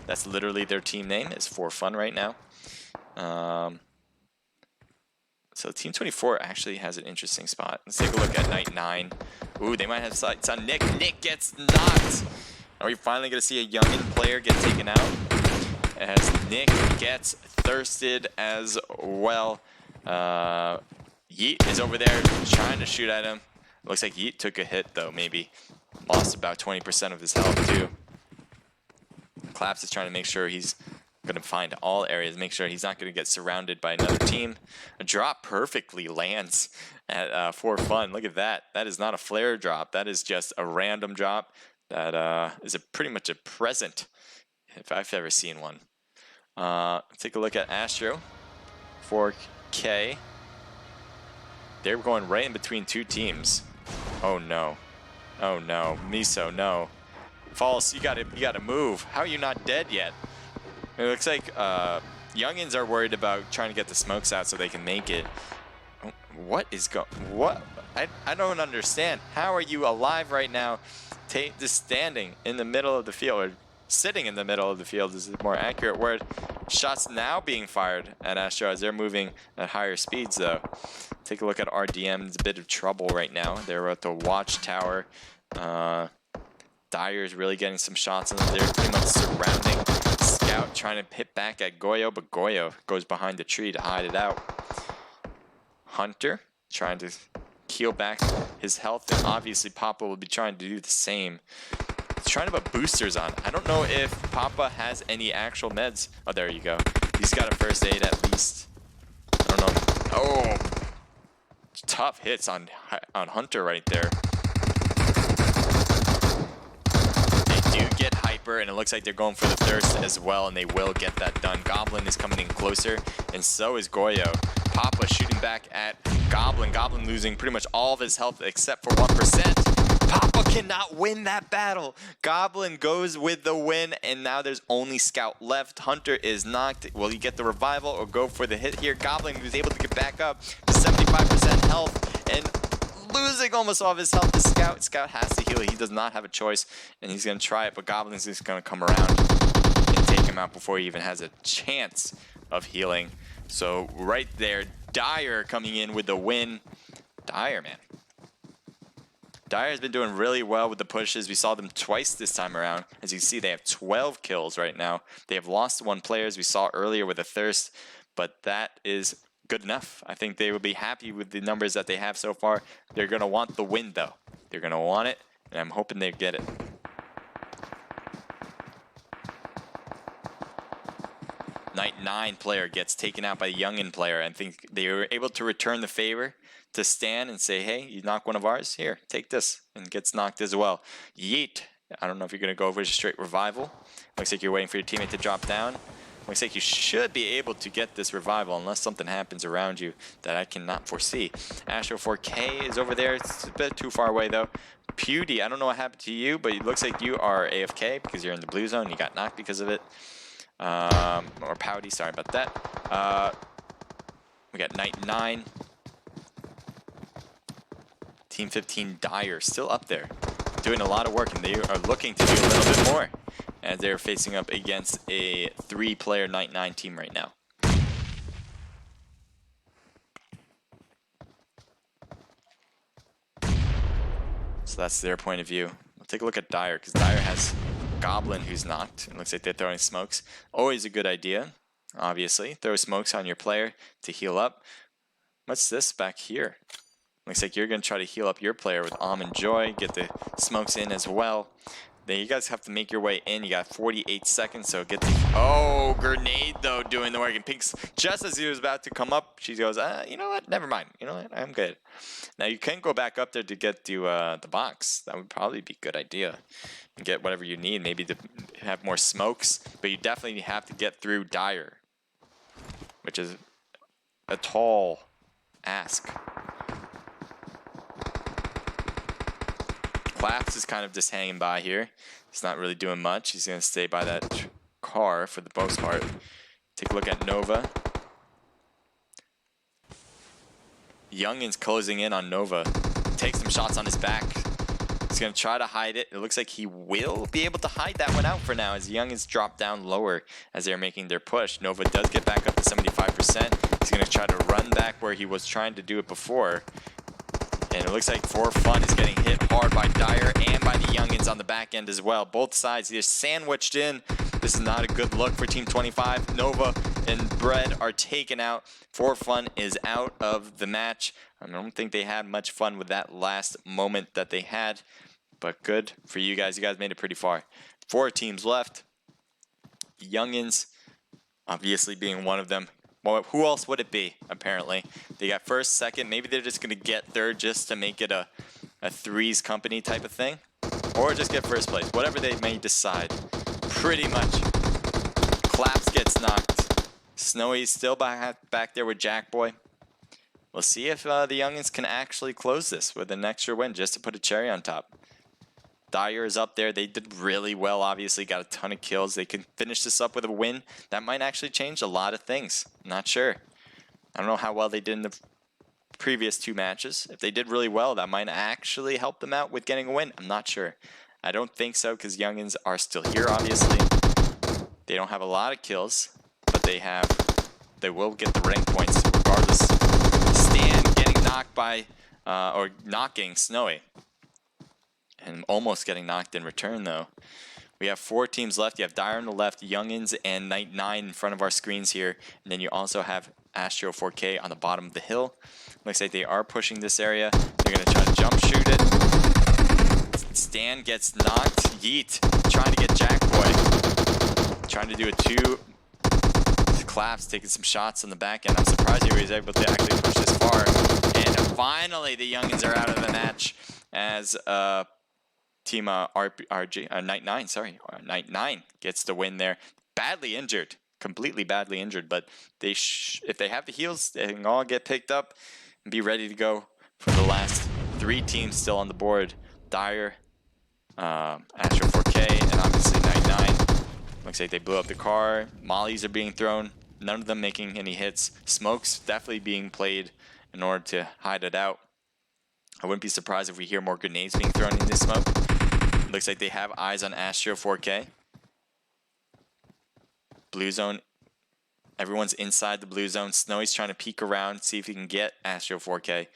That's literally their team name, is For Fun right now. So Team 24 actually has an interesting spot. Let's take a look at Night 9. Ooh, they might have sights on Nick. Nick gets knocked. Are we finally going to see a youngin player get taken out? As Nick gets thirsted as well. Yeet is over there trying to shoot at him. Looks like Yeet took a hit though, maybe. Lost about 20% of his health too. Claps is trying to make sure he's going to find all areas, make sure he's not going to get surrounded by another team. A drop perfectly lands at For Fun. Look at that. That is not a flare drop. That is just a random drop. That is pretty much a present, if I've ever seen one. Take a look at Astro 4K. They're going right in between two teams. Oh no. Oh no. Miso, no. False, you gotta move. How are you not dead yet? It looks like youngins are worried about trying to get the smokes out so they can make it. What is what? I don't understand. How are you alive right now? Just standing in the middle of the field, or sitting in the middle of the field is a more accurate word. Shots now being fired at Astro as they're moving at higher speeds though. Take a look at RDM. It's a bit of trouble right now. They're at the watchtower. Dyer is really getting some shots on them. They're pretty much surrounding Scout, trying to hit back at Goyo, but Goyo goes behind the tree to hide it out. Hunter trying to heal back his health, and obviously Papa will be trying to do the same. He's trying to put boosters on. I don't know if Papa has any actual meds. Oh, there you go. He's got a first aid at least. I don't know. Oh, tough hits on Hunter right there. They do get hyper, and it looks like they're going for the thirst as well, and they will get that done. Goblin is coming in closer, and so is Goyo. Papa shooting back at Goblin. Goblin losing pretty much all of his health except for 1%. Papa cannot win that battle. Goblin goes with the win, and now there's only Scout left. Hunter is knocked. Will he get the revival or go for the hit here? Goblin was able to get back up to 75% health and losing almost all of his health to Scout. Scout has to heal. He does not have a choice, and he's going to try it, but Goblin's just going to come around and take him out before he even has a chance of healing. So right there, Dyer coming in with the win. Dyer, man. Dyer's been doing really well with the pushes. We saw them twice this time around. As you see, they have 12 kills right now. They have lost one player, as we saw earlier with the thirst, but that is good enough. I think they will be happy with the numbers that they have so far. They're going to want the win, though. They're going to want it, And I'm hoping they get it. Night 9 player gets taken out by the Youngin player. I think they were able to return the favor to Stan and say, hey, you knock one of ours? Here, take this. And gets knocked as well. Yeet. I don't know if you're going to go over a straight revival. Looks like you're waiting for your teammate to drop down. Looks like you should be able to get this revival unless something happens around you that I cannot foresee. Astro 4K is over there. It's a bit too far away though. Pewdie, I don't know what happened to you, but it looks like you are AFK because you're in the blue zone. You got knocked because of it. Or Pouty, sorry about that. We got Night 9. Team 15 Dire still up there, doing a lot of work, and they are looking to do a little bit more as they're facing up against a 3-player Night 9 team right now. So that's their point of view. We'll take a look at Dire, because Dire has Goblin who's knocked. It looks like they're throwing smokes. Always a good idea, obviously. Throw smokes on your player to heal up. What's this back here? Looks like you're going to try to heal up your player with and Joy. Get the smokes in as well. Then you guys have to make your way in. You got 48 seconds, so get the... Oh, grenade, though, doing the work. And Pink's, just as he was about to come up, she goes, you know what? Never mind. You know what? I'm good. Now, you can go back up there to get to the box. That would probably be a good idea. And get whatever you need, maybe to have more smokes. But you definitely have to get through Dire, which is a tall ask. Claps is kind of just hanging by here. He's not really doing much. He's going to stay by that car for the most part. Take a look at Nova. Youngin's closing in on Nova. Takes some shots on his back. He's going to try to hide it. It looks like he will be able to hide that one out for now as Youngin's drop down lower as they're making their push. Nova does get back up to 75%. He's going to try to run back where he was trying to do it before. And it looks like For Fun is getting hit hard by Dire and by the Youngins on the back end as well. Both sides, they're sandwiched in. This is not a good look for Team 25. Nova and Bread are taken out. For Fun is out of the match. I don't think they had much fun with that last moment that they had. But good for you guys. You guys made it pretty far. 4 teams left. The Youngins, obviously being one of them. Well, who else would it be, apparently? They got first, second. Maybe they're just going to get third just to make it a Three's Company type of thing. Or just get first place. Whatever they may decide. Pretty much. Claps gets knocked. Snowy's still back there with Jackboy. We'll see if the Youngins can actually close this with an extra win just to put a cherry on top. Dire is up there. They did really well, obviously. Got a ton of kills. They can finish this up with a win. That might actually change a lot of things. Not sure. I don't know how well they did in the previous 2 matches. If they did really well, that might actually help them out with getting a win. I'm not sure. I don't think so because Youngins are still here, obviously. They don't have a lot of kills, but they will get the rank points regardless. Stan getting knocked by, or knocking Snowy. And almost getting knocked in return, though. We have 4 teams left. You have Dire on the left, Youngins, and Night 9 in front of our screens here. And then you also have Astro 4K on the bottom of the hill. Looks like they are pushing this area. They're going to try to jump shoot it. Stan gets knocked. Yeet. Trying to get Jackboy. Trying to do a 2. Claps, taking some shots on the back end. I'm surprised he was able to actually push this far. And finally, the Youngins are out of the match as... Team Night 9, sorry. Night 9 gets the win there. Badly injured. Completely badly injured. But if they have the heals, they can all get picked up and be ready to go for the last 3 teams still on the board. Dire, Astro 4K, and obviously Night 9. Looks like they blew up the car. Mollies are being thrown. None of them making any hits. Smoke's definitely being played in order to hide it out. I wouldn't be surprised if we hear more grenades being thrown in this smoke. Looks like they have eyes on Astro 4K. Blue zone. Everyone's inside the blue zone. Snowy's trying to peek around, see if he can get Astro 4K.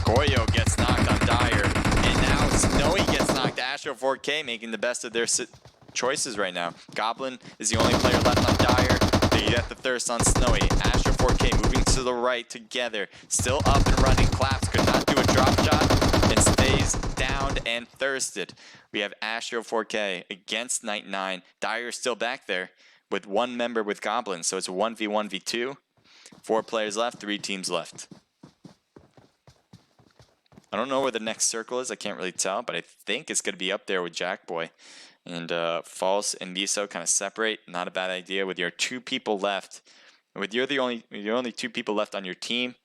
Goyo gets knocked on Dire. And now Snowy gets knocked. Astro 4K making the best of their choices right now. Goblin is the only player left on Dire. They get the thirst on Snowy. Astro 4K moving to the right together. Still up and running. Claps could not do a drop shot and stays downed and thirsted. We have Astro 4K against Night 9. Dyer's still back there with one member with Goblins. So it's a 1v1v2. 4 players left, 3 teams left. I don't know where the next circle is. I can't really tell, but I think it's going to be up there with Jackboy. And False and Miso kind of separate. Not a bad idea with your 2 people left. With you're only 2 people left on your team,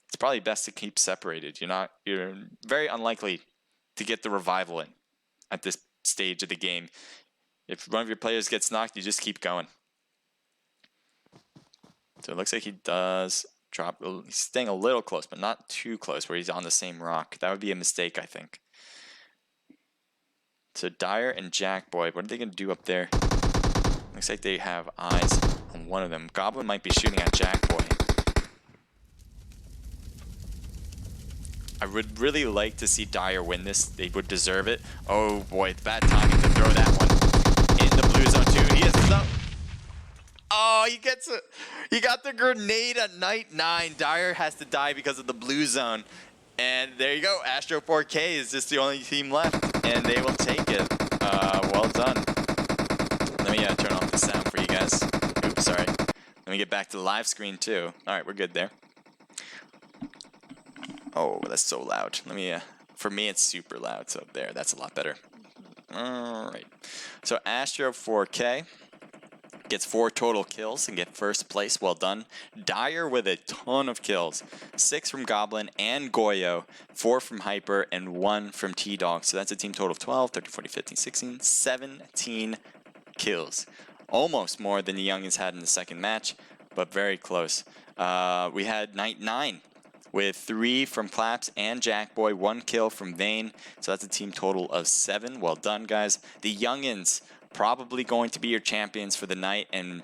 it's probably best to keep separated. You're very unlikely to get the revival in at this stage of the game. If one of your players gets knocked, you just keep going. So it looks like he does drop. He's staying a little close, but not too close where he's on the same rock. That would be a mistake, I think. So Dyer and Jackboy, what are they going to do up there? Looks like they have eyes on one of them. Goblin might be shooting at Jackboy. I would really like to see Dyer win this. They would deserve it. Oh boy, bad timing to throw that one. In the blue zone too. He has his own. Oh, he gets it. He got the grenade at Night 9. Dyer has to die because of the blue zone. And there you go. Astro 4K is just the only team left. And they will take it. Well done. Let me turn off the sound for you guys. Oops, sorry. Let me get back to the live screen too. All right, we're good there. Oh, that's so loud. Let me. For me, it's super loud. So there, that's a lot better. All right. So Astro 4K gets 4 total kills and get first place. Well done. Dyer with a ton of kills. 6 from Goblin and Goyo, 4 from Hyper, and 1 from T-Dog. So that's a team total of 12, 13, 14, 15, 16, 17 kills. Almost more than the Youngins had in the second match, but very close. We had Night 9 with 3 from Claps and Jackboy, 1 kill from Vane. So that's a team total of 7. Well done, guys. The Youngins probably going to be your champions for the night and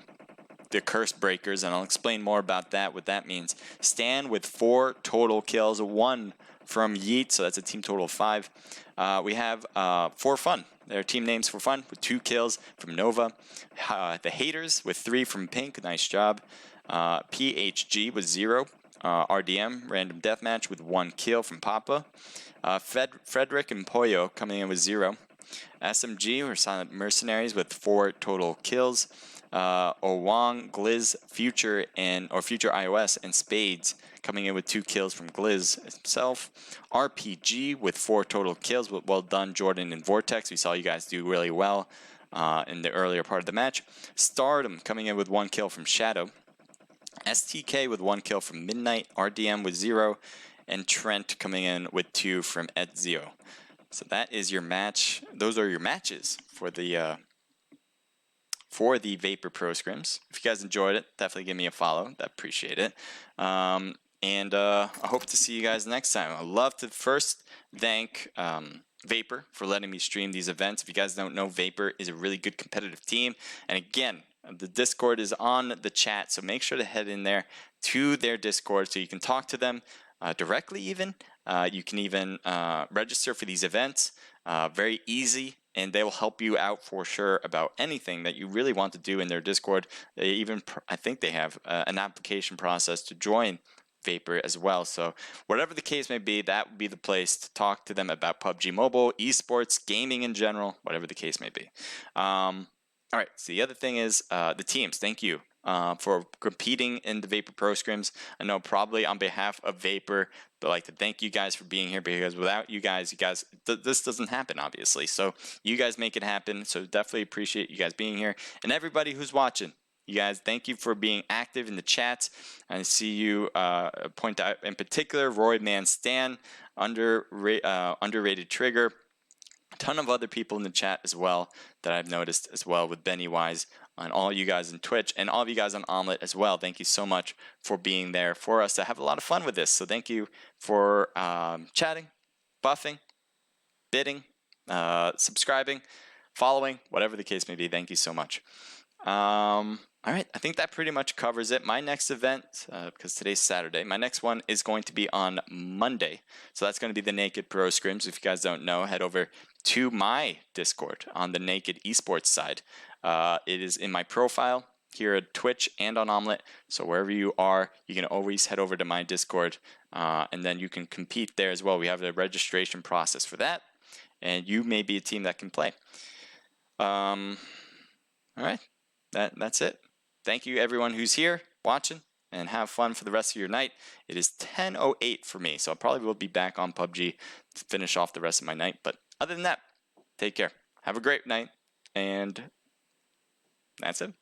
the curse breakers, and I'll explain more about that, what that means. Stan with 4 total kills, 1 from Yeet, so that's a team total of 5. We have For Fun, their team names For Fun, with 2 kills from Nova. The Haters with 3 from Pink, nice job. PHG with 0. RDM, Random Deathmatch, with 1 kill from Papa. Frederick and Poyo coming in with 0. SMG, or Silent Mercenaries, with 4 total kills. Owang, Gliz, Future iOS, and Spades coming in with 2 kills from Gliz himself. RPG with 4 total kills. Well done, Jordan and Vortex. We saw you guys do really well in the earlier part of the match. Stardom coming in with 1 kill from Shadow. STK with 1 kill from Midnight. RDM with 0. And Trent coming in with 2 from Ezio. So that is your match. Those are your matches for the Vapor Pro Scrims. If you guys enjoyed it, definitely give me a follow. I appreciate it. And I hope to see you guys next time. I'd love to first thank Vapor for letting me stream these events. If you guys don't know, Vapor is a really good competitive team. And again, the Discord is on the chat, so make sure to head in there to their Discord so you can talk to them directly even. You can even register for these events. Very easy, and they will help you out for sure about anything that you really want to do in their Discord. They even, I think they have an application process to join Vapor as well. So whatever the case may be, that would be the place to talk to them about PUBG Mobile, esports, gaming in general, whatever the case may be. All right, so the other thing is the teams. Thank you for competing in the Vapor Pro Scrims. I know probably on behalf of Vapor, but I'd like to thank you guys for being here, because without you guys, this doesn't happen, obviously. So you guys make it happen. So definitely appreciate you guys being here. And everybody who's watching, you guys, thank you for being active in the chats. I see you point out in particular, Roy Man Stan, underrated Trigger. A ton of other people in the chat as well that I've noticed as well, with Benny Wise, and all you guys on Twitch, and all of you guys on Omlet as well. Thank you so much for being there for us to have a lot of fun with this. So thank you for chatting, buffing, bidding, subscribing, following, whatever the case may be. Thank you so much. All right, I think that pretty much covers it. My next event, because today's Saturday, my next one is going to be on Monday. So that's going to be the Naked Pro Scrims. If you guys don't know, head over to my Discord on the Naked Esports side. It is in my profile. here at Twitch and on Omlet. So wherever you are, you can always head over to my Discord, and then you can compete there as well. We have the registration process for that, and you may be a team that can play. All right, that's it. Thank you everyone who's here watching, and have fun for the rest of your night. It is 10:08 for me, so I probably will be back on PUBG to finish off the rest of my night. But other than that, take care. Have a great night, and that's it.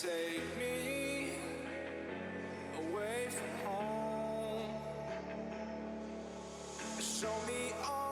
Take me away from home. Show me all